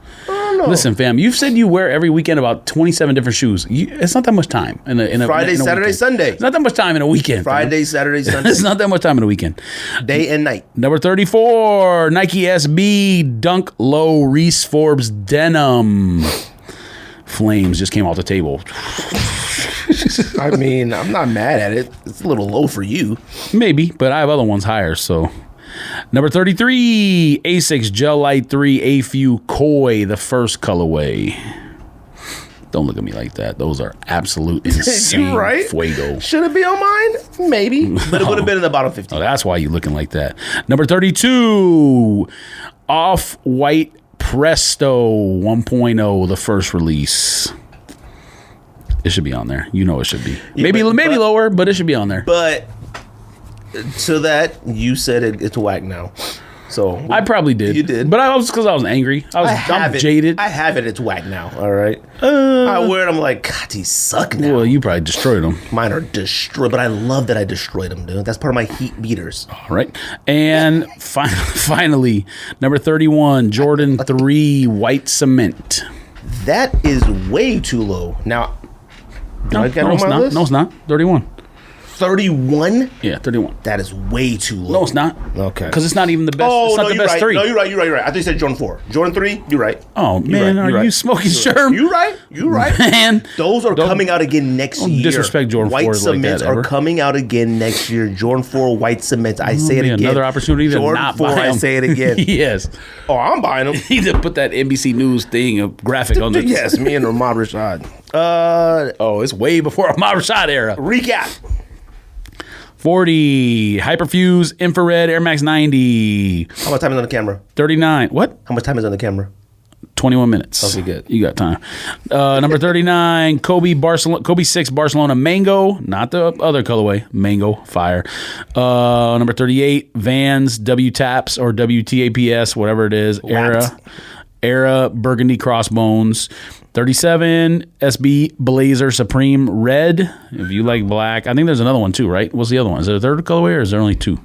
Listen, fam, you've said you wear every weekend about 27 different shoes. It's not that much time. Friday, Saturday, Sunday. It's not that much time in a weekend. Friday, Saturday, Sunday. It's not that much time in a weekend. Day and night. Number 34, Nike SB Dunk Low Reese Forbes Denim. Flames just came off the table. I mean, I'm not mad at it. It's a little low for you. Maybe, but I have other ones higher, so... Number 33, Asics Gel Light 3 A-Few Koi, the first colorway. Don't look at me like that. Those are absolute insane fuego. Should it be on mine? Maybe. But it would have been in the bottom 50. Oh, that's why you're looking like that. Number 32, Off-White Presto 1.0, the first release. It should be on there. You know it should be. Yeah, maybe lower, but it should be on there. But... So that you said it's whack now. So I probably did. You did, but I was because I was angry. I'm jaded. I have it. It's whack now. All right. I wear it. I'm like, God, these suck now. Well, you probably destroyed them. Mine are destroyed, but I love that I destroyed them, dude. That's part of my heat beaters. All right. And finally, number 31, Jordan 3 White Cement. That is way too low. Now, No, it's not. 31. 31? Yeah, 31. That is way too low. No, it's not. Okay. Because it's not even the best. It's not the best right. 3. No, you're right. I thought you said Jordan 4. Jordan 3, you're right. Oh, man, are you smoking sherm? You're right. Man. Those are coming out again next year. Disrespect Jordan 4 White cements like that, are coming out again next year. Jordan 4 white cements. I say it again. Another opportunity to Jordan not 4, buy them. I say it again. Yes. Oh, I'm buying them. You need to put that NBC News thing, a graphic on this. Yes, me and Ahmad Rashad. It's way before Ahmad Rashad era. Recap. 40, Hyperfuse, Infrared, Air Max 90. How much time is on the camera? 39. What? How much time is on the camera? 21 minutes. Okay, good. You got time. Number 39, Kobe 6 Barcelona Mango. Not the other colorway. Mango, fire. Number 38, Vans WTAPS or WTAPS, whatever it is. Era Burgundy Crossbones. 37, SB Blazer Supreme Red. If you like black. I think there's another one too, right? What's the other one? Is there a third colorway or is there only 2?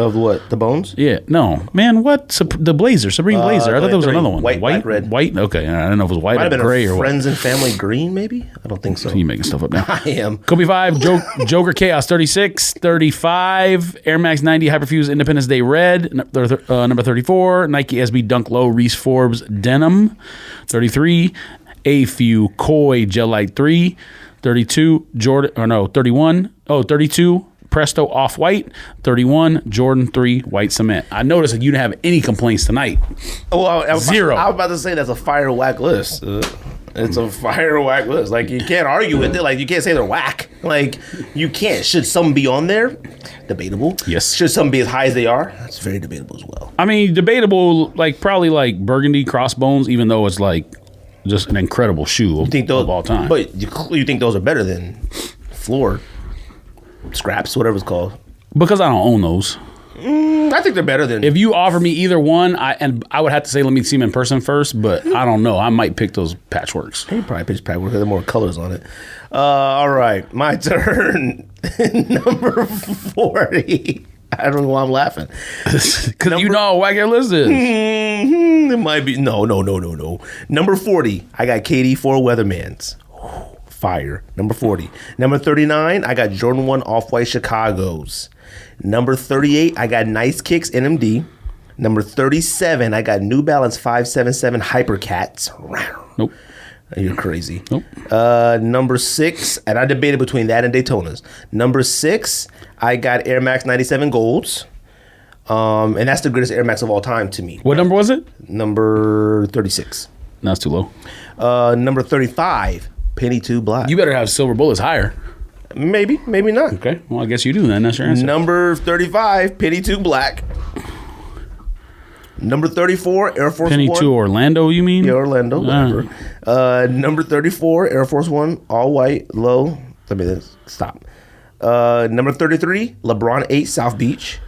Of what? The bones? Yeah. No. Man, what? The blazer. Supreme blazer. I thought there was another one. White, black, red. White? Okay. I don't know if it was white Might or gray or what. Friends and Family green, maybe? I don't think so. You making stuff up now. I am. Kobe 5, Joker Chaos 36, 35, Air Max 90 Hyperfuse Independence Day Red, number 34, Nike SB Dunk Low Reese Forbes Denim, 33, A-Few Koi Gel Light 3, 32, 32, Presto Off-White, 31, Jordan 3 White Cement. I noticed that you didn't have any complaints tonight. Well, Zero. I was about to say that's a fire whack list. It's a fire whack list. Like, you can't argue with it. Like, you can't say they're whack. Like, you can't. Should some be on there? Debatable. Yes. Should some be as high as they are? That's very debatable as well. I mean, debatable, like probably like Burgundy Crossbones, even though it's like just an incredible shoe of all time. But you think those are better than Floor Scraps, whatever it's called? Because I don't own those. I think they're better than... If you offer me either one, I would have to say let me see them in person first, but I don't know. I might pick those patchworks. You probably pick patchwork because there are more colors on it. All right, my turn. Number 40. I don't know why I'm laughing. Because you know how whack your list is. It might be... No. Number 40, I got KD 4 Weathermans. Fire. Number 40. Number 39, I got Jordan 1 Off-White Chicago's. Number 38, I got Nice Kicks NMD. Number 37, I got New Balance 577 Hypercats. Nope. You're crazy. Nope. Number 6, and I debated between that and Daytona's. Number 6, I got Air Max 97 Golds. And that's the greatest Air Max of all time to me. What number was it? Number 36. That's too low. Number 35, Penny 2 Black. You better have silver bullets higher. Maybe not. Okay. Well, I guess you do then. That's your answer. Number 35, Penny 2 Black. Number 34, Air Force Penny 1. 2 Orlando, you mean? Yeah, Orlando. Whatever. Number 34, Air Force 1, all white, low. Stop. Number 33, LeBron 8, South Beach.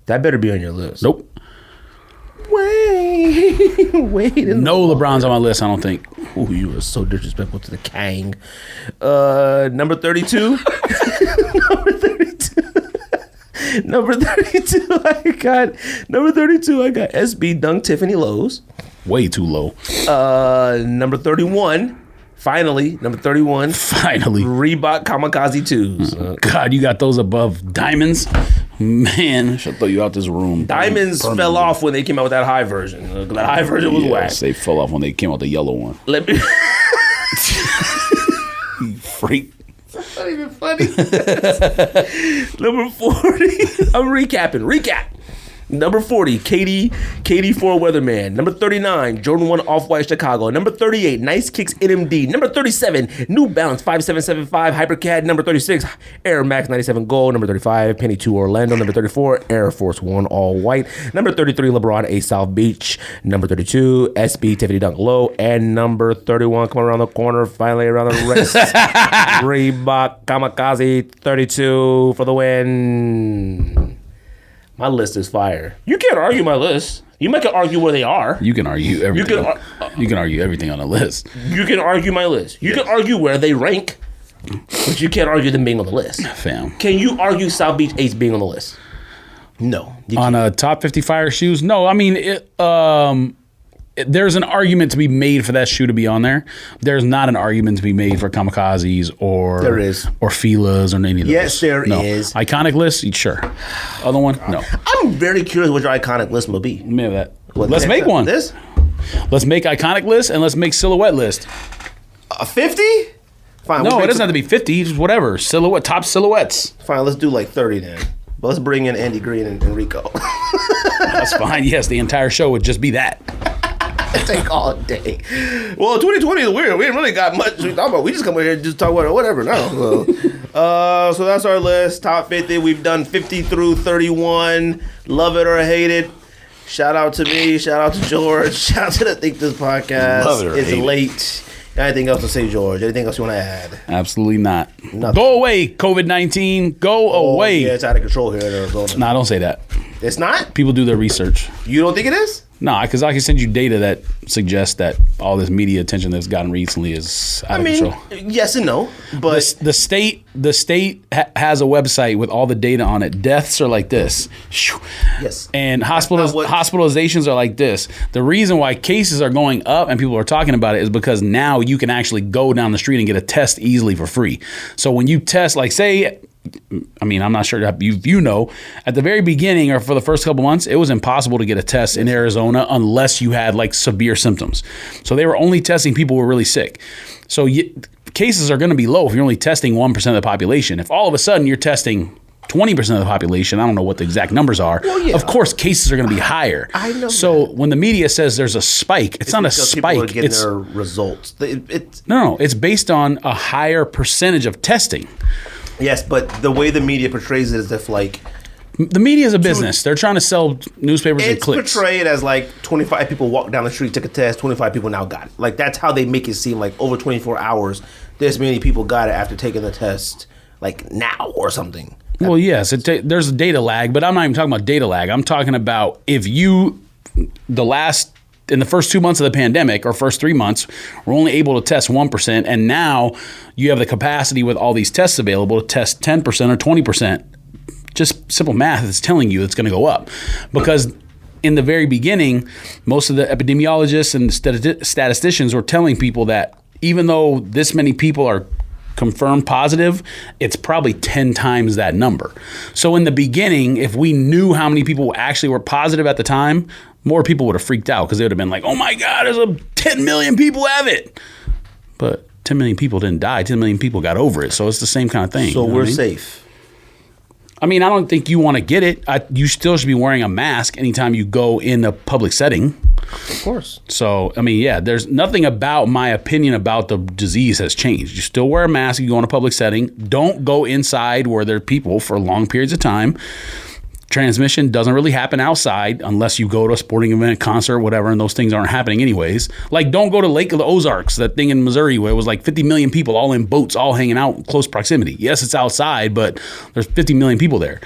That better be on your list. Nope. Wait. No LeBron's on my list, I don't think. Ooh, you are so disrespectful to the Kang. Number 32. Number 32, I got SB Dunk Tiffany Lowe's. Way too low. Number 31. Finally. Reebok Kamikaze 2s. God, you got those above diamonds? Man, I should throw you out this room. Diamonds fell off when they came out with that high version. That high version was whack. They fell off when they came out with the yellow one. Let me... Freak. That's not even funny. Number 40. I'm recapping. Recap. Number 40, KD 4 Weatherman. Number 39, Jordan 1 Off-White Chicago. Number 38, Nice Kicks NMD. Number 37, New Balance 5775 Hypercat. Number 36, Air Max 97 Gold. Number 35, Penny 2 Orlando. Number 34, Air Force 1 All White. Number 33, LeBron 8 South Beach. Number 32, SB Tiffany Dunk Low. And number 31, coming around the corner, finally around the wrist, Reebok Kamikaze 32 for the win. My list is fire. You can't argue my list. You might can argue where they are. You can argue everything. You can argue everything on the list. You can argue my list. You can argue where they rank, but you can't argue them being on the list. Fam. Can you argue South Beach 8 being on the list? No. On a top 50 fire shoes? No. I mean, there's an argument to be made for that shoe to be on there. There's not an argument to be made for Kamikazes or there is. Or Fila's or any of those. Yes, there is. Iconic list? Sure. Other one? No. I'm very curious what your iconic list will be. Maybe that. Let's make one. This? Let's make iconic list and let's make silhouette list. 50? Fine. No, it doesn't have to be 50. Just whatever. Silhouette. Top silhouettes. Fine. Let's do like 30 then. But let's bring in Andy Green and Rico. That's fine. Yes, the entire show would just be that. Take all day. Well, 2020 is weird. We ain't really got much to talk about. We just come over here and just talk about whatever now. So that's our list. Top 50. We've done 50 through 31. Love it or hate it. Shout out to me. Shout out to George. Shout out to the Think This Podcast. Love it or it's hate late. Anything else to say, George? Anything else you want to add? Absolutely not. Nothing. Go away, COVID-19. Go away. Yeah, it's out of control here in Arizona. Nah, don't say that. It's not? People do their research. You don't think it is? No, because I can send you data that suggests that all this media attention that's gotten recently is out of control. Yes and no, but The state has a website with all the data on it. Deaths are like this. yes, And not what- hospitalizations are like this. The reason why cases are going up and people are talking about it is because now you can actually go down the street and get a test easily for free. So when you test, like say, I mean, I'm not sure if you know, at the very beginning or for the first couple months, it was impossible to get a test in Arizona unless you had like severe symptoms. So they were only testing people who were really sick. So cases are going to be low if you're only testing 1% of the population. If all of a sudden you're testing 20% of the population, I don't know what the exact numbers are. Well, yeah. Of course, cases are going to be higher. I know. So when the media says there's a spike, it's not a because spike. people are getting It's their results. no, it's based on a higher percentage of testing. Yes, but the way the media portrays it is if like The media is a business. They're trying to sell newspapers and it's clicks. portrayed as like 25 people walked down the street, took a test, 25 people now got it. Like that's how they make it seem like over 24 hours, this many people got it after taking the test, like now or something. Well, yes, there's a data lag, but I'm not even talking about data lag. I'm talking about if you, in the first 2 months of the pandemic or first 3 months, we're only able to test 1%, and now you have the capacity with all these tests available to test 10% or 20%. Just simple math is telling you it's going to go up because in the very beginning, most of the epidemiologists and statisticians were telling people that even though this many people are confirmed positive, it's probably 10 times that number. So in the beginning, if we knew how many people actually were positive at the time, more people would have freaked out because they would have been like, oh my God, there's 10 million people have it. But 10 million people didn't die. 10 million people got over it. So it's the same kind of thing. So we're what I mean? safe. I mean, I don't think you want to get it. You still should be wearing a mask anytime you go in a public setting. Of course. So, I mean, yeah, there's nothing about my opinion about the disease has changed. You still wear a mask. You go in a public setting. Don't go inside where there are people for long periods of time. Transmission doesn't really happen outside unless you go to a sporting event, concert, whatever, and those things aren't happening anyways. Like, don't go to Lake of the Ozarks, that thing in Missouri where it was like 50 million people all in boats, all hanging out in close proximity. Yes, it's outside, but there's 50 million people there.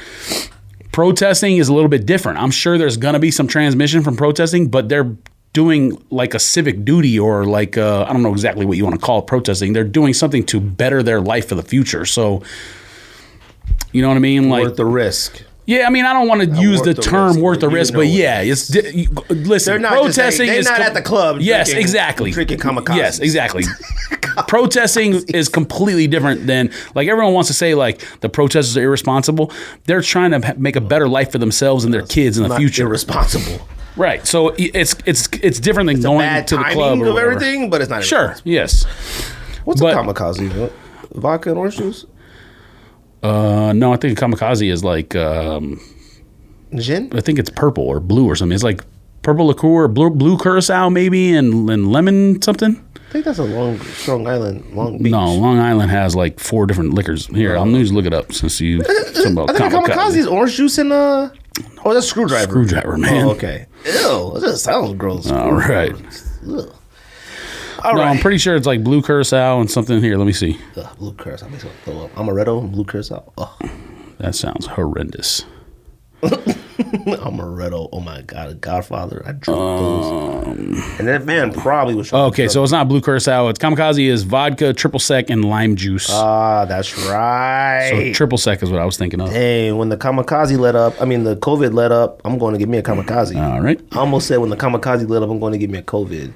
Protesting is a little bit different. I'm sure there's going to be some transmission from protesting, but they're doing like a civic duty or like, I don't know exactly what you want to call it, protesting. They're doing something to better their life for the future. So, you know what I mean? Like, Worth the risk. Yeah, I mean, I don't want to use the term risk, worth the but you risk, know but what yeah, it it's listen. They're not just protesting saying- is they're not at the club Yes, drinking- exactly. drinking kamikazes. Yes, exactly. Protesting is completely different than like everyone wants to say like the protesters are irresponsible. They're trying to make a better life for themselves and their kids in the Not future. irresponsible. Right. So it's different than going Bad to the timing club or of whatever. everything, but it's not. Sure. irresponsible. Yes. What's But- a kamikaze? Vodka and orange juice? No, I think a kamikaze is like Gin? I think it's purple or blue or something. It's like purple liqueur or blue curacao maybe and lemon something. I think that's a Strong Island, Long Beach. No, Long Island has like 4 different liquors. Here, I'm going to look it up since you talking about I think kamikaze is orange juice and oh, that's screwdriver. Screwdriver, man. Oh, okay. Ew, that just sounds gross. All right. Ugh. All No, right. I'm pretty sure it's like blue curacao and something here. Let me see. Ugh, blue curacao makes me throw up. Amaretto and blue curacao. Ugh. That sounds horrendous. Amaretto. Oh my god, Godfather. I drank those. And that man probably was. Okay, so it's not blue curacao. It's kamikaze is vodka, triple sec, and lime juice. That's right. So triple sec is what I was thinking of. Hey, when the kamikaze let up, the COVID let up, I'm going to get me a kamikaze. All right. I almost said when the kamikaze let up, I'm going to get me a COVID.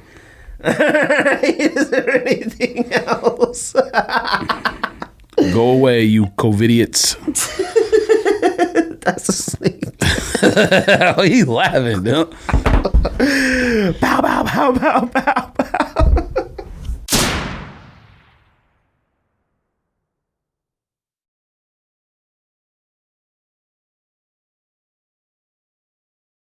Is there anything else? Go away, you COVIDiots. That's asleep. He's laughing, dude. Pow, pow, pow, pow, pow.